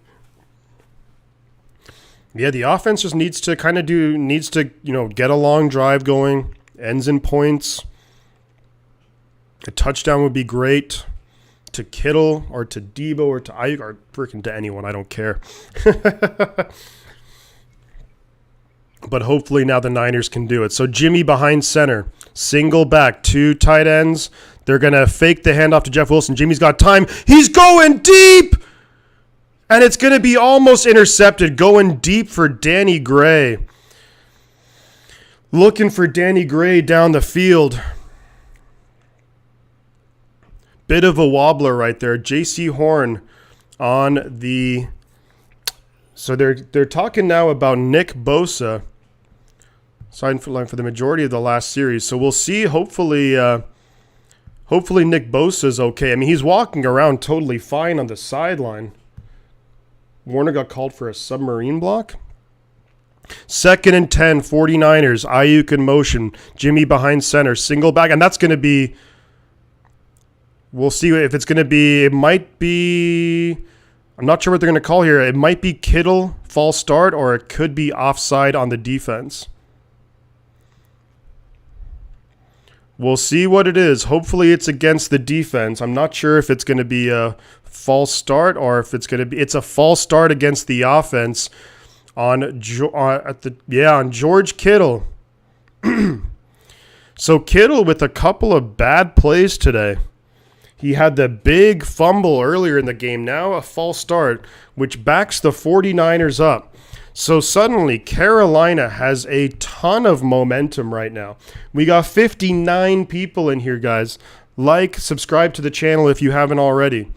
Yeah, the offense just needs to get a long drive going, ends in points. A touchdown would be great to Kittle or to Debo or to Ayuk or freaking to anyone. I don't care. But hopefully now the Niners can do it. So Jimmy behind center, single back, 2 tight ends. They're going to fake the handoff to Jeff Wilson. Jimmy's got time. He's going deep! And it's going to be almost intercepted. Going deep for Danny Gray. Looking for Danny Gray down the field. Bit of a wobbler right there. J.C. Horn on the... So they're talking now about Nick Bosa sideline for the majority of the last series. So we'll see. Hopefully Nick Bosa is okay. I mean, he's walking around totally fine on the sideline. Warner got called for a submarine block. 2nd and 10, 49ers. Ayuk in motion. Jimmy behind center. Single back. And that's going to be... We'll see if it's going to be... It might be... I'm not sure what they're going to call here. It might be Kittle, false start, or it could be offside on the defense. We'll see what it is. Hopefully it's against the defense. I'm not sure if it's going to be a false start or if it's going to be... It's a false start against the offense on George Kittle. So Kittle with a couple of bad plays today. He had the big fumble earlier in the game, now a false start, which backs the 49ers up. So suddenly, Carolina has a ton of momentum right now. We got 59 people in here, guys. Like, subscribe to the channel if you haven't already.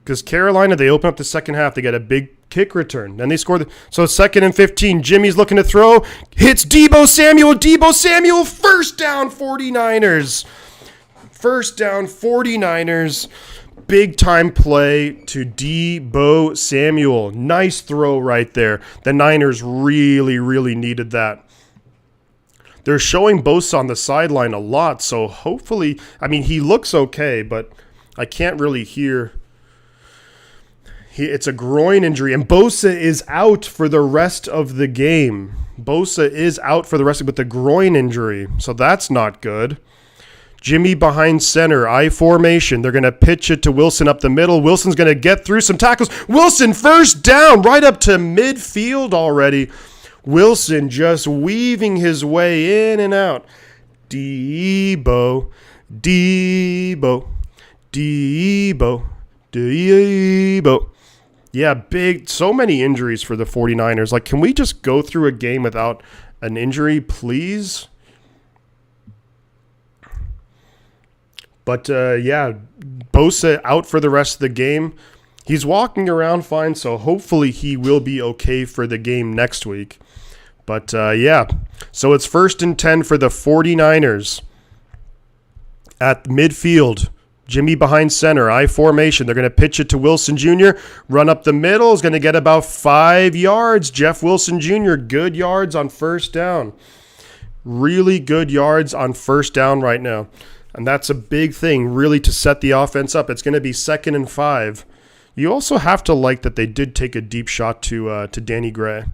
Because Carolina, they open up the second half. They get a big kick return. Then they score. So 2nd and 15. Jimmy's looking to throw. Hits Deebo Samuel. Deebo Samuel, first down 49ers. First down, 49ers. Big time play to Deebo Samuel. Nice throw right there. The Niners really, really needed that. They're showing Bosa on the sideline a lot, so hopefully, I mean, he looks okay, but I can't really hear. It's a groin injury, and Bosa is out for the rest of the game. Bosa is out for the rest with the groin injury, so that's not good. Jimmy behind center, I formation. They're going to pitch it to Wilson up the middle. Wilson's going to get through some tackles. Wilson first down, right up to midfield already. Wilson just weaving his way in and out. Deebo. Yeah, big, so many injuries for the 49ers. Like, can we just go through a game without an injury, please? But, Bosa out for the rest of the game. He's walking around fine, so hopefully he will be okay for the game next week. But, so it's 1st and 10 for the 49ers at midfield. Jimmy behind center, I formation. They're going to pitch it to Wilson Jr., run up the middle, is going to get about 5 yards. Jeff Wilson Jr., good yards on first down. Really good yards on first down right now. And that's a big thing, really, to set the offense up. It's going to be 2nd and 5. You also have to like that they did take a deep shot to Danny Gray.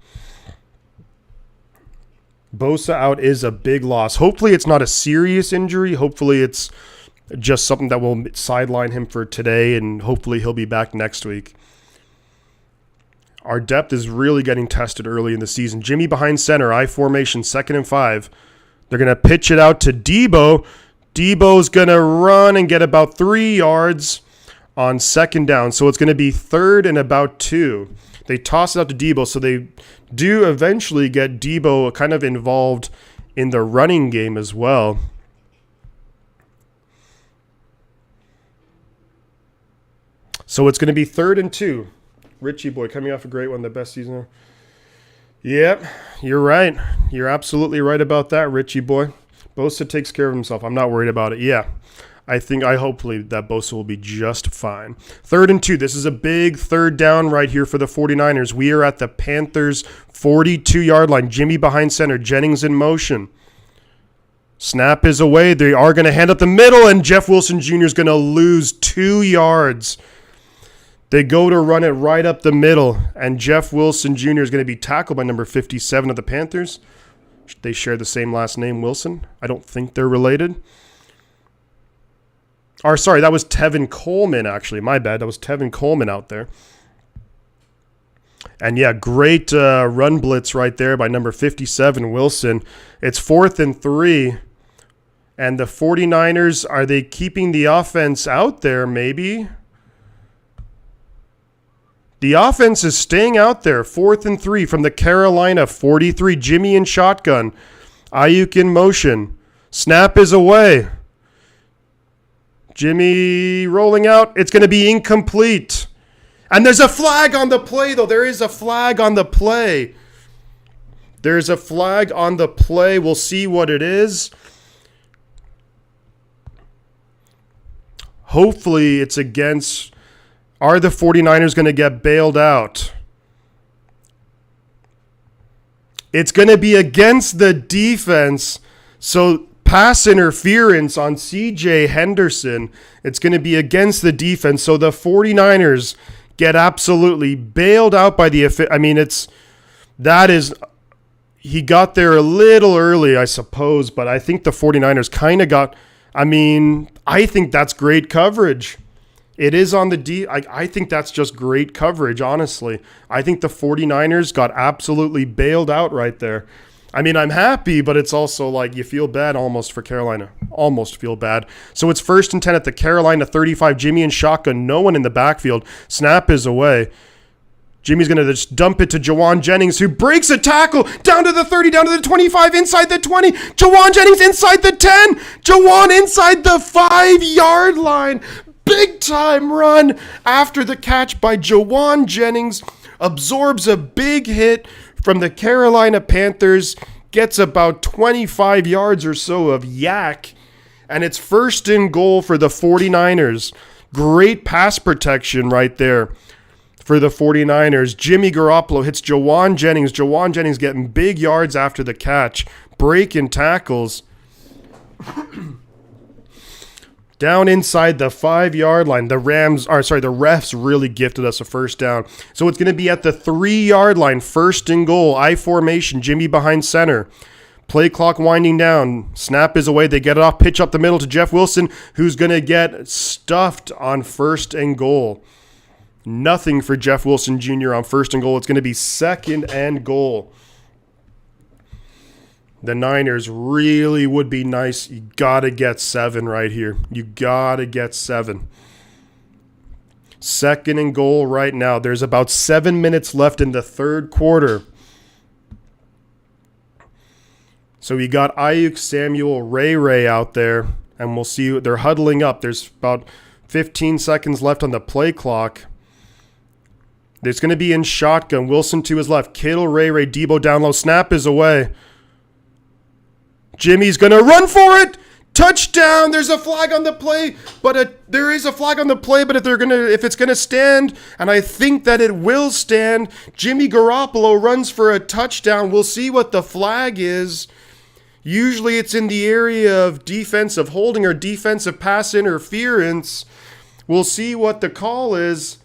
Bosa out is a big loss. Hopefully it's not a serious injury. Hopefully it's just something that will sideline him for today, and hopefully he'll be back next week. Our depth is really getting tested early in the season. Jimmy behind center, I formation, 2nd and 5. They're going to pitch it out to Deebo. Deebo's going to run and get about 3 yards on 2nd down. So it's going to be 3rd and about 2. They toss it out to Deebo, so they do eventually get Deebo kind of involved in the running game as well. So it's going to be 3rd and 2. Richie boy coming off a great one, the best season. Yep, you're right. You're absolutely right about that, Richie boy. Bosa takes care of himself. I'm not worried about it. Yeah, hopefully that Bosa will be just fine. 3rd and 2. This is a big 3rd down right here for the 49ers. We are at the Panthers' 42-yard line. Jimmy behind center. Jennings in motion. Snap is away. They are going to hand up the middle, and Jeff Wilson Jr. is going to lose 2 yards. They go to run it right up the middle, and Jeff Wilson Jr. is going to be tackled by number 57 of the Panthers. They share the same last name, Wilson. I don't think they're related. Or sorry, that was Tevin Coleman, actually. My bad. That was Tevin Coleman out there. And yeah, great run blitz right there by number 57, Wilson. It's 4th and 3. And the 49ers, are they keeping the offense out there maybe? The offense is staying out there. 4th and 3 from the Carolina 43. Jimmy in shotgun. Ayuk in motion. Snap is away. Jimmy rolling out. It's going to be incomplete. And there's a flag on the play, though. There is a flag on the play. There's a flag on the play. We'll see what it is. Hopefully it's against... Are the 49ers going to get bailed out? It's going to be against the defense. So pass interference on C.J. Henderson. It's going to be against the defense. So the 49ers get absolutely bailed out by the... He got there a little early, I suppose, but I think the 49ers kind of got... I think that's great coverage. It is on the I think that's just great coverage, honestly. I think the 49ers got absolutely bailed out right there. I'm happy, but it's also like you feel bad almost for Carolina. Almost feel bad. So it's 1st and 10 at the Carolina 35. Jimmy in shotgun. No one in the backfield. Snap is away. Jimmy's going to just dump it to Jawan Jennings, who breaks a tackle down to the 30, down to the 25, inside the 20. Jawan Jennings inside the 10. Jawan inside the 5-yard line. Big time run after the catch by Jawan Jennings. Absorbs a big hit from the Carolina Panthers. Gets about 25 yards or so of yak. And it's 1st and goal for the 49ers. Great pass protection right there for the 49ers. Jimmy Garoppolo hits Jawan Jennings. Jawan Jennings getting big yards after the catch. Breaking tackles. Down inside the 5-yard line. The refs really gifted us a first down. So it's going to be at the 3-yard line. 1st and goal. I formation. Jimmy behind center. Play clock winding down. Snap is away. They get it off. Pitch up the middle to Jeff Wilson, who's going to get stuffed on 1st and goal. Nothing for Jeff Wilson Jr. on 1st and goal. It's going to be 2nd and goal. The Niners really would be nice. You got to get 7 right here. You got to get 7. 2nd and goal right now. There's about 7 minutes left in the 3rd quarter. So we got Ayuk, Samuel, Ray out there, and we'll see. They're huddling up. There's about 15 seconds left on the play clock. There's going to be in shotgun. Wilson to his left. Kittle, Ray, Debo down low. Snap is away. Jimmy's going to run for it. Touchdown. There's a flag on the play, but there is a flag on the play, but if it's going to stand, and I think that it will stand, Jimmy Garoppolo runs for a touchdown. We'll see what the flag is. Usually it's in the area of defensive holding or defensive pass interference. We'll see what the call is.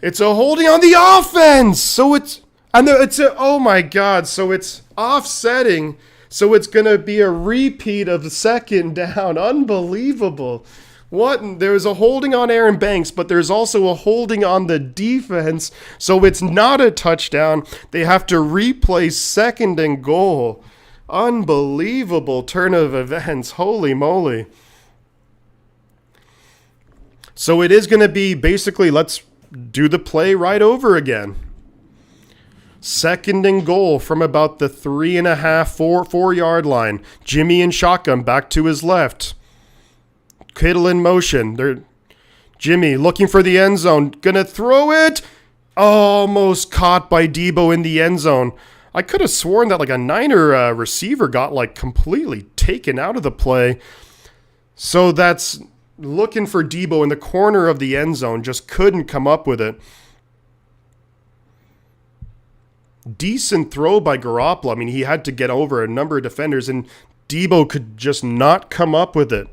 It's a holding on the offense. Oh my God. So it's offsetting. So it's going to be a repeat of the 2nd down. Unbelievable. There's a holding on Aaron Banks, but there's also a holding on the defense. So it's not a touchdown. They have to replay 2nd and goal. Unbelievable turn of events. Holy moly. So it is going to be basically, let's do the play right over again. 2nd and goal from about the 3.5, 4-yard line. Jimmy in shotgun back to his left. Kittle in motion. Jimmy looking for the end zone. Gonna throw it. Almost caught by Debo in the end zone. I could have sworn that a Niner receiver got completely taken out of the play. So that's looking for Debo in the corner of the end zone. Just couldn't come up with it. Decent throw by Garoppolo. He had to get over a number of defenders, and Debo could just not come up with it.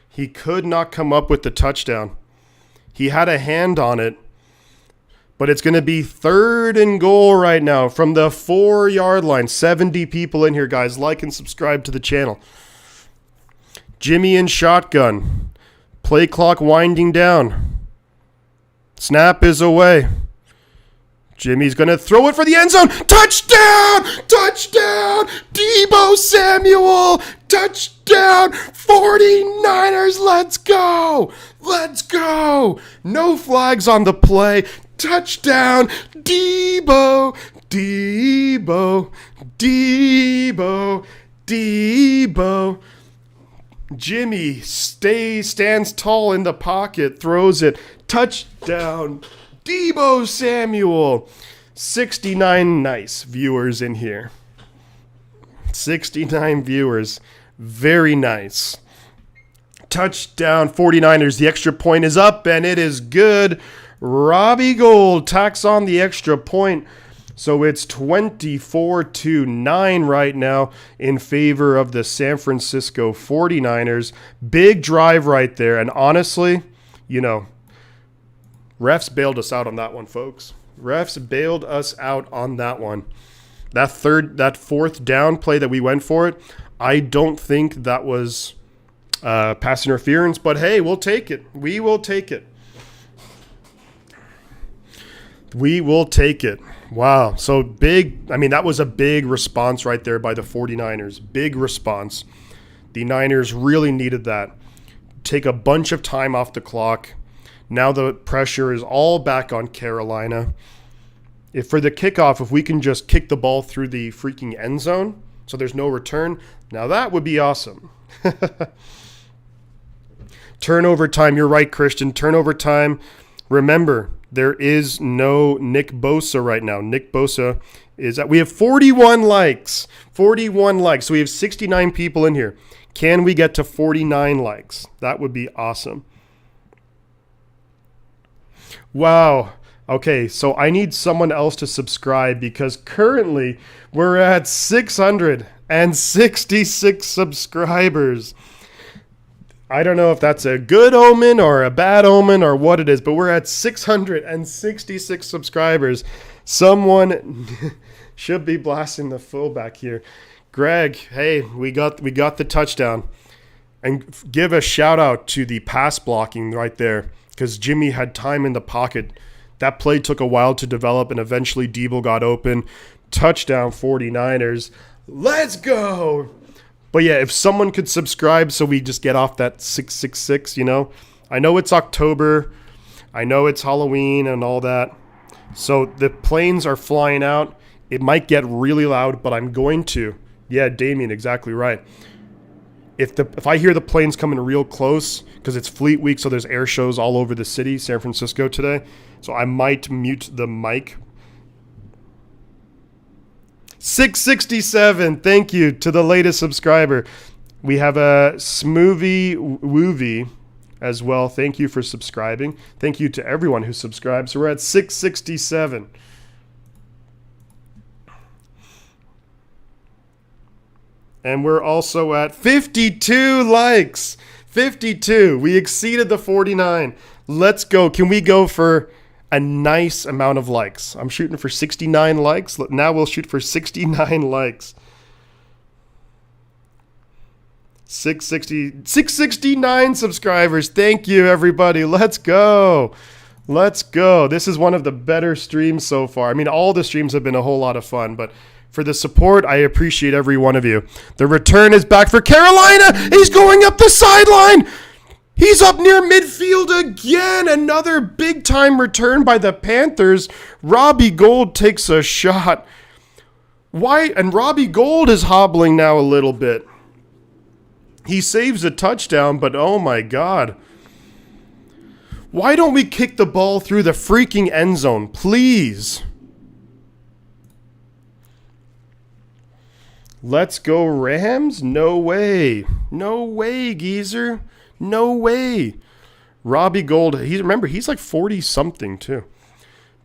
He could not come up with the touchdown. He had a hand on it. But it's going to be 3rd and goal right now from the 4-yard line. 70 people in here, guys. Like and subscribe to the channel. Jimmy in shotgun. Play clock winding down. Snap is away. Jimmy's going to throw it for the end zone. Touchdown! Touchdown! Deebo Samuel! Touchdown! 49ers, let's go! Let's go! No flags on the play. Touchdown! Deebo! Deebo! Deebo! Deebo! Jimmy stands tall in the pocket, throws it. Touchdown! Deebo Samuel. 69 nice viewers in here. 69 viewers. Very nice. Touchdown 49ers. The extra point is up and it is good. Robbie Gould tacks on the extra point. So it's 24-9 right now in favor of the San Francisco 49ers. Big drive right there. And honestly, refs bailed us out on that one, folks. Refs bailed us out on that one. That 4th down play that we went for it, I don't think that was pass interference, but hey, we'll take it. We will take it. We will take it. Wow. So big. I mean, that was a big response right there by the 49ers. Big response. The Niners really needed that. Take a bunch of time off the clock. Now the pressure is all back on Carolina. If for the kickoff, if we can just kick the ball through the freaking end zone so there's no return, now that would be awesome. Turnover time. You're right, Christian. Turnover time. Remember, there is no Nick Bosa right now. Nick Bosa is at, we have 41 likes. 41 likes. So we have 69 people in here. Can we get to 49 likes? That would be awesome. Wow. Okay, so I need someone else to subscribe because currently we're at 666 subscribers. I don't know if that's a good omen or a bad omen or what it is, but we're at 666 subscribers. Someone should be blasting the fullback here. Greg, hey, we got the touchdown. And give a shout out to the pass blocking right there because Jimmy had time in the pocket. That play took a while to develop, and eventually Deebo got open. Touchdown 49ers. Let's go! But yeah, if someone could subscribe so we just get off that 666, I know it's October. I know it's Halloween and all that. So the planes are flying out. It might get really loud, but I'm going to. Yeah, Damien, exactly right. If I hear the planes coming real close, because it's Fleet Week, so there's air shows all over the city, San Francisco today. So I might mute the mic. 667. Thank you to the latest subscriber. We have a Smoothie Woovie as well. Thank you for subscribing. Thank you to everyone who subscribes. So we're at 667. And we're also at 52 likes. 52. We exceeded the 49. Let's go. Can we go for a nice amount of likes? I'm shooting for 69 likes. Now we'll shoot for 69 likes. 669 subscribers. Thank you, everybody. Let's go. Let's go. This is one of the better streams so far. I mean, all the streams have been a whole lot of fun, but for the support, I appreciate every one of you. The return is back for Carolina. He's going up the sideline. He's up near midfield again. Another big-time return by the Panthers. Robbie Gould takes a shot. Why? And Robbie Gould is hobbling now a little bit. He saves a touchdown, but oh my God. Why don't we kick the ball through the freaking end zone, please? Let's go Rams? No way. No way, geezer. No way. Robbie Gould, he's like 40-something too.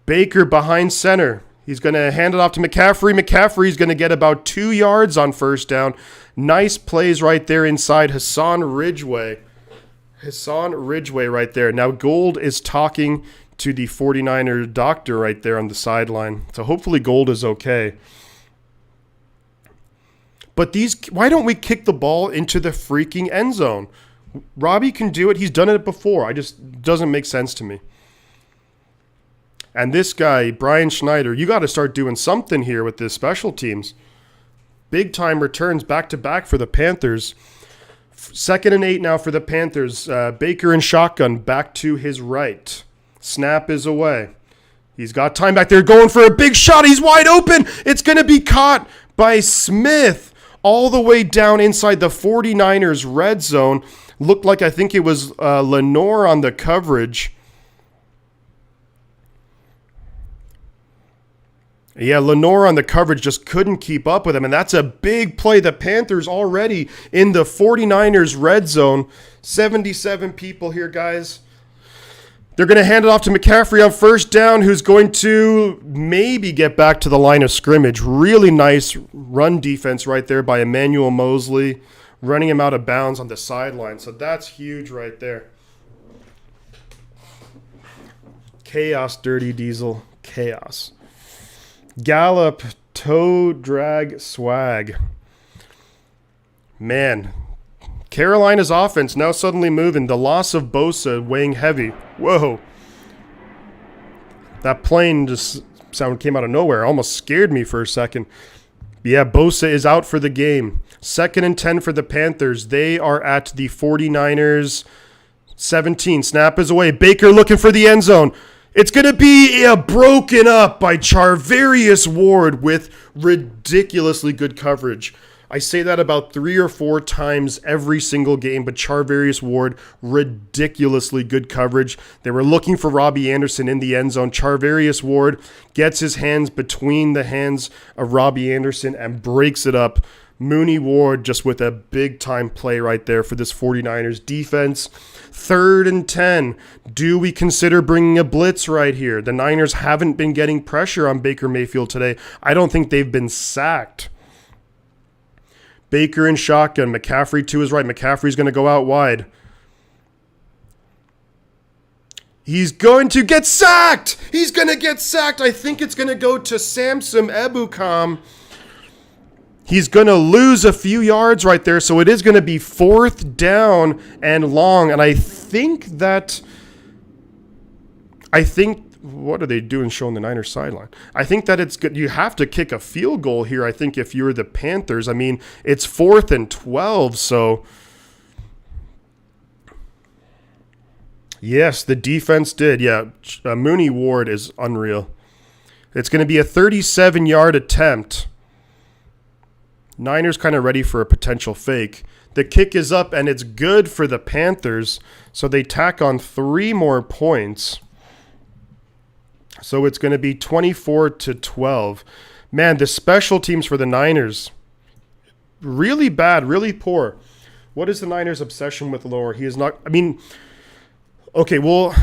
Baker behind center. He's going to hand it off to McCaffrey. McCaffrey's going to get about 2 yards on first down. Nice plays right there inside Hassan Ridgeway. Hassan Ridgeway right there. Now Gold is talking to the 49er doctor right there on the sideline. So hopefully Gold is okay. But why don't we kick the ball into the freaking end zone? Robbie can do it. He's done it before. Doesn't make sense to me. And this guy, Brian Schneider, you got to start doing something here with this special teams. Big time returns back-to-back for the Panthers. 2nd and 8 now for the Panthers. Baker in shotgun back to his right. Snap is away. He's got time back there going for a big shot. He's wide open. It's going to be caught by Smith all the way down inside the 49ers red zone. Looked like, I think it was Lenore on the coverage. Yeah, Lenore on the coverage just couldn't keep up with him, and that's a big play. The Panthers already in the 49ers red zone. 77 people here, guys. They're going to hand it off to McCaffrey on first down, who's going to maybe get back to the line of scrimmage. Really nice run defense right there by Emmanuel Mosley, running him out of bounds on the sideline. So that's huge right there. Chaos, Dirty Diesel. Chaos. Gallop, toe drag, swag. Man, Carolina's offense now suddenly moving. The loss of Bosa weighing heavy. Whoa. That plane just came out of nowhere. Almost scared me for a second. Yeah, Bosa is out for the game. 2nd and 10 for the Panthers. They are at the 49ers 17. Snap is away. Baker looking for the end zone. It's going to be broken up by Charvarius Ward with ridiculously good coverage. I say that about 3 or 4 times every single game, but Charvarius Ward, ridiculously good coverage. They were looking for Robbie Anderson in the end zone. Charvarius Ward gets his hands between the hands of Robbie Anderson and breaks it up. Mooney Ward just with a big-time play right there for this 49ers defense. 3rd and 10. Do we consider bringing a blitz right here? The Niners haven't been getting pressure on Baker Mayfield today. I don't think they've been sacked. Baker in shotgun. McCaffrey to his right. McCaffrey's going to go out wide. He's going to get sacked! He's going to get sacked! I think it's going to go to Samson Ebukam. He's going to lose a few yards right there, so it is going to be 4th down and long. And I think, what are they doing showing the Niners sideline? I think that it's good. You have to kick a field goal here, I think, if you're the Panthers. I mean, it's 4th and 12, so yes, the defense did. Yeah, Mooney Ward is unreal. It's going to be a 37-yard attempt. Niners kind of ready for a potential fake. The kick is up, and it's good for the Panthers, so they tack on 3 more points. So it's going to be 24-12. Man, the special teams for the Niners, really bad, really poor. What is the Niners' obsession with Lenore? He is not, okay, well,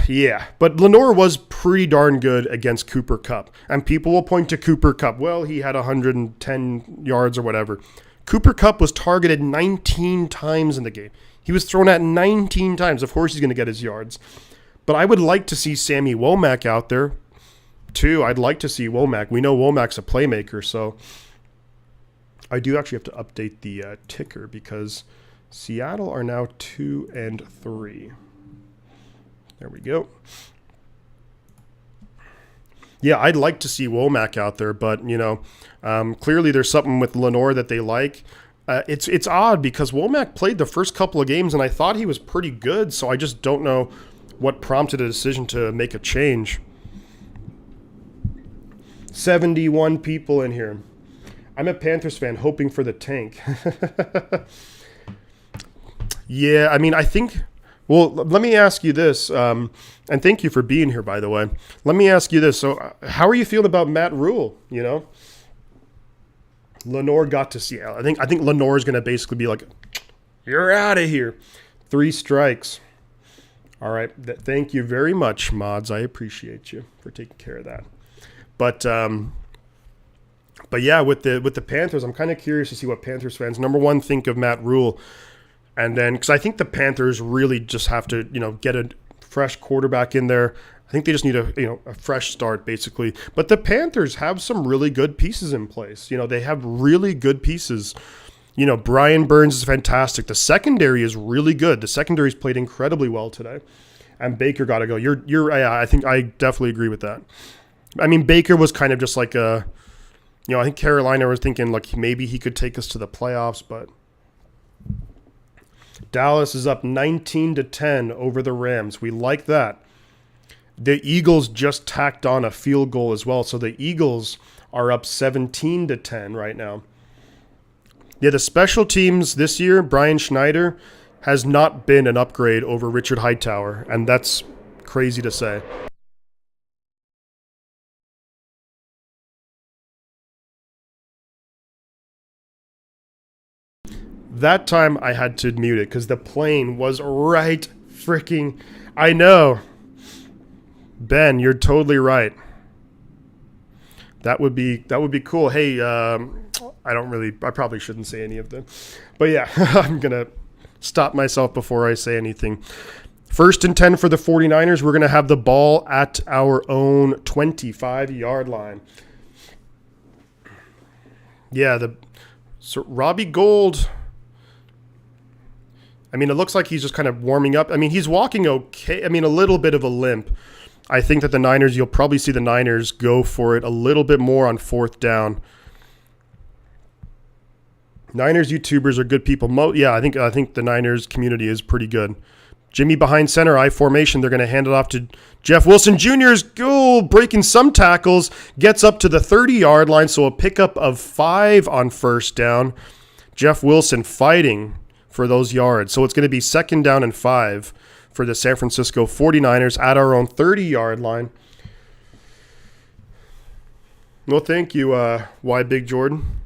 yeah. But Lenore was pretty darn good against Cooper Kupp. And people will point to Cooper Kupp. Well, he had 110 yards or whatever. Cooper Kupp was targeted 19 times in the game. He was thrown at 19 times. Of course he's going to get his yards. But I would like to see Sammy Womack out there, too. I'd like to see Womack. We know Womack's a playmaker, so I do actually have to update the ticker because Seattle are now 2-3. There we go. Yeah, I'd like to see Womack out there, but, clearly there's something with Lenore that they like. It's odd because Womack played the first couple of games, and I thought he was pretty good, so I just don't know what prompted a decision to make a change. 71 people in here. I'm a Panthers fan hoping for the tank. Yeah, I think... Well, let me ask you this, and thank you for being here, by the way. Let me ask you this. So how are you feeling about Matt Rule, Lenore got to Seattle. I think Lenore is going to basically be like, you're out of here. 3 strikes. All right. Thank you very much, mods. I appreciate you for taking care of that. But yeah, with the Panthers, I'm kind of curious to see what Panthers fans, number one, think of Matt Rule. And then, because I think the Panthers really just have to, get a fresh quarterback in there. I think they just need a fresh start, basically. But the Panthers have some really good pieces in place. They have really good pieces. Brian Burns is fantastic. The secondary is really good. The secondary's played incredibly well today. And Baker got to go. I think I definitely agree with that. I mean, Baker was kind of just like I think Carolina was thinking like maybe he could take us to the playoffs, but Dallas is up 19-10 over the Rams. We like that. The Eagles just tacked on a field goal as well, so the Eagles are up 17-10 right now. Yeah, the special teams this year, Brian Schneider has not been an upgrade over Richard Hightower, and that's crazy to say. That time I had to mute it because the plane was right freaking... I know. Ben, you're totally right. That would be cool. Hey, I probably shouldn't say any of them. But yeah, I'm going to stop myself before I say anything. 1st and 10 for the 49ers. We're going to have the ball at our own 25-yard line. Yeah, so Robbie Gould... I mean, it looks like he's just kind of warming up. I mean, he's walking okay. I mean, a little bit of a limp. I think that the Niners, you'll probably see the Niners go for it a little bit more on 4th down. Niners YouTubers are good people. I think the Niners community is pretty good. Jimmy behind center, I formation. They're going to hand it off to Jeff Wilson Jr.'s goal, breaking some tackles, gets up to the 30-yard line, so a pickup of 5 on 1st down. Jeff Wilson fighting for those yards. So it's going to be 2nd down and 5 for the San Francisco 49ers at our own 30-yard line. Well, thank you, Why Big Jordan.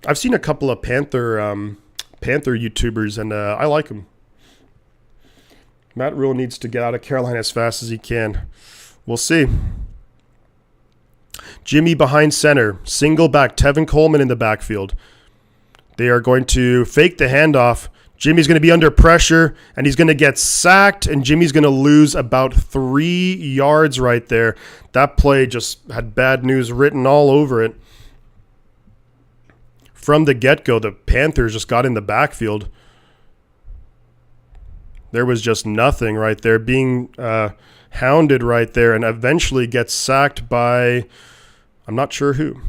I've seen a couple of Panther YouTubers, and I like them. Matt Rule needs to get out of Carolina as fast as he can. We'll see. Jimmy behind center. Single back. Tevin Coleman in the backfield. They are going to fake the handoff. Jimmy's going to be under pressure, and he's going to get sacked, and Jimmy's going to lose about 3 yards right there. That play just had bad news written all over it. From the get-go, the Panthers just got in the backfield. There was just nothing right there, being hounded right there, and eventually gets sacked by, I'm not sure who.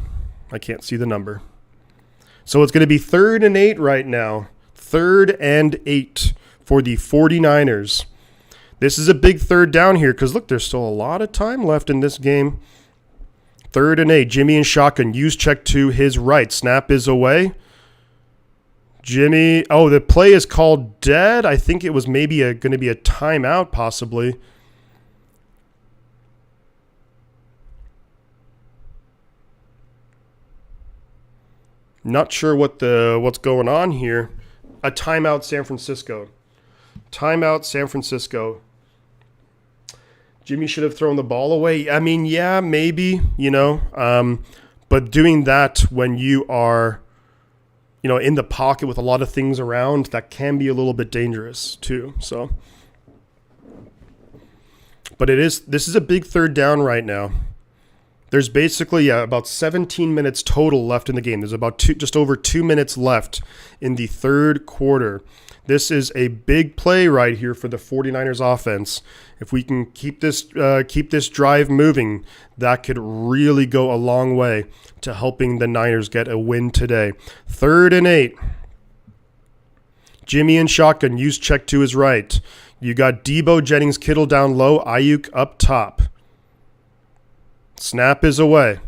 I can't see the number. So it's going to be 3rd and 8 right now. 3rd and 8 for the 49ers. This is a big 3rd down here because, look, there's still a lot of time left in this game. 3rd and 8. Jimmy in shotgun. Use check to his right. Snap is away. Jimmy. Oh, the play is called dead. I think it was maybe going to be a timeout possibly. Not sure what's going on here. A timeout, San Francisco. Timeout, San Francisco. Jimmy should have thrown the ball away. I mean, yeah, maybe, but doing that when you are, in the pocket with a lot of things around, that can be a little bit dangerous too. So, but this is a big 3rd down right now. There's basically about 17 minutes total left in the game. There's about just over 2 minutes left in the 3rd quarter. This is a big play right here for the 49ers offense. If we can keep this drive moving, that could really go a long way to helping the Niners get a win today. 3rd and 8. Jimmy in shotgun. Use check to his right. You got Debo, Jennings, Kittle down low. Ayuk up top. Snap is away.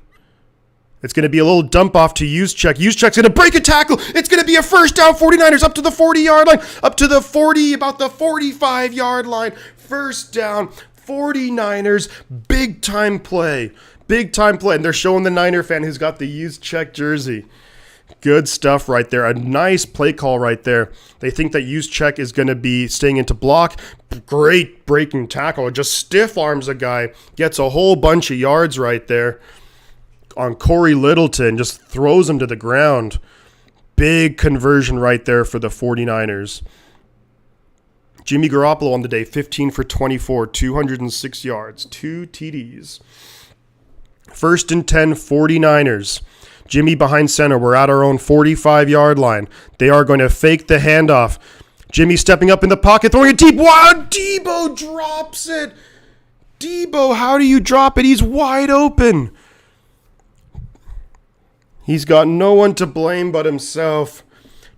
It's going to be a little dump off to Juszczyk. Juszczyk's going to break a tackle. It's going to be a 1st down. 49ers up to the 40-yard line. Up to the 40, about the 45-yard line. 1st down. 49ers. Big time play. Big time play. And they're showing the Niner fan who's got the Juszczyk jersey. Good stuff right there. A nice play call right there. They think that Juszczyk is going to be staying into block. Great breaking tackle. Just stiff arms a guy. Gets a whole bunch of yards right there on Corey Littleton. Just throws him to the ground. Big conversion right there for the 49ers. Jimmy Garoppolo on the day, 15 for 24, 206 yards, 2 TDs. 1st and 10, 49ers. Jimmy behind center. We're at our own 45-yard line. They are going to fake the handoff. Jimmy stepping up in the pocket, throwing it deep. Wow, Debo drops it. Debo, how do you drop it? He's wide open. He's got no one to blame but himself.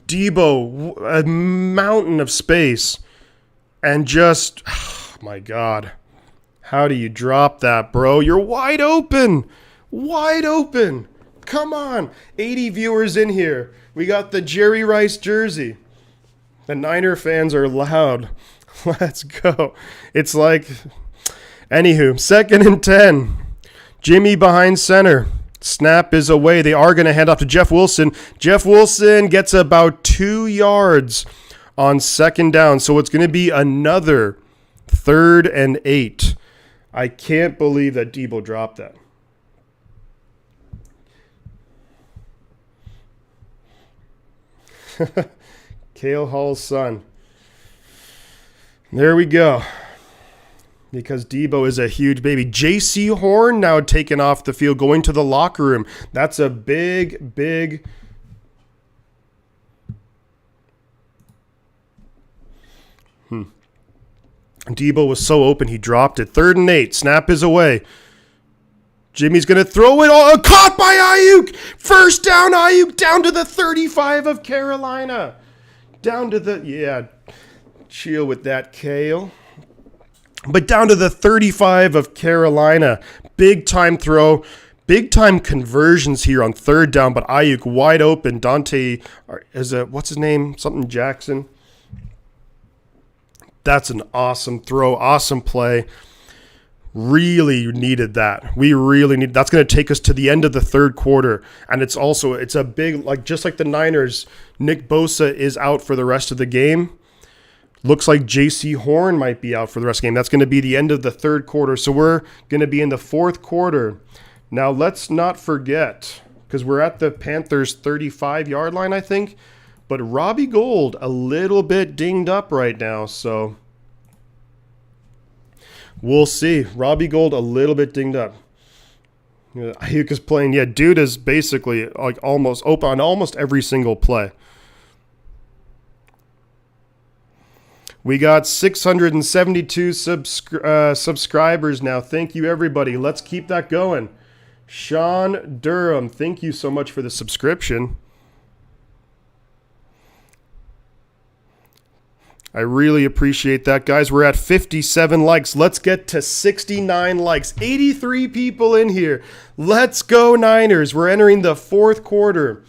Debo, a mountain of space. And just, oh my God. How do you drop that, bro? You're wide open. Wide open. Come on. 80 viewers in here. We got the Jerry Rice jersey. The Niner fans are loud. Let's go. It's like, anywho, 2nd and 10. Jimmy behind center. Snap is away. They are going to hand off to Jeff Wilson. Jeff Wilson gets about 2 yards on 2nd down. So it's going to be another 3rd and 8. I can't believe that Debo dropped that. Cale Hall's son. There we go. Because Debo is a huge baby. J.C. Horn now taken off the field, going to the locker room. That's a big, big... Debo was so open, he dropped it. 3rd and 8. Snap is away. Jimmy's going to throw it all. Caught by Ayuk. 1st down, Ayuk down to the 35 of Carolina. Down to the... Yeah, chill with that, Kale. But down to the 35 of Carolina. Big time throw. Big time conversions here on 3rd down, but Ayuk wide open. Dante, what's his name? Something Jackson. That's an awesome throw, awesome play. Really needed that. We really need. That's going to take us to the end of the 3rd quarter, and it's a big, just like the Niners. Nick Bosa is out for the rest of the game. Looks like J.C. Horn might be out for the rest of the game. That's going to be the end of the 3rd quarter. So we're going to be in the 4th quarter. Now let's not forget, because we're at the Panthers' 35-yard line, I think. But Robbie Gould, a little bit dinged up right now, so we'll see. Robbie Gould, a little bit dinged up. Ayuk is playing. Yeah, dude is basically like almost open on almost every single play. We got 672 subscribers now. Thank you, everybody. Let's keep that going. Sean Durham, thank you so much for the subscription. I really appreciate that, guys. We're at 57 likes. Let's get to 69 likes. 83 people in here. Let's go, Niners. We're entering the 4th quarter.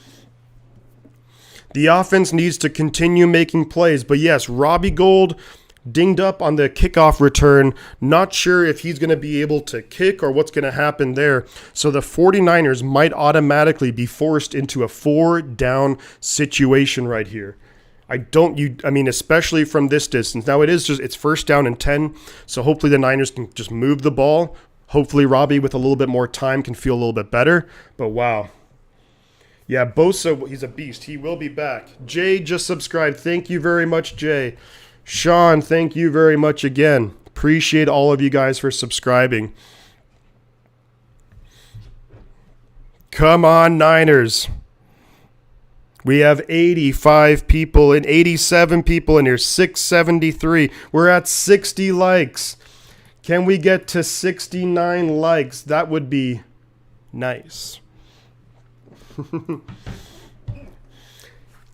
The offense needs to continue making plays. But yes, Robbie Gould dinged up on the kickoff return. Not sure if he's going to be able to kick or what's going to happen there. So the 49ers might automatically be forced into a 4-down situation right here. Especially from this distance. Now it's 1st down and 10, so hopefully the Niners can just move the ball. Hopefully Robbie with a little bit more time can feel a little bit better. But wow. Yeah, Bosa, he's a beast. He will be back. Jay just subscribed. Thank you very much, Jay. Sean, thank you very much again. Appreciate all of you guys for subscribing. Come on, Niners. We have 85 people and 87 people in here, 673. We're at 60 likes. Can we get to 69 likes? That would be nice.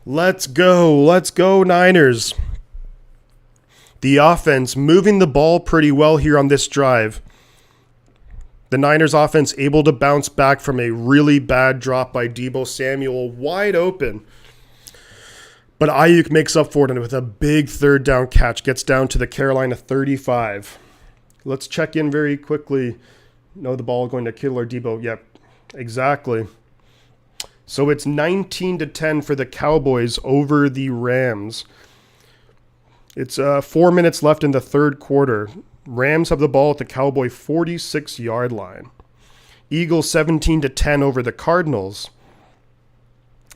Let's go, Niners. The offense moving the ball pretty well here on this drive. The Niners offense able to bounce back from a really bad drop by Deebo Samuel, wide open. But Ayuk makes up for it with a big 3rd down catch, gets down to the Carolina 35. Let's check in very quickly. No, the ball going to Kittle or Deebo. Yep, exactly. So it's 19-10 for the Cowboys over the Rams. It's 4 minutes left in the 3rd quarter. Rams have the ball at the Cowboy 46-yard line. Eagles 17-10 over the Cardinals.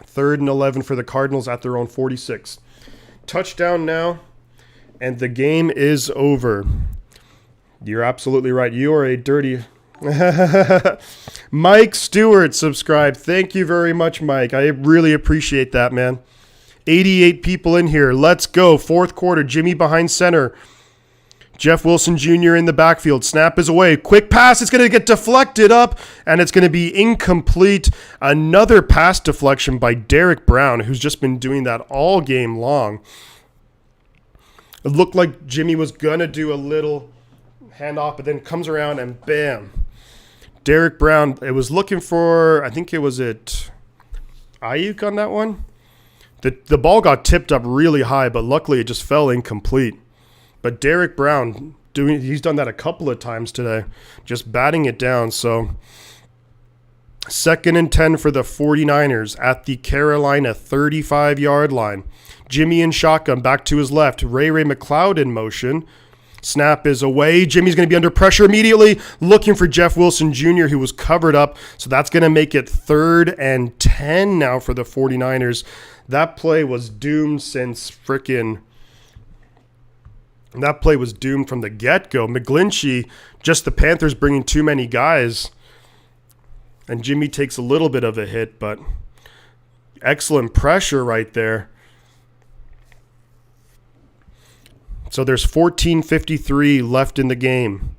3rd and 11 for the Cardinals at their own 46. Touchdown now, and the game is over. You're absolutely right. You are a dirty... Mike Stewart subscribed. Thank you very much, Mike. I really appreciate that, man. 88 people in here. Let's go. 4th quarter. Jimmy behind center. Jeff Wilson Jr. in the backfield. Snap is away. Quick pass. It's going to get deflected up, and it's going to be incomplete. Another pass deflection by Derek Brown, who's just been doing that all game long. It looked like Jimmy was going to do a little handoff, but then comes around and bam. Derek Brown, it was looking for, I think it was Ayuk on that one. The ball got tipped up really high, but luckily it just fell incomplete. But Derek Brown, he's done that a couple of times today, just batting it down. So 2nd and 10 for the 49ers at the Carolina 35-yard line. Jimmy in shotgun, back to his left. Ray McLeod in motion. Snap is away. Jimmy's going to be under pressure immediately, looking for Jeff Wilson Jr., who was covered up. So that's going to make it 3rd and 10 now for the 49ers. That play was doomed That play was doomed from the get-go. McGlinchey, just the Panthers bringing too many guys. And Jimmy takes a little bit of a hit, but excellent pressure right there. So there's 14:53 left in the game,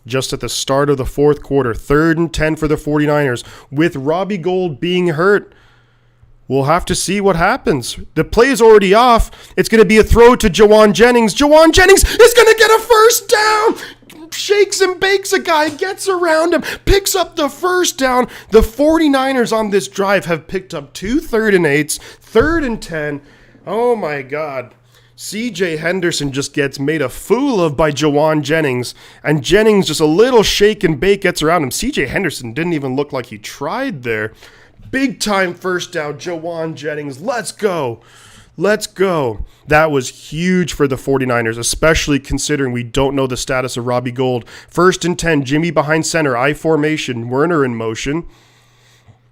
just at the start of the 4th quarter. 3rd and 10 for the 49ers. With Robbie Gould being hurt, we'll have to see what happens. The play is already off. It's going to be a throw to Jawan Jennings. Jawan Jennings is going to get a first down. Shakes and bakes a guy, gets around him, picks up the first down. The 49ers on this drive have picked up 2 3rd and 8s, 3rd and 10. Oh my God. C.J. Henderson just gets made a fool of by Jawan Jennings, and Jennings just a little shake and bake gets around him. C.J. Henderson didn't even look like he tried there. Big time first down, Jawan Jennings. Let's go. Let's go. That was huge for the 49ers, especially considering we don't know the status of Robbie Gould. 1st and 10, Jimmy behind center, I formation, Werner in motion.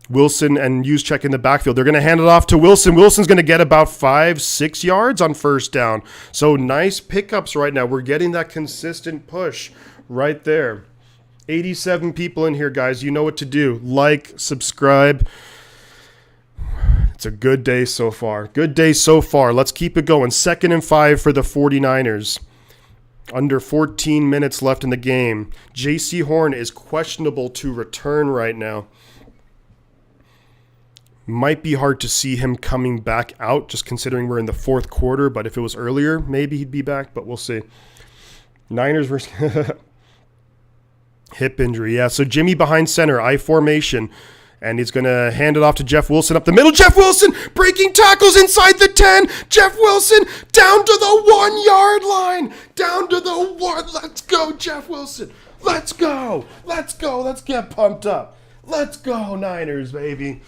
Wilson and Juszczyk in the backfield. They're going to hand it off to Wilson. Wilson's going to get about 5-6 yards on first down. So nice pickups right now. We're getting that consistent push right there. 87 people in here, guys. You know what to do. Like, subscribe. It's a good day so far. Good day so far. Let's keep it going. 2nd and 5 for the 49ers. Under 14 minutes left in the game. J.C. Horn is questionable to return right now. Might be hard to see him coming back out, just considering we're in the 4th quarter. But if it was earlier, maybe he'd be back, but we'll see. Niners versus hip injury. Yeah, so Jimmy behind center, I formation. And he's going to hand it off to Jeff Wilson up the middle. Jeff Wilson breaking tackles inside the 10. Jeff Wilson down to the 1-yard line. Down to the 1. Let's go, Jeff Wilson. Let's go. Let's go. Let's get pumped up. Let's go, Niners, baby.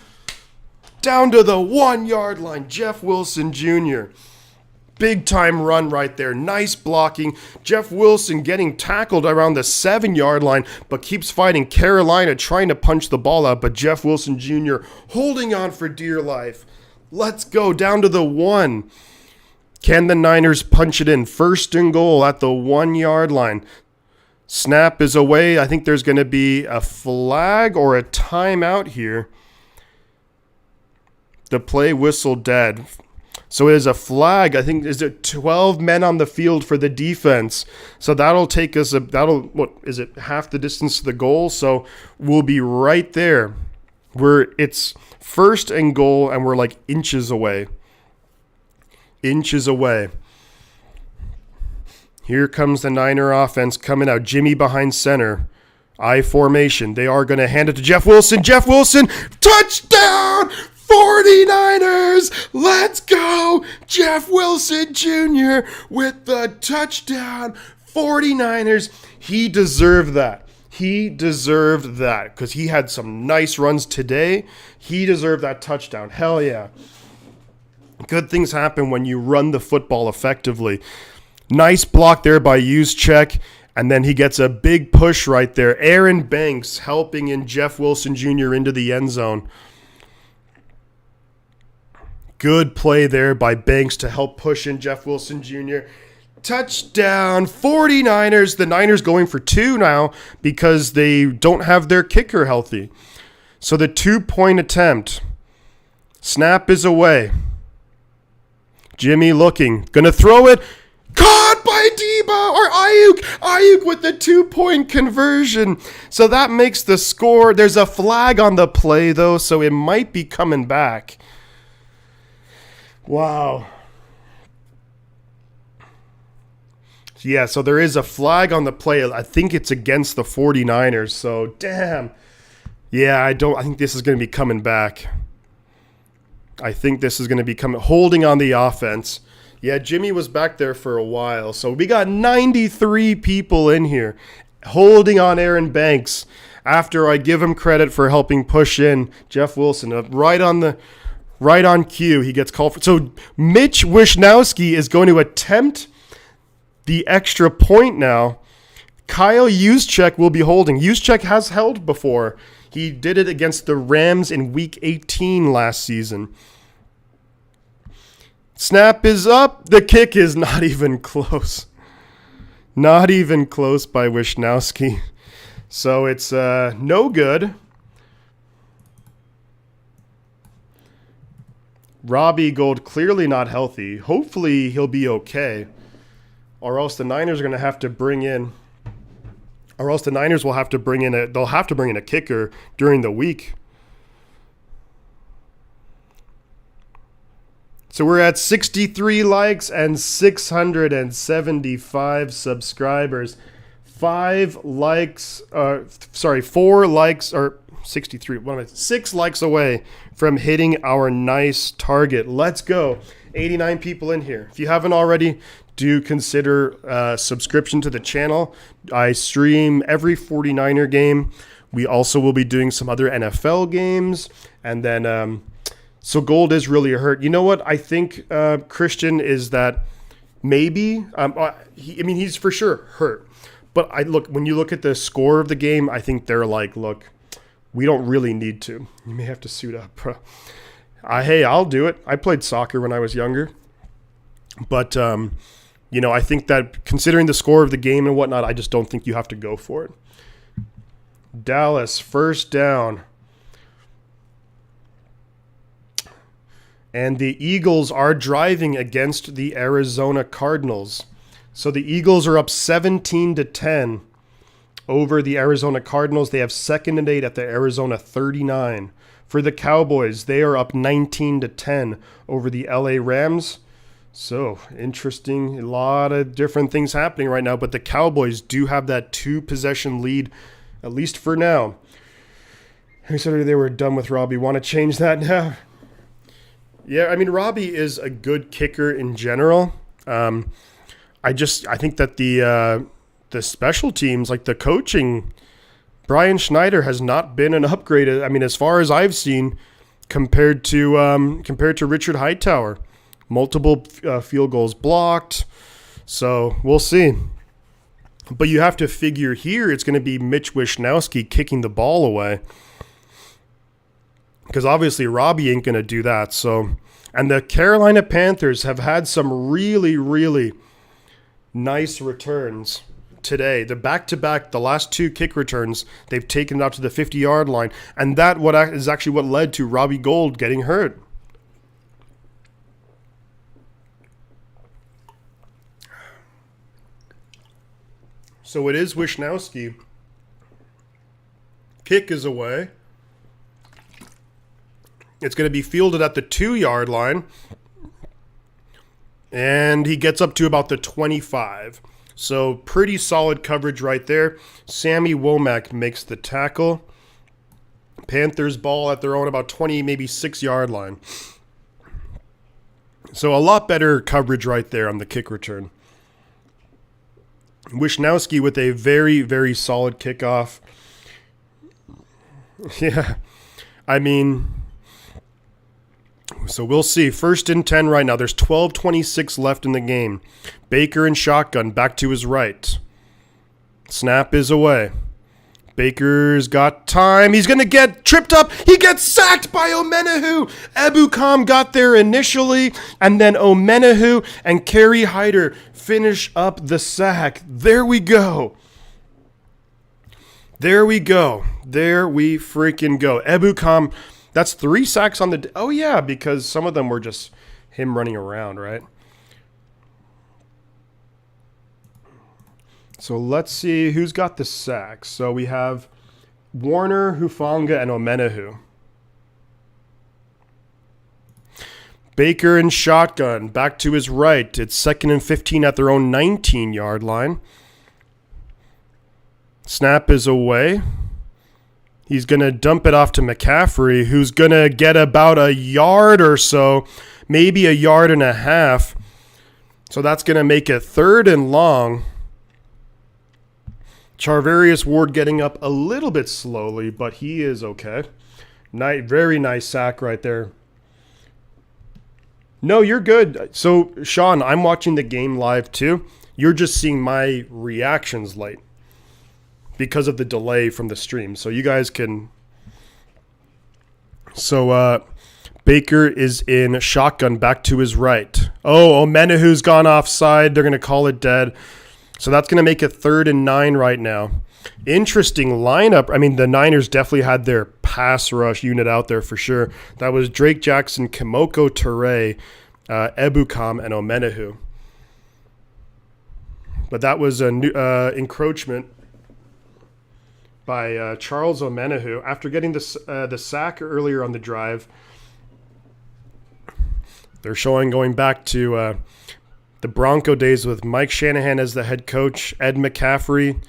Down to the 1-yard line, Jeff Wilson Jr. Big time run right there. Nice blocking. Jeff Wilson getting tackled around the 7-yard line, but keeps fighting Carolina trying to punch the ball out. But Jeff Wilson Jr. holding on for dear life. Let's go down to the 1. Can the Niners punch it in? 1st and goal at the 1-yard line. Snap is away. I think there's going to be a flag or a timeout here. The play whistle dead. So it is a flag. I think, is it 12 men on the field for the defense? So that'll take us, what is it, half the distance to the goal? So we'll be right there. It's 1st and goal, and we're like inches away. Inches away. Here comes the Niner offense coming out. Jimmy behind center. I formation. They are going to hand it to Jeff Wilson. Jeff Wilson, touchdown! 49ers, let's go! Jeff Wilson Jr. with the touchdown. 49ers, he deserved that. He deserved that because he had some nice runs today. He deserved that touchdown. Hell yeah. Good things happen when you run the football effectively. Nice block there by Juszczyk. And then he gets a big push right there. Aaron Banks helping in Jeff Wilson Jr. into the end zone. Good play there by Banks to help push in Jeff Wilson Jr. Touchdown, 49ers. The Niners going for 2 now because they don't have their kicker healthy. So the 2-point attempt. Snap is away. Jimmy looking. Going to throw it. Caught by Debo or Ayuk. Ayuk with the 2-point conversion. So that makes the score. There's a flag on the play, though, so it might be coming back. Wow. Yeah, so there is a flag on the play. I think it's against the 49ers. So, damn. Yeah, I think this is going to be coming back. I think this is going to be holding on the offense. Yeah, Jimmy was back there for a while. So we got 93 people in here holding on Aaron Banks after I give him credit for helping push in Jeff Wilson. Right on cue, he gets called for. So Mitch Wishnowsky is going to attempt the extra point now. Kyle Juszczyk will be holding. Juszczyk has held before. He did it against the Rams in Week 18 last season. Snap is up. The kick is not even close. Not even close by Wishnowsky. So it's no good. Robbie Gould clearly not healthy. Hopefully he'll be okay. Or else the Niners are going to have to bring in... Or else the Niners will have to bring in they'll have to bring in a kicker during the week. So we're at 63 likes and 675 subscribers. 4 likes, or 63, 6 likes away from hitting our nice target. Let's go. 89 people in here. If you haven't already, do consider subscription to the channel. I stream every 49er game. We also will be doing some other NFL games. And then, so Gold is really hurt. You know what? I think, Christian, is that maybe, he's for sure hurt. But when you look at the score of the game, I think they're like, look, we don't really need to. You may have to suit up. Hey, I'll do it. I played soccer when I was younger. But, I think that considering the score of the game and whatnot, I just don't think you have to go for it. Dallas, first down. And the Eagles are driving against the Arizona Cardinals. So the Eagles are up 17-10 over the Arizona Cardinals. They have 2nd and 8 at the Arizona 39. For the Cowboys, they are up 19-10 over the LA Rams. So, interesting. A lot of different things happening right now, but the Cowboys do have that 2-possession lead, at least for now. Who said they were done with Robbie? Want to change that now? Yeah, Robbie is a good kicker in general. I think that the special teams, like the coaching, Brian Schneider has not been an upgrade. As far as I've seen, compared to Richard Hightower. Multiple field goals blocked. So we'll see. But you have to figure here it's going to be Mitch Wishnowsky kicking the ball away. Because obviously Robbie ain't going to do that. So, and the Carolina Panthers have had some really, really nice returns today. The back-to-back, the last 2 kick returns, they've taken it up to the 50-yard line. And that is actually what led to Robbie Gould getting hurt. So it is Wishnowsky. Kick is away. It's going to be fielded at the 2-yard line. And he gets up to about the 25. So pretty solid coverage right there. Sammy Womack makes the tackle. Panthers ball at their own about 20, maybe 6-yard line. So a lot better coverage right there on the kick return. Wishnowsky with a very, very solid kickoff. Yeah, so we'll see. 1st and 10 right now. There's 12:26 left in the game. Baker in shotgun, back to his right. Snap is away. Baker's got time. He's going to get tripped up. He gets sacked by Omenahu. Ebukam got there initially, and then Omenahu and Kerry Hyder finish up the sack. There we go. There we go. There we freaking go. Ebukam, that's 3 sacks on the... Oh, yeah, because some of them were just him running around, right? So let's see who's got the sacks. So we have Warner, Hufanga, and Omenahu. Baker in shotgun, back to his right. It's 2nd and 15 at their own 19-yard line. Snap is away. He's going to dump it off to McCaffrey, who's going to get about a yard or so, maybe a yard and a half. So that's going to make it 3rd and long. Charvarius Ward getting up a little bit slowly, but he is okay. Very nice sack right there. No, you're good. So, Sean, I'm watching the game live too. You're just seeing my reactions late because of the delay from the stream. So you guys can... So, Baker is in shotgun back to his right. Oh, Omenahu's gone offside. They're going to call it dead. So that's going to make it 3rd and 9 right now. Interesting lineup. I mean, the Niners definitely had their pass rush unit out there for sure. That was Drake Jackson, Kimoko Ture, Ebukam, and Omenahu. But that was an encroachment by Charles Omenahu. After getting the sack earlier on the drive, they're showing going back to... the Bronco days with Mike Shanahan as the head coach, Ed McCaffrey,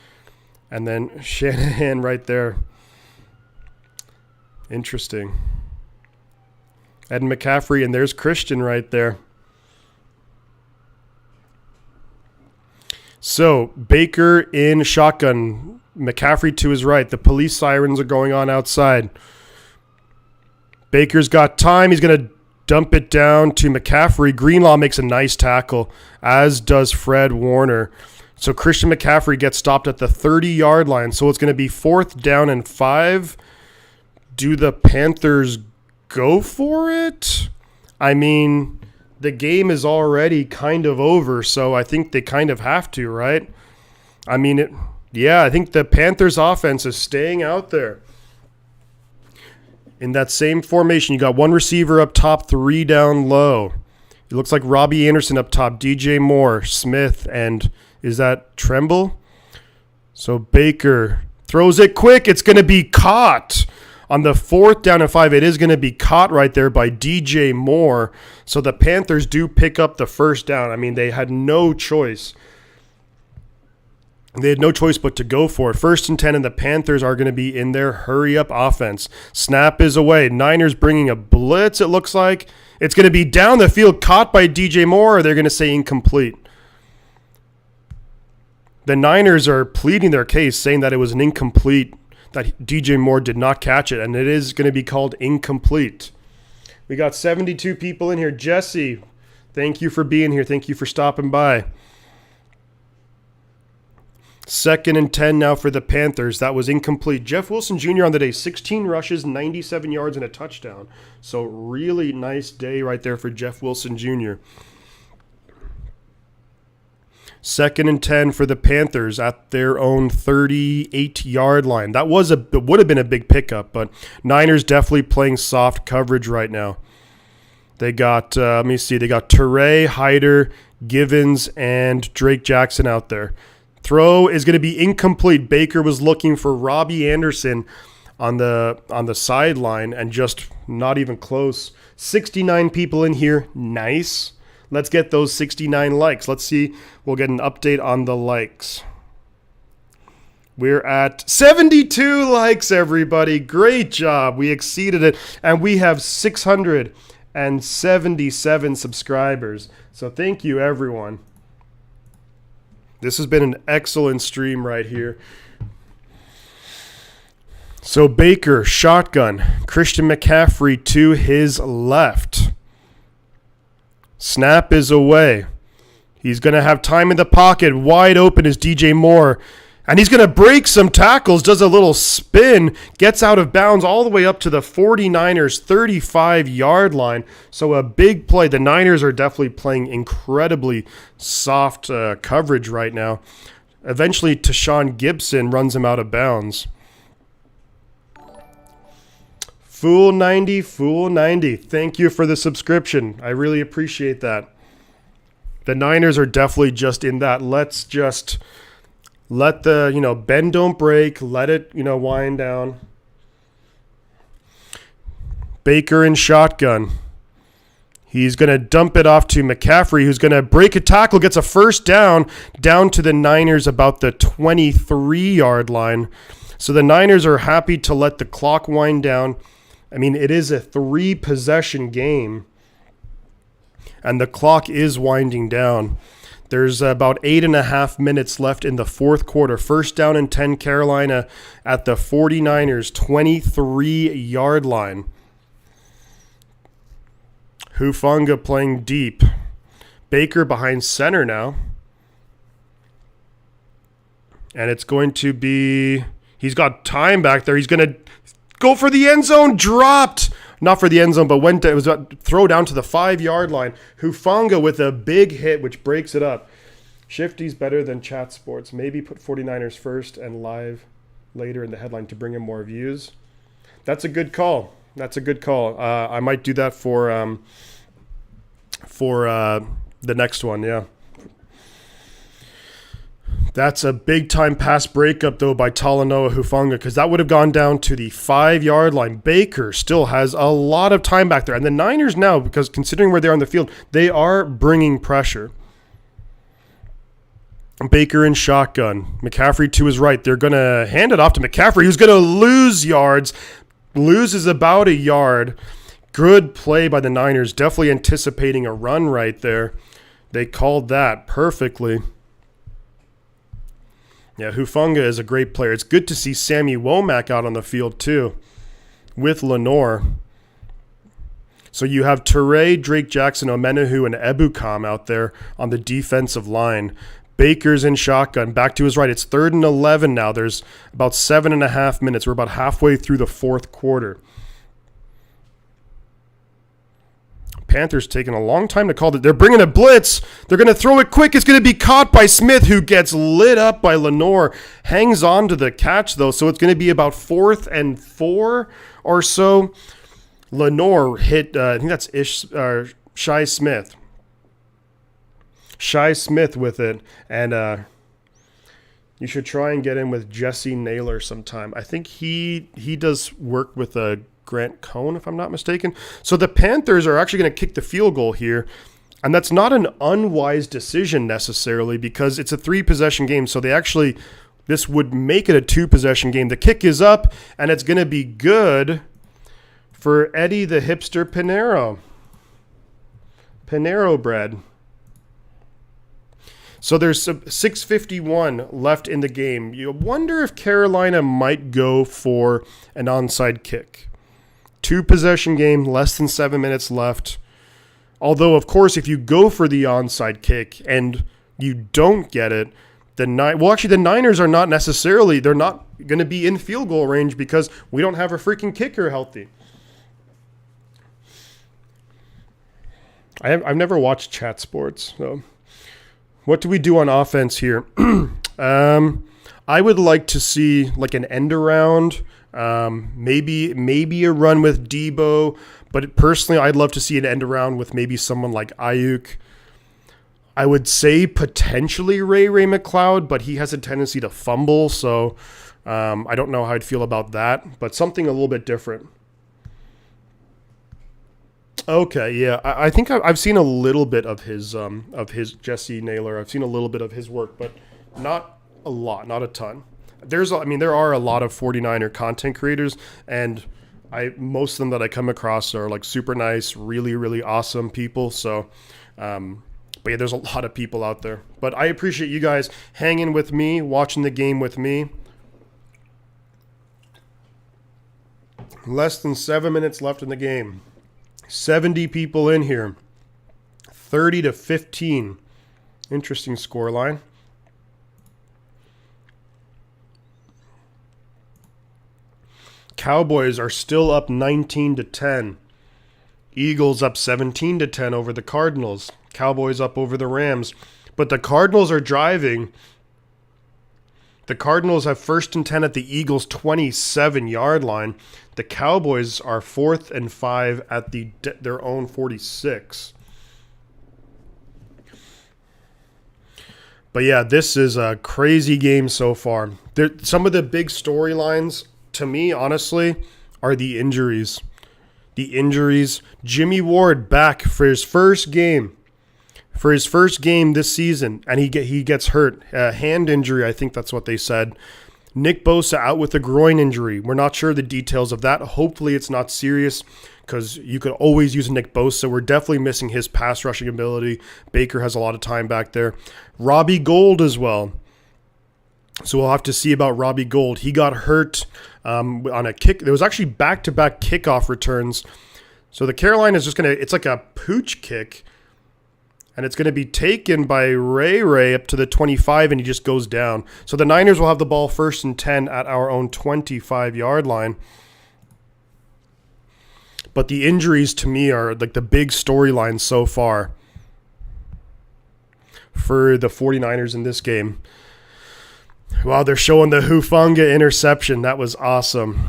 and then Shanahan right there. Interesting. Ed McCaffrey, and there's Christian right there. So, Baker in shotgun. McCaffrey to his right. The police sirens are going on outside. Baker's got time. He's going to dump it down to McCaffrey. Greenlaw makes a nice tackle, as does Fred Warner. So Christian McCaffrey gets stopped at the 30-yard line. So it's going to be 4th down and 5. Do the Panthers go for it? I mean, the game is already kind of over, so I think they kind of have to, right? I mean, I think the Panthers offense is staying out there. In that same formation, you got 1 receiver up top, 3 down low. It looks like Robbie Anderson up top, DJ Moore, Smith, and is that Tremble? So Baker throws it quick. It's going to be caught. On the 4th down and 5, it is going to be caught right there by DJ Moore. So the Panthers do pick up the 1st down. I mean, they had no choice. They had no choice but to go for it. 1st and 10, and the Panthers are going to be in their hurry-up offense. Snap is away. Niners bringing a blitz, it looks like. It's going to be down the field, caught by DJ Moore, or they're going to say incomplete. The Niners are pleading their case, saying that it was an incomplete, that DJ Moore did not catch it, and it is going to be called incomplete. We got 72 people in here. Jesse, thank you for being here. Thank you for stopping by. 2nd and 10 now for the Panthers. That was incomplete. Jeff Wilson Jr. on the day, 16 rushes, 97 yards, and a touchdown. So really nice day right there for Jeff Wilson Jr. 2nd and 10 for the Panthers at their own 38-yard line. That would have been a big pickup, but Niners definitely playing soft coverage right now. They got, they got Ture, Hyder, Givens, and Drake Jackson out there. Throw is going to be incomplete. Baker was looking for Robbie Anderson on the sideline and just not even close. 69 people in here. Nice. Let's get those 69 likes. Let's see. We'll get an update on the likes. We're at 72 likes, everybody. Great job. We exceeded it. And we have 677 subscribers. So thank you, everyone. This has been an excellent stream right here. So Baker, shotgun. Christian McCaffrey to his left. Snap is away. He's going to have time in the pocket. Wide open is DJ Moore. And he's going to break some tackles, does a little spin, gets out of bounds all the way up to the 49ers 35-yard line. So a big play. The Niners are definitely playing incredibly soft coverage right now. Eventually, Tashawn Gibson runs him out of bounds. Fool 90, Fool 90. Thank you for the subscription. I really appreciate that. The Niners are definitely just in that. Let's just let the, bend don't break. Let it, wind down. Baker in shotgun. He's going to dump it off to McCaffrey, who's going to break a tackle, gets a first down to the Niners about the 23-yard line. So the Niners are happy to let the clock wind down. I mean, it is a 3-possession game, and the clock is winding down. There's about 8.5 minutes left in the fourth quarter. First down and 10, Carolina at the 49ers' 23-yard line. Hufanga playing deep. Baker behind center now. And it's going to be... He's got time back there. He's going to go for the end zone. Dropped. Not for the end zone, but it was a throw down to the 5-yard line. Hufanga with a big hit, which breaks it up. Shifty's better than Chat Sports. Maybe put 49ers first and live later in the headline to bring in more views. That's a good call. I might do that for the next one, yeah. That's a big-time pass breakup, though, by Talanoa Hufanga, because that would have gone down to the 5-yard line. Baker still has a lot of time back there. And the Niners now, because considering where they are on the field, they are bringing pressure. Baker in shotgun. McCaffrey to his right. They're going to hand it off to McCaffrey, who's going to lose yards. Loses about a yard. Good play by the Niners. Definitely anticipating a run right there. They called that perfectly. Yeah, Hufanga is a great player. It's good to see Sammy Womack out on the field too with Lenore. So you have Toure, Drake Jackson, Omenahu, and Ebukam out there on the defensive line. Baker's in shotgun. Back to his right. It's 3rd and 11 now. There's about 7.5 minutes. We're about halfway through the fourth quarter. Panthers taking a long time to call it. They're bringing a blitz. They're going to throw it quick. It's going to be caught by Smith, who gets lit up by Lenore. Hangs on to the catch, though, so it's going to be about 4th and 4 or so. Lenore hit, I think that's Shi Smith. Shi Smith with it. And you should try and get in with Jesse Naylor sometime. I think he does work with Grant Cohn, if I'm not mistaken. So the Panthers are actually going to kick the field goal here. And that's not an unwise decision necessarily, because it's a 3-possession game. So this would make it a 2-possession game. The kick is up, and it's going to be good for Eddie the Hipster Pinero. Pinero bread. So there's 6:51 left in the game. You wonder if Carolina might go for an onside kick. 2-possession game, less than 7 minutes left. Although, of course, if you go for the onside kick and you don't get it, the Niners are not necessarily, they're not going to be in field goal range because we don't have a freaking kicker healthy. I've never watched Chat Sports, so what do we do on offense here? I would like to see like an end around. Maybe a run with Debo, but personally, I'd love to see an end around with maybe someone like Ayuk. I would say potentially Ray McLeod, but he has a tendency to fumble, so I don't know how I'd feel about that, but something a little bit different. Okay, yeah, I think I've seen a little bit of his Jesse Naylor. I've seen a little bit of his work, but not a lot, not a ton. There are a lot of 49er content creators, and most of them that I come across are like super nice, really, really awesome people. So, but yeah, there's a lot of people out there. But I appreciate you guys hanging with me, watching the game with me. Less than 7 minutes left in the game. 70 people in here. 30-15. Interesting scoreline. Cowboys are still up 19-10. Eagles up 17-10 over the Cardinals. Cowboys up over the Rams. But the Cardinals are driving. The Cardinals have 1st and 10 at the Eagles' 27-yard line. The Cowboys are 4th and 5 at their own 46. But yeah, this is a crazy game so far. Some of the big storylines, to me, honestly, are the injuries. Jimmy Ward back for his first game. This season, and he gets hurt. Hand injury, I think that's what they said. Nick Bosa out with a groin injury. We're not sure the details of that. Hopefully it's not serious, because you could always use Nick Bosa. We're definitely missing his pass rushing ability. Baker has a lot of time back there. Robbie Gould as well. So we'll have to see about Robbie Gould. He got hurt on a kick. There was actually back-to-back kickoff returns. So the Carolina is just going to – it's like a pooch kick. And it's going to be taken by Ray up to the 25, and he just goes down. So the Niners will have the ball 1st and 10 at our own 25-yard line. But the injuries to me are like the big storyline so far for the 49ers in this game. Wow, they're showing the Hufanga interception. That was awesome.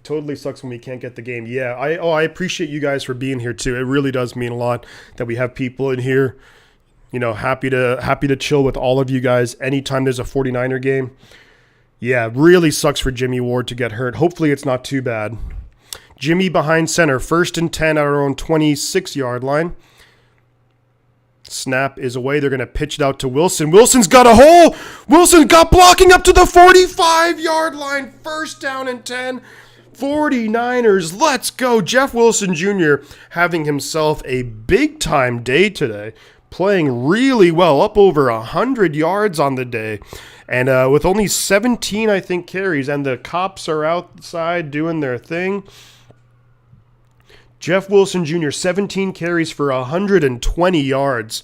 Totally sucks when we can't get the game. Yeah, I appreciate you guys for being here too. It really does mean a lot that we have people in here. You know, happy to chill with all of you guys anytime there's a 49er game. Yeah, really sucks for Jimmy Ward to get hurt. Hopefully it's not too bad. Jimmy behind center, 1st and 10 at our own 26-yard line. Snap is away. They're going to pitch it out to Wilson. Wilson's got a hole. Wilson got blocking up to the 45-yard line. 1st down and 10. 49ers, let's go. Jeff Wilson Jr. having himself a big-time day today, playing really well, up over 100 yards on the day, and with only 17, I think, carries, and the cops are outside doing their thing. Jeff Wilson Jr., 17 carries for 120 yards.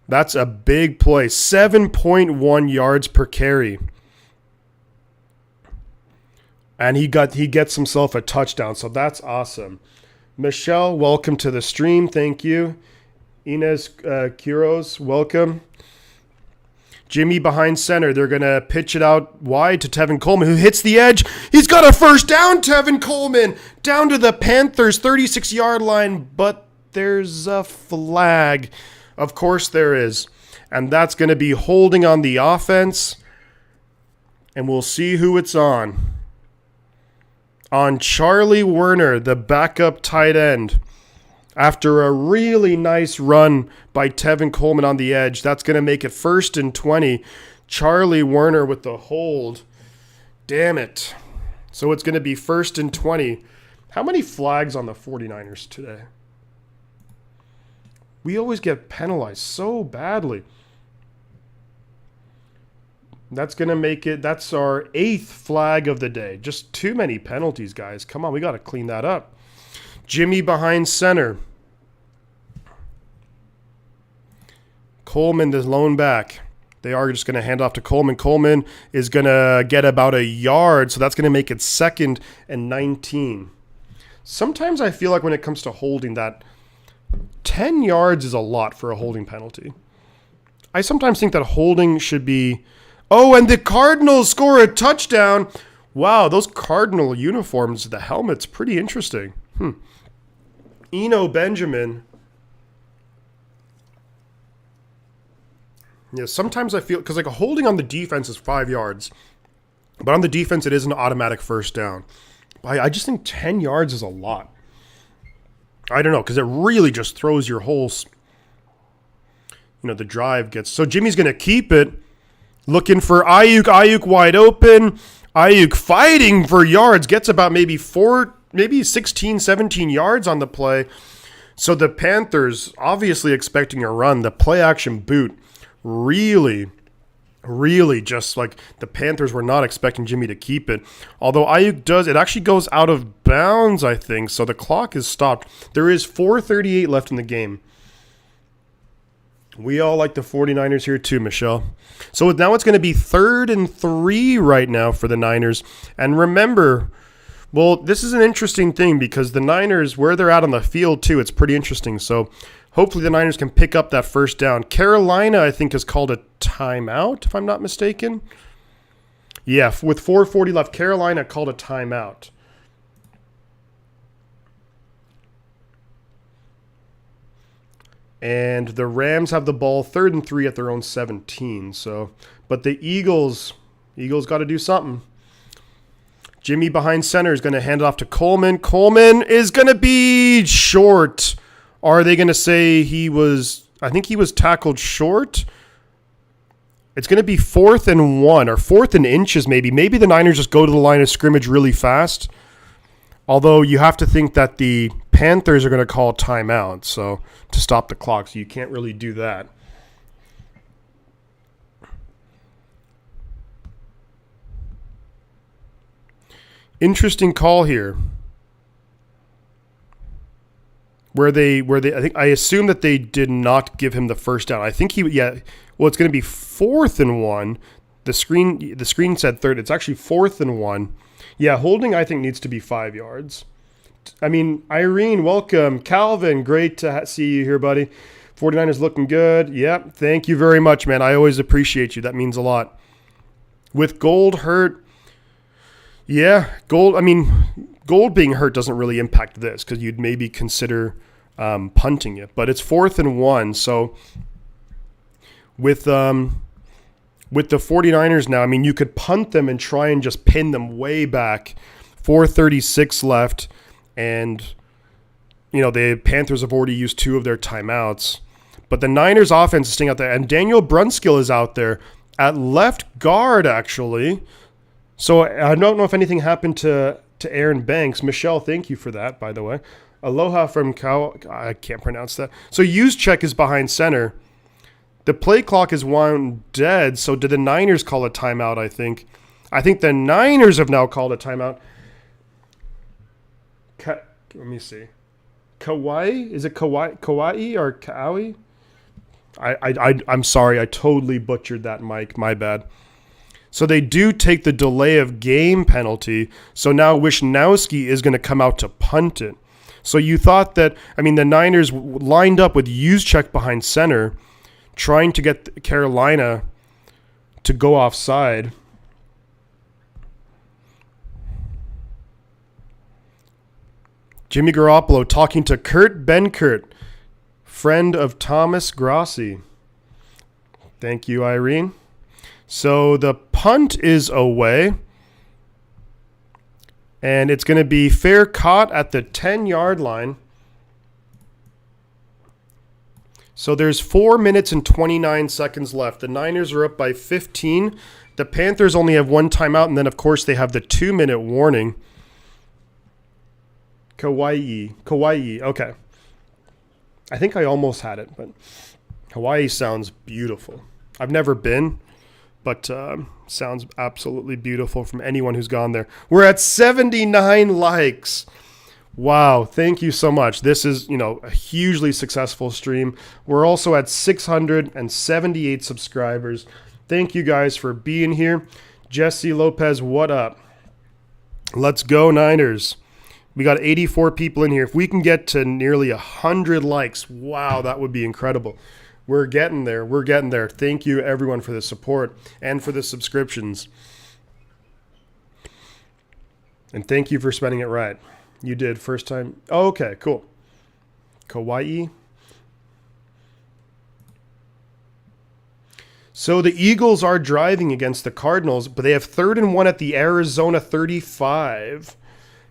That's a big play. 7.1 yards per carry. And he gets himself a touchdown, so that's awesome. Michelle, welcome to the stream. Thank you. Inez Quiroz, welcome. Jimmy behind center. They're going to pitch it out wide to Tevin Coleman, who hits the edge. He's got a 1st down, Tevin Coleman, down to the Panthers' 36-yard line, but there's a flag. Of course there is. And that's going to be holding on the offense. And we'll see who it's on. On Charlie Werner, the backup tight end. After a really nice run by Tevin Coleman on the edge, that's going to make it 1st and 20. Charlie Werner with the hold. Damn it. So it's going to be 1st and 20. How many flags on the 49ers today? We always get penalized so badly. That's going to make it, that's our 8th flag of the day. Just too many penalties, guys. Come on, we got to clean that up. Jimmy behind center. Coleman, the lone back. They are just going to hand off to Coleman. Coleman is going to get about a yard, so that's going to make it 2nd and 19. Sometimes I feel like when it comes to holding, that 10 yards is a lot for a holding penalty. I sometimes think that holding should be... Oh, and the Cardinals score a touchdown. Wow, those Cardinal uniforms, the helmet's pretty interesting. Eno Benjamin. Yeah, sometimes I feel, because like a holding on the defense is 5 yards, but on the defense it is an automatic 1st down. I just think 10 yards is a lot. I don't know, because it really just throws your whole, the drive gets. So Jimmy's going to keep it. Looking for Ayuk. Ayuk wide open. Ayuk fighting for yards. Gets about maybe 16, 17 yards on the play. So the Panthers obviously expecting a run. The play action boot really just like the Panthers were not expecting Jimmy to keep it. Although Ayuk does, it actually goes out of bounds, I think. So the clock is stopped. There is 4:38 left in the game. We all like the 49ers here too, Michelle. So now it's going to be 3rd and 3 right now for the Niners. And remember, well, this is an interesting thing because the Niners, where they're at on the field too, it's pretty interesting. So hopefully the Niners can pick up that first down. Carolina, I think, has called a timeout, if I'm not mistaken. Yeah, with 4:40 left, Carolina called a timeout. And the Rams have the ball 3rd and 3 at their own 17. So, but the Eagles got to do something. Jimmy behind center is going to hand it off to Coleman. Coleman is going to be short. Are they going to say I think he was tackled short? It's going to be 4th and 1 or 4th and inches maybe. Maybe the Niners just go to the line of scrimmage really fast. Although you have to think that the Panthers are going to call timeout to stop the clock, so you can't really do that. Interesting call here. I assume that they did not give him the first down. I think it's going to be 4th and 1. The screen said 3rd. It's actually 4th and 1. Yeah, holding I think needs to be 5 yards. I mean, Irene, welcome. Calvin, great to see you here, buddy. 49ers looking good. Yep, thank you very much, man. I always appreciate you. That means a lot. With Gold hurt, yeah, Gold being hurt doesn't really impact this because you'd maybe consider punting it. But it's 4th and 1, so with the 49ers now, I mean, you could punt them and try and just pin them way back. 4:36 left, and the Panthers have already used 2 of their timeouts. But the Niners offense is staying out there, and Daniel Brunskill is out there at left guard, actually. So I don't know if anything happened to Aaron Banks. Michelle, thank you for that, by the way. Aloha from I can't pronounce that. So Juszczyk is behind center. The play clock is wound dead, so did the Niners call a timeout, I think. I think the Niners have now called a timeout. Let me see. Kauai? Is it Kauai or Kauai? I'm sorry, I totally butchered that, Mike. My bad. So they do take the delay of game penalty, so now Wishnowski is going to come out to punt it. So you thought that, the Niners lined up with Juszczyk behind center, trying to get Carolina to go offside. Jimmy Garoppolo talking to Kurt Benkert, friend of Thomas Grossi. Thank you, Irene. So the punt is away. And it's going to be fair caught at the 10-yard line. So there's 4 minutes and 29 seconds left. The Niners are up by 15. The Panthers only have 1 timeout, and then, of course, they have the 2-minute warning. Kauai. Okay. I think I almost had it, but Hawaii sounds beautiful. I've never been, but sounds absolutely beautiful from anyone who's gone there. We're at 79 likes. Wow, thank you so much. This is, a hugely successful stream. We're also at 678 subscribers. Thank you guys for being here. Jesse Lopez, what up? Let's go, Niners. We got 84 people in here. If we can get to nearly 100 likes, wow, that would be incredible. We're getting there. Thank you, everyone, for the support and for the subscriptions. And thank you for spending it right. You did first time. Oh, okay, cool. Kauai. So the Eagles are driving against the Cardinals, but they have 3rd and 1 at the Arizona 35.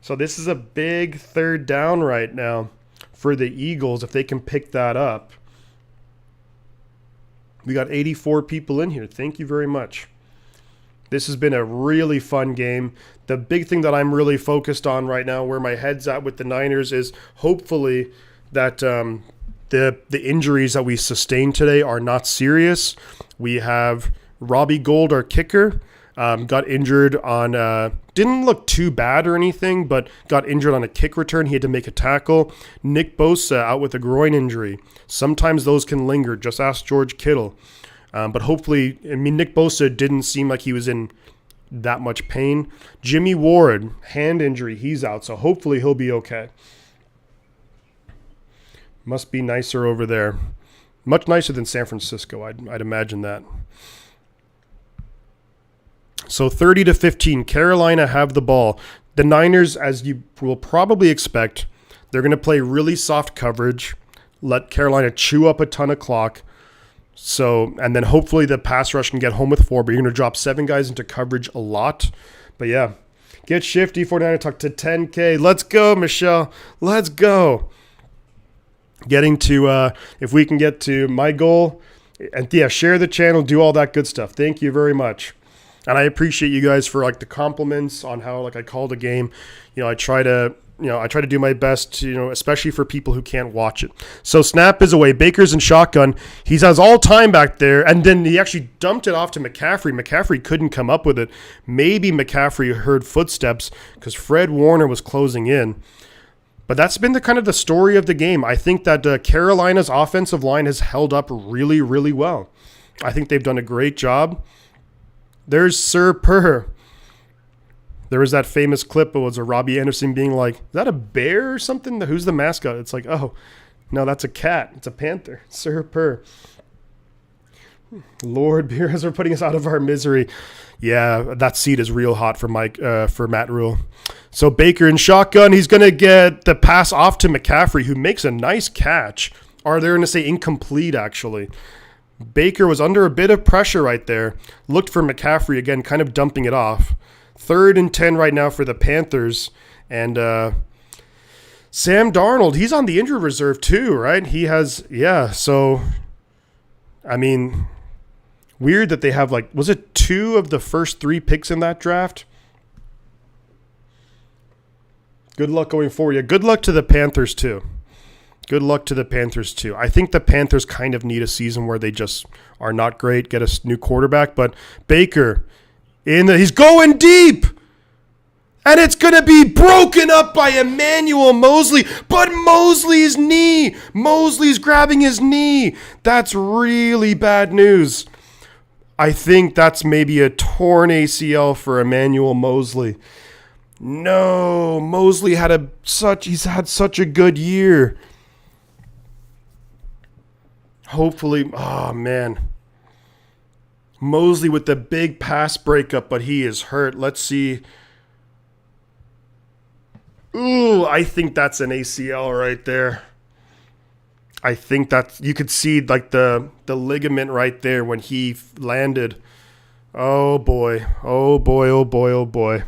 So this is a big 3rd down right now for the Eagles if they can pick that up. We got 84 people in here. Thank you very much. This has been a really fun game. The big thing that I'm really focused on right now, where my head's at with the Niners, is hopefully that the injuries that we sustained today are not serious. We have Robbie Gould, our kicker, got injured on didn't look too bad or anything, but got injured on a kick return. He had to make a tackle. Nick Bosa out with a groin injury. Sometimes those can linger. Just ask George Kittle. But hopefully, Nick Bosa didn't seem like he was in that much pain. Jimmy Ward, hand injury, he's out. So hopefully he'll be okay. Must be nicer over there. Much nicer than San Francisco, I'd imagine that. So 30-15, Carolina have the ball. The Niners, as you will probably expect, they're going to play really soft coverage, let Carolina chew up a ton of clock. So, and then hopefully the pass rush can get home with 4, but you're going to drop 7 guys into coverage a lot. But yeah, get shifty, 49er talk to 10K. Let's go, Michelle. Let's go. Getting to, if we can get to my goal, and yeah, share the channel, do all that good stuff. Thank you very much. And I appreciate you guys for like the compliments on how like I called a game. I try to do my best to, especially for people who can't watch it. So snap is away. Baker's in shotgun. He has all time back there. And then he actually dumped it off to McCaffrey. McCaffrey couldn't come up with it. Maybe McCaffrey heard footsteps because Fred Warner was closing in. But that's been the story of the game. I think that Carolina's offensive line has held up really, really well. I think they've done a great job. There's Sir Purr. There was that famous clip. It was a Robbie Anderson being like, is that a bear or something? Who's the mascot? It's like, oh, no, that's a cat. It's a panther. Sir Purr. Lord, beers are putting us out of our misery. Yeah, that seat is real hot for Matt Rule. So Baker in shotgun. He's going to get the pass off to McCaffrey, who makes a nice catch. Or they're going to say incomplete, actually. Baker was under a bit of pressure right there. Looked for McCaffrey again, kind of dumping it off. 3rd and 10 right now for the Panthers. And Sam Darnold, he's on the injured reserve too, right? He has, yeah. So, I mean, weird that they have was it 2 of the first 3 picks in that draft? Good luck going forward. Yeah, good luck to the Panthers too. Good luck to the Panthers, too. I think the Panthers kind of need a season where they just are not great, get a new quarterback. But Baker, he's going deep. And it's going to be broken up by Emmanuel Mosley. But Mosley's knee. Mosley's grabbing his knee. That's really bad news. I think that's maybe a torn ACL for Emmanuel Mosley. No, Mosley he's had such a good year. Hopefully, oh man. Mosley with the big pass breakup, but he is hurt. Let's see. Ooh, I think that's an ACL right there. I think that you could see the ligament right there when he landed. Oh boy. Oh boy, oh boy, oh boy.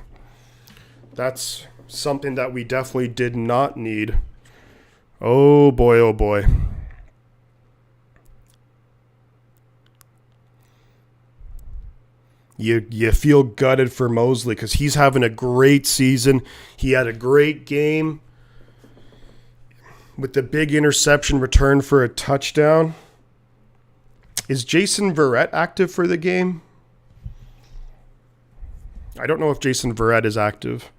That's something that we definitely did not need. Oh boy, oh boy. You feel gutted for Mosley because he's having a great season. He had a great game with the big interception return for a touchdown. Is Jason Verrett active for the game? I don't know if Jason Verrett is active.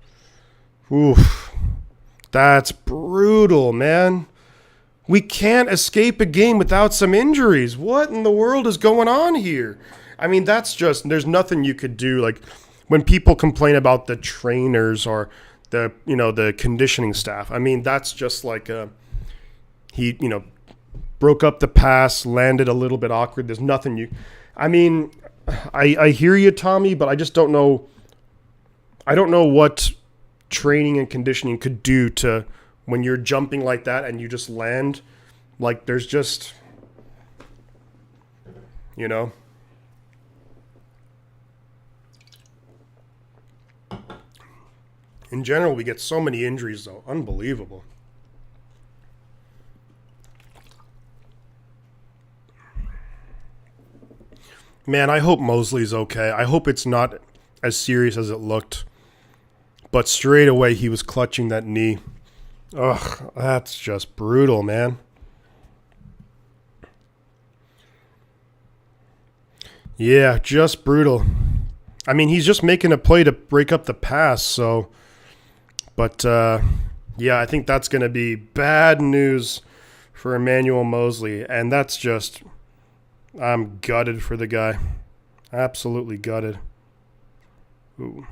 Oof. That's brutal, man. We can't escape a game without some injuries. What in the world is going on here? I mean, that's just, there's nothing you could do. Like when people complain about the trainers or the conditioning staff, I mean, that's just like he broke up the pass, landed a little bit awkward. There's nothing I hear you, Tommy, but I just don't know. I don't know what training and conditioning could do to when you're jumping like that and you just land. Like there's just, In general, we get so many injuries, though. Unbelievable. Man, I hope Mosley's okay. I hope it's not as serious as it looked. But straight away, he was clutching that knee. Ugh, that's just brutal, man. Yeah, just brutal. I mean, he's just making a play to break up the pass. So, but yeah, I think that's going to be bad news for Emmanuel Moseley. And that's just, I'm gutted for the guy. Absolutely gutted. Ooh.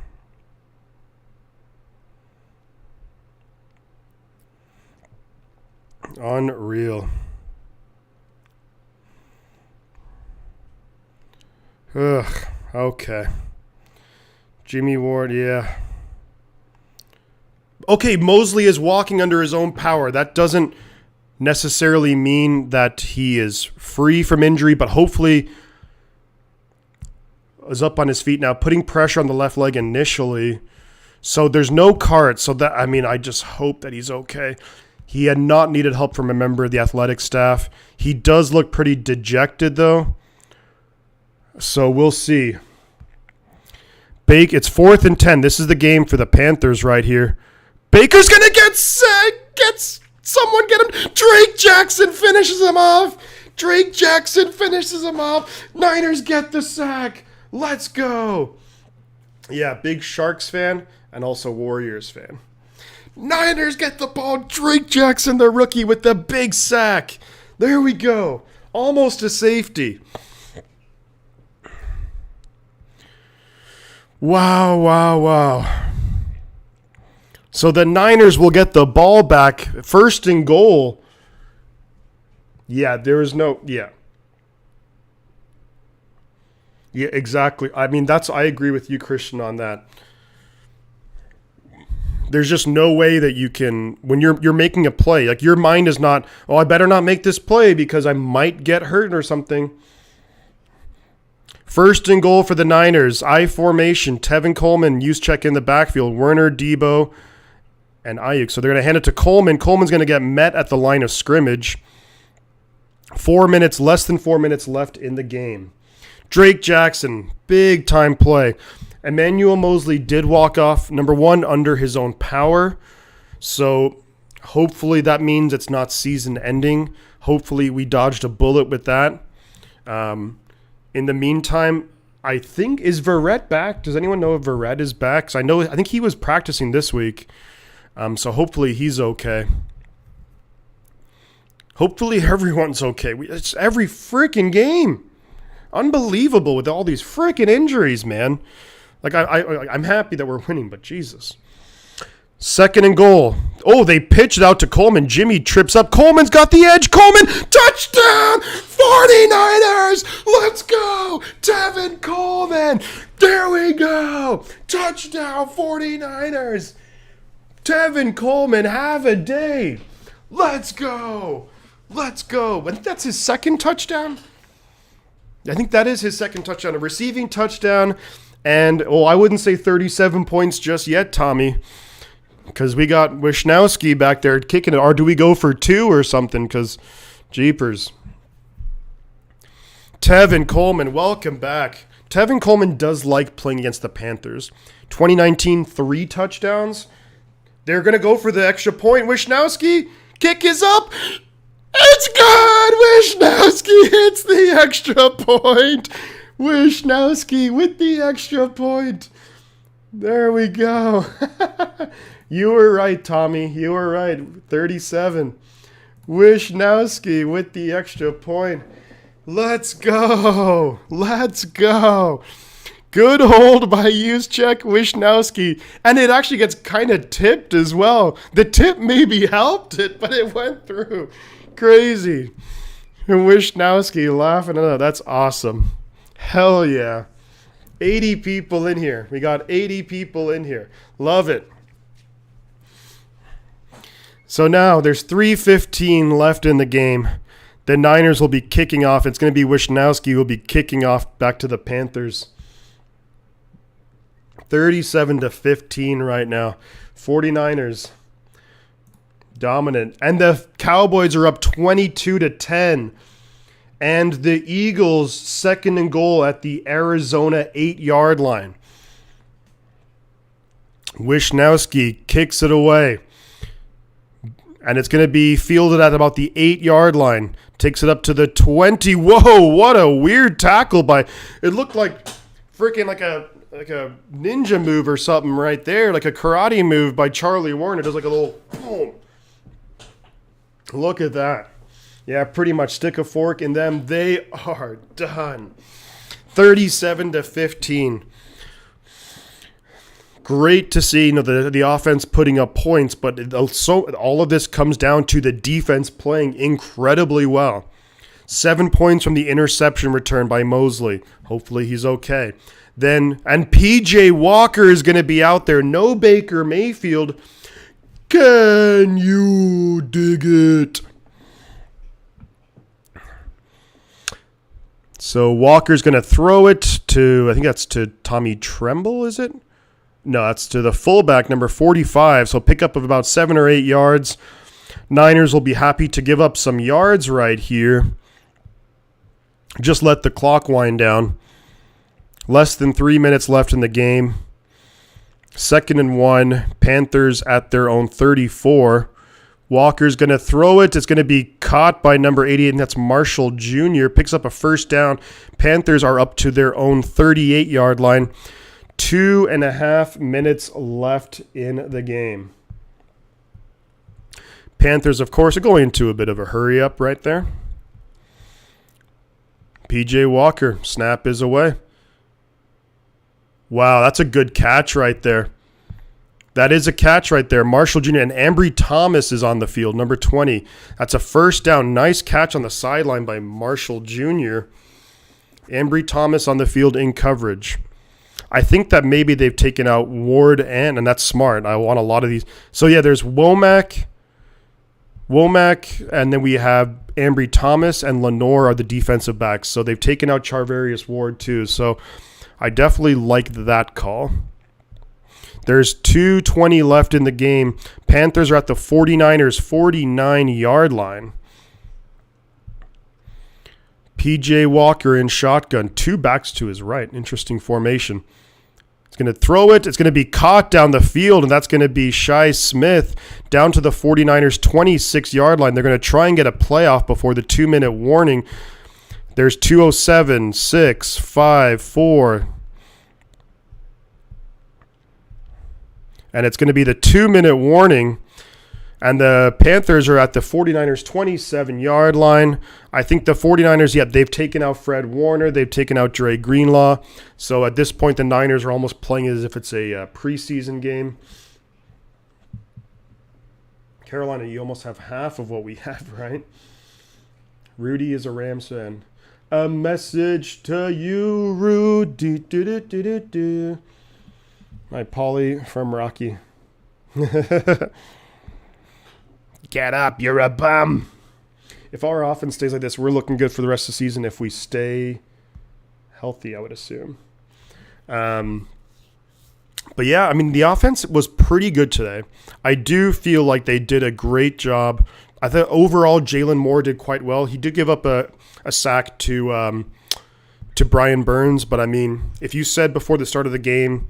Unreal. Ugh. Okay. Jimmy Ward, yeah. Okay, Moseley is walking under his own power. That doesn't necessarily mean that he is free from injury, but hopefully is up on his feet now, putting pressure on the left leg initially. So there's no cart. So that, I mean, I just hope that he's okay. He had not needed help from a member of the athletic staff. He does look pretty dejected, though. So we'll see. It's 4th and 10. This is the game for the Panthers right here. Baker's going to get sacked. Someone get him. Drake Jackson finishes him off. Niners get the sack. Let's go. Yeah, big Sharks fan and also Warriors fan. Niners get the ball. Drake Jackson, the rookie, with the big sack. There we go. Almost a safety. Wow. So the Niners will get the ball back. 1st and goal. Yeah, there is no... Yeah. Yeah, exactly. I mean, I agree with you, Christian, on that. There's just no way that you can... When you're making a play, like your mind is not, oh, I better not make this play because I might get hurt or something. 1st and goal for the Niners. I formation. Tevin Coleman, Juszczyk in the backfield. Werner, Debo, and Ayuk. So they're going to hand it to Coleman. Coleman's going to get met at the line of scrimmage. Less than 4 minutes left in the game. Drake Jackson, big time play. Emmanuel Moseley did walk off, number 1, under his own power. So hopefully that means it's not season ending. Hopefully we dodged a bullet with that. In the meantime, I think, is Verrett back? Does anyone know if Verrett is back? 'Cause I think he was practicing this week. So hopefully he's okay. Hopefully everyone's okay. It's every freaking game. Unbelievable with all these freaking injuries, man. Like, I'm happy that we're winning, but Jesus. 2nd and goal. Oh, they pitched it out to Coleman. Jimmy trips up. Coleman's got the edge. Coleman, touchdown! 49ers! Let's go! Tevin Coleman! There we go! Touchdown, 49ers! Tevin Coleman, have a day! Let's go! Let's go! I think that's his 2nd touchdown. I think that is his 2nd touchdown. A receiving touchdown. And, I wouldn't say 37 points just yet, Tommy. Because we got Wishnowsky back there kicking it. Or do we go for 2 or something? Because, jeepers. Tevin Coleman, welcome back. Tevin Coleman does like playing against the Panthers. 2019, 3 touchdowns. They're going to go for the extra point. Wishnowsky, kick is up. It's good! Wishnowsky hits the extra point. Wishnowsky with the extra point. There we go. You were right, Tommy. You were right. 37. Wishnowsky with the extra point. Let's go. Let's go. Good hold by Juszczyk, Wishnowsky. And it actually gets kind of tipped as well. The tip maybe helped it, but it went through. Crazy. Wishnowsky laughing. Oh, that's awesome. Hell yeah. 80 people in here. We got 80 people in here. Love it. So now there's 3:15 left in the game. The Niners will be kicking off. It's going to be Wishnowsky who will be kicking off back to the Panthers. 37-15 right now. 49ers dominant. And the Cowboys are up 22-10. And the Eagles 2nd and goal at the Arizona 8-yard line. Wishnowsky kicks it away. And it's going to be fielded at about the 8-yard line. Takes it up to the 20. Whoa, what a weird tackle by... It looked like freaking like a ninja move or something right there, like a karate move by Charlie Warren. It does like a little boom. Look at that. Yeah, pretty much stick a fork in them. They are done. 37-15. Great to see, the offense putting up points, but all of this comes down to the defense playing incredibly well. 7 points from the interception return by Mosley. Hopefully he's okay. And PJ Walker is going to be out there. No Baker Mayfield. Can you dig it? So Walker's going to throw it to, I think that's to Tommy Tremble, is it? No, that's to the fullback, number 45. So pickup of about 7 or 8 yards. Niners will be happy to give up some yards right here. Just let the clock wind down. Less than 3 minutes left in the game. 2nd and 1. Panthers at their own 34. Walker's going to throw it. It's going to be caught by number 88, and that's Marshall Jr. Picks up a first down. Panthers are up to their own 38-yard line. 2.5 minutes left in the game. Panthers, of course, are going into a bit of a hurry-up right there. PJ Walker, snap is away. Wow, that's a good catch right there. That is a catch right there. Marshall Jr. and Ambry Thomas is on the field, number 20. That's a first down. Nice catch on the sideline by Marshall Jr. Ambry Thomas on the field in coverage. I think that maybe they've taken out Ward and that's smart. I want a lot of these. So, yeah, there's Womack, and then we have Ambry Thomas and Lenore are the defensive backs. So they've taken out Charvarius Ward too. So I definitely like that call. There's 2:20 left in the game. Panthers are at the 49ers' 49-yard line. PJ Walker in shotgun. 2 backs to his right. Interesting formation. He's going to throw it. It's going to be caught down the field, and that's going to be Shi Smith down to the 49ers' 26-yard line. They're going to try and get a playoff before the 2-minute warning. There's 2:07, 6, 5, 4. And it's going to be the 2-minute warning. And the Panthers are at the 49ers' 27-yard line. I think the 49ers, they've taken out Fred Warner. They've taken out Dre Greenlaw. So at this point, the Niners are almost playing as if it's a preseason game. Carolina, you almost have half of what we have, right? Rudy is a Rams fan. A message to you, Rudy. Do-do-do-do-do. My Polly from Rocky. Get up, you're a bum. If our offense stays like this, we're looking good for the rest of the season if we stay healthy, I would assume. But yeah, I mean, the offense was pretty good today. I do feel like they did a great job. I thought overall Jalen Moore did quite well. He did give up a sack to Brian Burns, but I mean, if you said before the start of the game,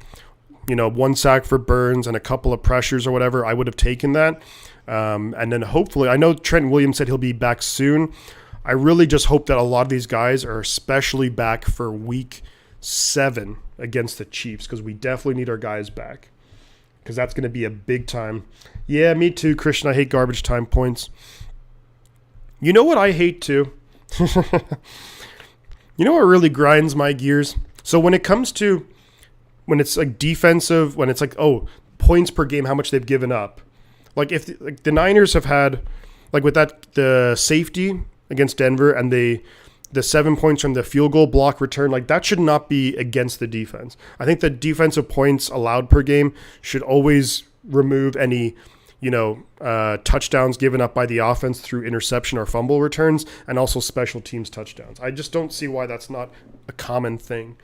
1 sack for Burns and a couple of pressures or whatever, I would have taken that. And then hopefully, I know Trent Williams said he'll be back soon. I really just hope that a lot of these guys are especially back for week 7 against the Chiefs, because we definitely need our guys back, because that's going to be a big time. Yeah, me too, Christian. I hate garbage time points. You know what I hate too? You know what really grinds my gears? So when it comes to when it's like defensive, when it's like, points per game, how much they've given up. Like if the Niners have had, like with the safety against Denver and the 7 points from the field goal block return, like that should not be against the defense. I think the defensive points allowed per game should always remove any, touchdowns given up by the offense through interception or fumble returns, and also special teams touchdowns. I just don't see why that's not a common thing.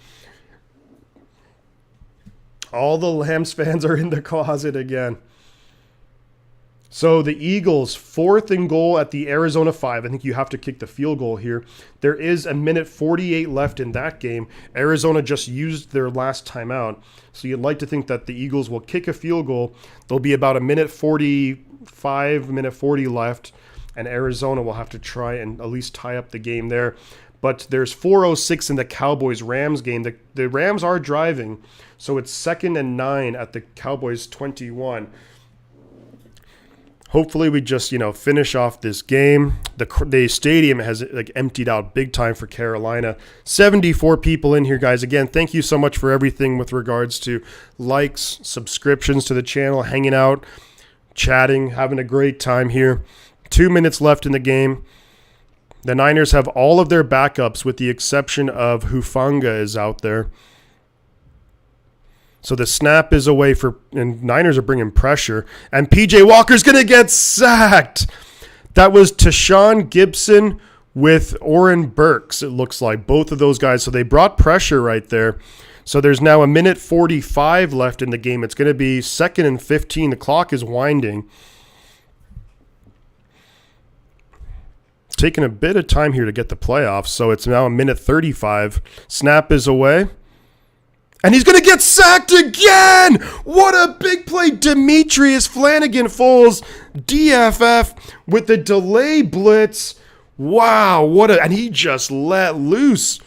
All the Rams fans are in the closet again. So the Eagles, 4th and goal at the Arizona 5. I think you have to kick the field goal here. There is a minute 48 left in that game. Arizona just used their last timeout. So you'd like to think that the Eagles will kick a field goal. There'll be about a minute 45, minute 40 left, and Arizona will have to try and at least tie up the game there. But there's 4:06 in the Cowboys-Rams game. The Rams are driving, so it's 2nd and 9 at the Cowboys 21. Hopefully we just, finish off this game. The stadium has emptied out big time for Carolina. 74 people in here, guys. Again, thank you so much for everything with regards to likes, subscriptions to the channel, hanging out, chatting, having a great time here. 2 minutes left in the game. The Niners have all of their backups with the exception of Hufanga is out there. So the snap is away and Niners are bringing pressure. And P.J. Walker's going to get sacked. That was Tashawn Gibson with Oren Burks, it looks like, both of those guys. So they brought pressure right there. So there's now 1:45 left in the game. It's going to be 2nd and 15. The clock is winding. Taking a bit of time here to get the playoffs. So it's now 1:35. Snap is away. And he's going to get sacked again! What a big play. Demetrius Flanagan-Foles, DFF, with the delay blitz. Wow, and he just let loose.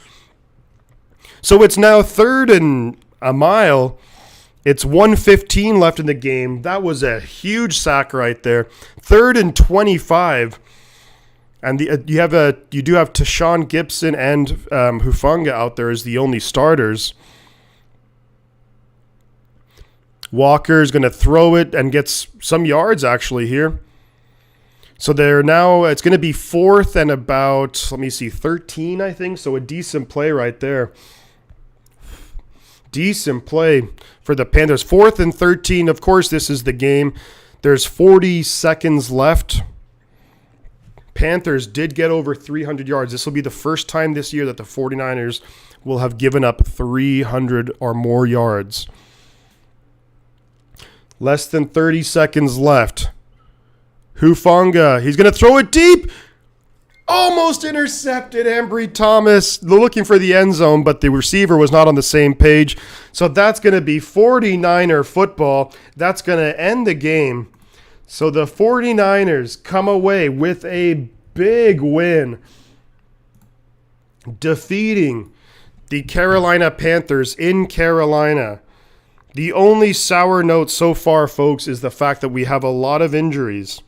So it's now 3rd and a mile. It's 1:15 left in the game. That was a huge sack right there. 3rd and 25. And you do have Tashawn Gibson and Hufanga out there as the only starters. Walker is going to throw it and gets some yards actually here. So it's going to be 4th and about, 13, I think. So a decent play right there. Decent play for the Panthers. 4th and 13. Of course, this is the game. There's 40 seconds left. Panthers did get over 300 yards. This will be the first time this year that the 49ers will have given up 300 or more yards. Less than 30 seconds left. Hufanga, he's going to throw it deep. Almost intercepted. Ambry Thomas looking for the end zone, but the receiver was not on the same page. So that's going to be 49er football. That's going to end the game. So the 49ers come away with a big win, defeating the Carolina Panthers in Carolina. The only sour note so far, folks, is the fact that we have a lot of injuries.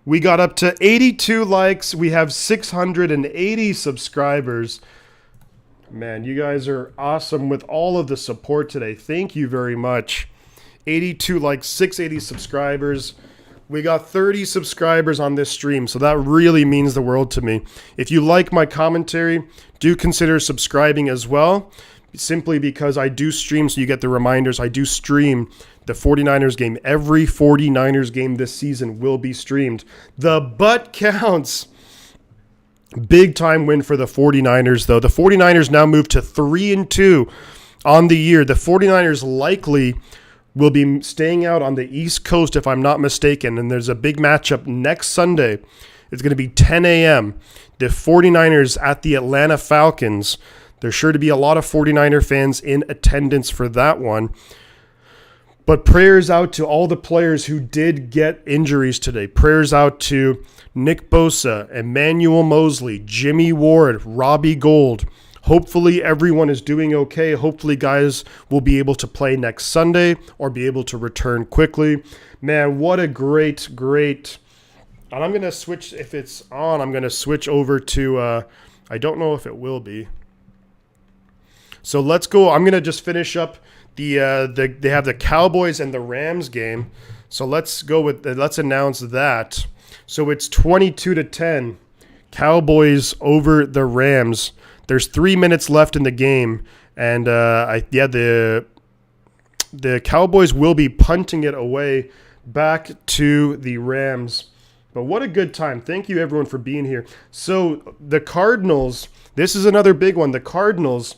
We got up to 82 likes. We have 680 subscribers. Man, you guys are awesome with all of the support today. Thank you very much. 82 likes, 680 subscribers. We got 30 subscribers on this stream, so that really means the world to me. If you like my commentary, do consider subscribing as well. Simply because I do stream, so you get the reminders. I do stream the 49ers game. Every 49ers game this season will be streamed. The butt counts. Big time win for the 49ers, though. The 49ers now move to 3-2 on the year. The 49ers likely will be staying out on the East Coast, if I'm not mistaken. And there's a big matchup next Sunday. It's going to be 10 a.m. The 49ers at the Atlanta Falcons. There's sure to be a lot of 49er fans in attendance for that one. But prayers out to all the players who did get injuries today. Prayers out to Nick Bosa, Emmanuel Mosley, Jimmy Ward, Robbie Gould. Hopefully everyone is doing okay. Hopefully guys will be able to play next Sunday or be able to return quickly. Man, what a great. And I'm going to switch, if it's on, I'm going to switch over to, I don't know if it will be. So let's go. I'm going to just finish up they have the Cowboys and the Rams game. So let's announce that. So it's 22-10. Cowboys over the Rams. There's 3 minutes left in the game, and the Cowboys will be punting it away back to the Rams. But what a good time. Thank you everyone for being here. So the Cardinals, this is another big one. The Cardinals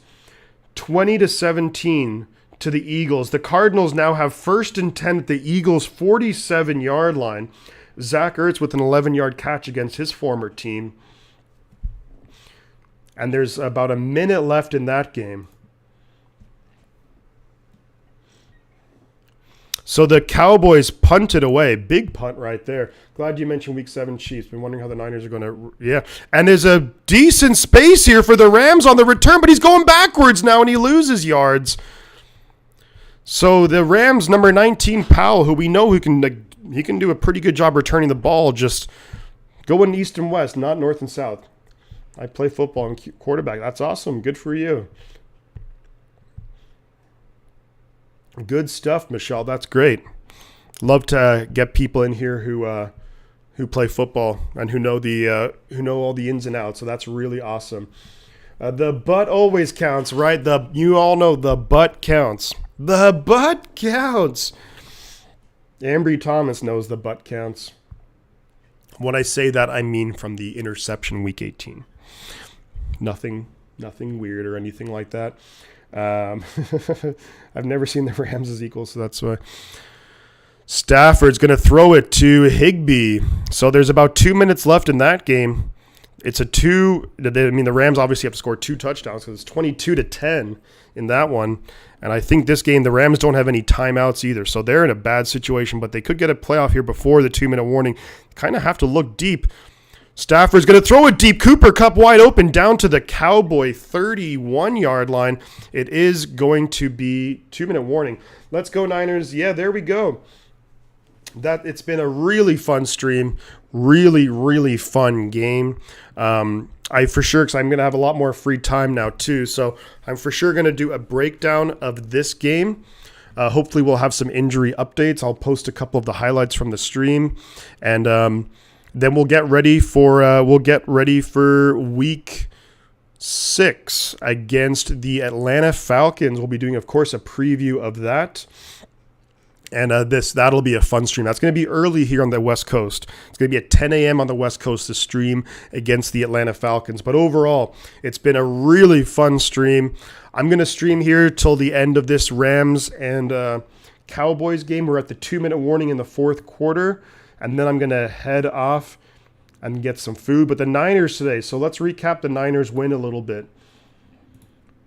20-17 to the Eagles. The Cardinals now have 1st and 10 at the Eagles' 47-yard line. Zach Ertz with an 11-yard catch against his former team. And there's about a minute left in that game. So the Cowboys punted away. Big punt right there. Glad you mentioned Week 7 Chiefs. Been wondering how the Niners are going to... Yeah. And there's a decent space here for the Rams on the return, but he's going backwards now, and he loses yards. So the Rams, number 19, Powell, who we know he can do a pretty good job returning the ball, just going east and west, not north and south. I play football and quarterback. That's awesome. Good for you. Good stuff, Michelle. That's great. Love to get people in here who play football and who know all the ins and outs. So that's really awesome. The butt always counts, right? You all know the butt counts. The butt counts. Ambry Thomas knows the butt counts. When I say that, I mean from the interception Week 18. Nothing weird or anything like that. I've never seen the Rams as equals, so that's why. Stafford's going to throw it to Higbee. So there's about 2 minutes left in that game. It's the Rams obviously have to score 2 touchdowns because it's 22-10 in that one. And I think this game, the Rams don't have any timeouts either. So they're in a bad situation, but they could get a playoff here before the 2-minute warning. Kind of have to look deep. Stafford's going to throw it deep. Cooper Kupp wide open down to the Cowboy 31-yard line. It is going to be 2-minute warning. Let's go Niners. Yeah, there we go. It's been a really fun stream. Really, really fun game. Because I'm going to have a lot more free time now too. So I'm for sure going to do a breakdown of this game. Hopefully we'll have some injury updates. I'll post a couple of the highlights from the stream. And then we'll get ready for Week 6 against the Atlanta Falcons. We'll be doing, of course, a preview of that. And that'll be a fun stream. That's going to be early here on the West Coast. It's going to be at 10 a.m. on the West Coast to stream against the Atlanta Falcons. But overall, it's been a really fun stream. I'm going to stream here till the end of this Rams and Cowboys game. We're at the 2-minute warning in the fourth quarter. And then I'm going to head off and get some food. But the Niners today, so let's recap the Niners win a little bit.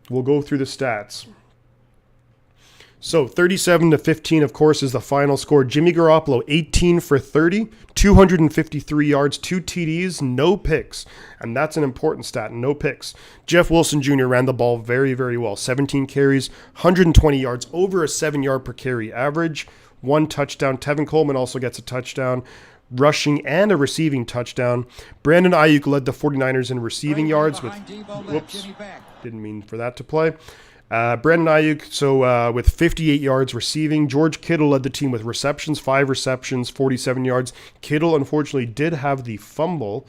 We'll go through the stats. So 37-15, of course, is the final score. Jimmy Garoppolo, 18 for 30, 253 yards, 2 TDs, no picks. And that's an important stat, no picks. Jeff Wilson Jr. ran the ball very, very well. 17 carries, 120 yards, over a 7-yard per carry average. 1 touchdown. Tevin Coleman also gets a touchdown, rushing and a receiving touchdown. Brandon Ayuk led the 49ers in receiving yards with, didn't mean for that to play. Brandon Ayuk, with 58 yards receiving. George Kittle led the team with receptions, 5 receptions, 47 yards. Kittle, unfortunately, did have the fumble.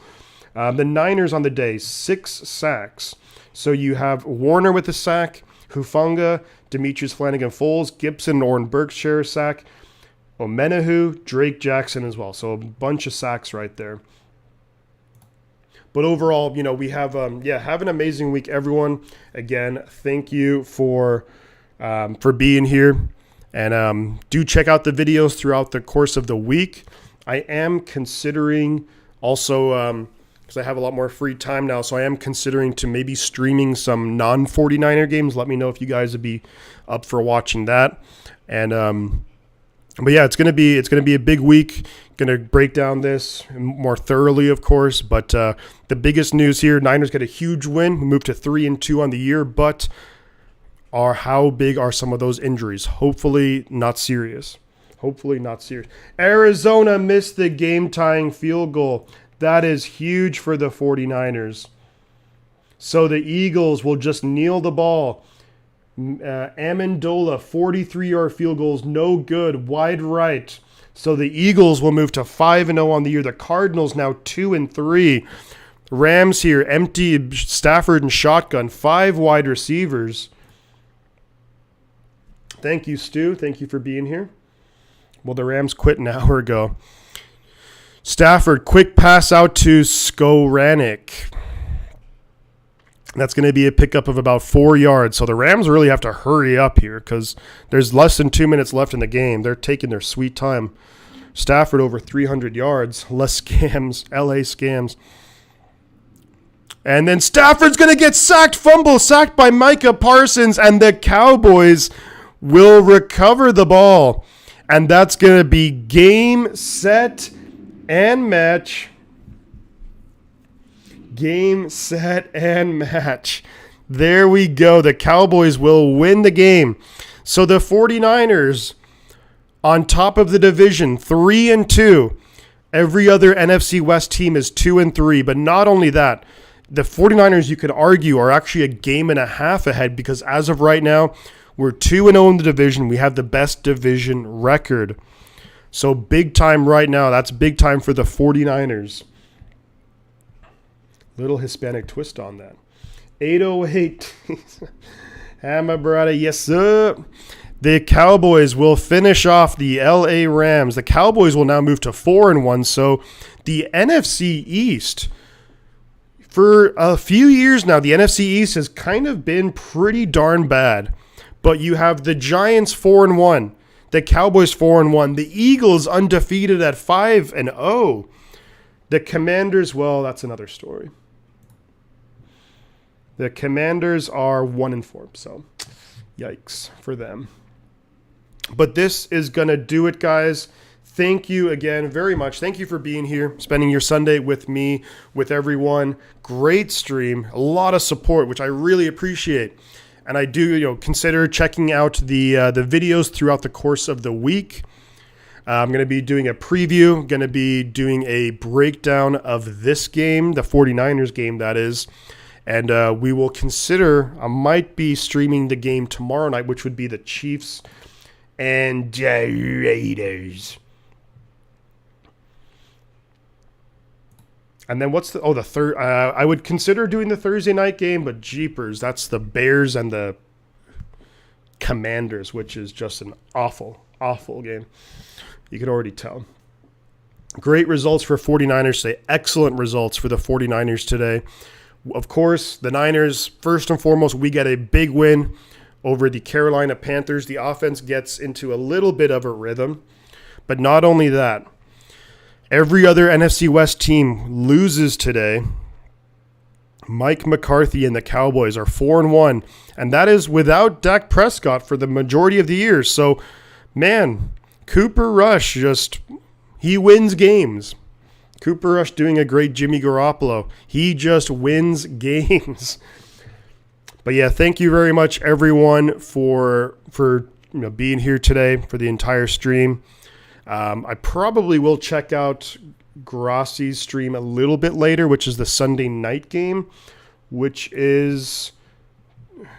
The Niners on the day, 6 sacks. So you have Warner with a sack, Hufanga, Demetrius Flanagan-Foles, Gibson, and Oren Burks share a sack. Omenahu, Drake Jackson as well. So a bunch of sacks right there. But overall, we have have an amazing week, everyone. Again, thank you for being here, and do check out the videos throughout the course of the week. I am considering also because I have a lot more free time now, so I am considering to maybe streaming some non-49er games. Let me know if you guys would be up for watching that, and. But yeah, it's gonna be a big week. Gonna break down this more thoroughly, of course. But the biggest news here: Niners get a huge win. We moved to 3-2 on the year. But how big are some of those injuries? Hopefully not serious. Arizona missed the game-tying field goal. That is huge for the 49ers. So the Eagles will just kneel the ball. Amendola, 43-yard field goals, no good, wide right. So the Eagles will move to 5-0 on the year. The Cardinals now 2-3. Rams here, empty Stafford and shotgun, 5 wide receivers. Thank you, Stu. Thank you for being here. Well, the Rams quit an hour ago. Stafford, quick pass out to Skoranek. That's going to be a pickup of about 4 yards. So the Rams really have to hurry up here because there's less than 2 minutes left in the game. They're taking their sweet time. Stafford over 300 yards. Less scams. LA scams. And then Stafford's going to get sacked. Fumble sacked by Micah Parsons. And the Cowboys will recover the ball. And that's going to be game, set, and match. Game, set, and match. There we go. The Cowboys will win the game. So the 49ers on top of the division, 3-2. Every other NFC West team is 2-3. But not only that, the 49ers, you could argue, are actually a game and a half ahead because as of right now, we're 2-0 in the division. We have the best division record. So big time right now. That's big time for the 49ers. Little Hispanic twist on that. 808. Hammer brother, yes sir. The Cowboys will finish off the LA Rams. The Cowboys will now move to 4-1. So the NFC East, for a few years now, the NFC East has kind of been pretty darn bad. But you have the Giants 4-1, the Cowboys 4-1, the Eagles undefeated at 5-0. The Commanders, well, that's another story. The Commanders are 1-4, so yikes for them. But this is going to do it, guys. Thank you again very much. Thank you for being here, spending your Sunday with me, with everyone. Great stream, a lot of support, which I really appreciate. And I do, consider checking out the videos throughout the course of the week. I'm going to be doing a preview, going to be doing a breakdown of this game, the 49ers game, that is. And we will consider, I might be streaming the game tomorrow night, which would be the Chiefs and Raiders. And then what's the third? I would consider doing the Thursday night game, but jeepers, that's the Bears and the Commanders, which is just an awful, awful game. You can already tell. Great results for 49ers today. Excellent results for the 49ers today. Of course, the Niners, first and foremost, we get a big win over the Carolina Panthers. The offense gets into a little bit of a rhythm. But not only that, every other NFC West team loses today. Mike McCarthy and the Cowboys are 4-1, and that is without Dak Prescott for the majority of the year. So, man, Cooper Rush he wins games. Cooper Rush doing a great Jimmy Garoppolo. He just wins games. But yeah, thank you very much, everyone, for being here today for the entire stream. I probably will check out Grassi's stream a little bit later, which is the Sunday night game, which is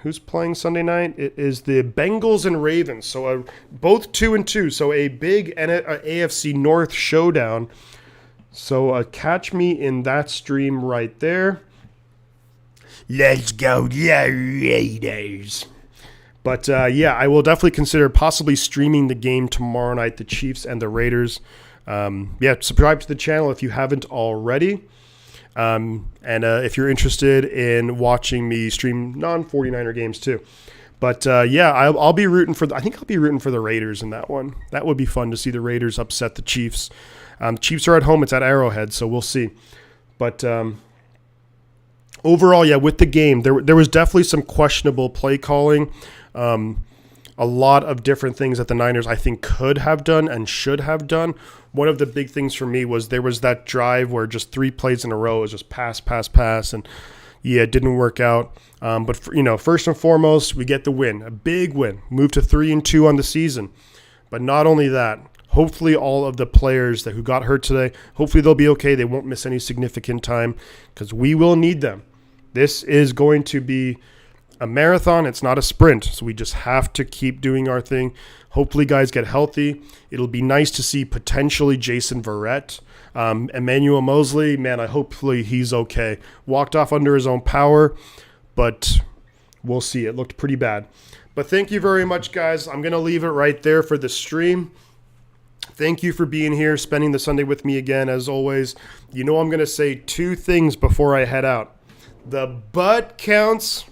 who's playing Sunday night? It is the Bengals and Ravens. So both 2-2. So a big AFC North showdown. So catch me in that stream right there. Let's go, yeah, Raiders. But, I will definitely consider possibly streaming the game tomorrow night, the Chiefs and the Raiders. Subscribe to the channel if you haven't already. And if you're interested in watching me stream non-49er games too. But, I'll be rooting for I think I'll be rooting for the Raiders in that one. That would be fun to see the Raiders upset the Chiefs. Chiefs are at home. It's at Arrowhead, so we'll see. But overall, with the game, there was definitely some questionable play calling. A lot of different things that the Niners, I think, could have done and should have done. One of the big things for me was there was that drive where just 3 plays in a row was just pass, and it didn't work out. But first and foremost, we get the win, a big win, move to 3-2 on the season. But not only that, hopefully all of the players who got hurt today, hopefully they'll be okay. They won't miss any significant time because we will need them. This is going to be a marathon. It's not a sprint. So we just have to keep doing our thing. Hopefully guys get healthy. It'll be nice to see potentially Jason Verrett. Emmanuel Mosley, man, hopefully he's okay. Walked off under his own power, but we'll see. It looked pretty bad. But thank you very much, guys. I'm going to leave it right there for the stream. Thank you for being here, spending the Sunday with me again, as always. I'm going to say 2 things before I head out. The butt counts.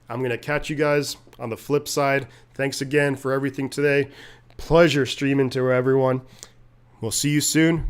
I'm going to catch you guys on the flip side. Thanks again for everything today. Pleasure streaming to everyone. We'll see you soon.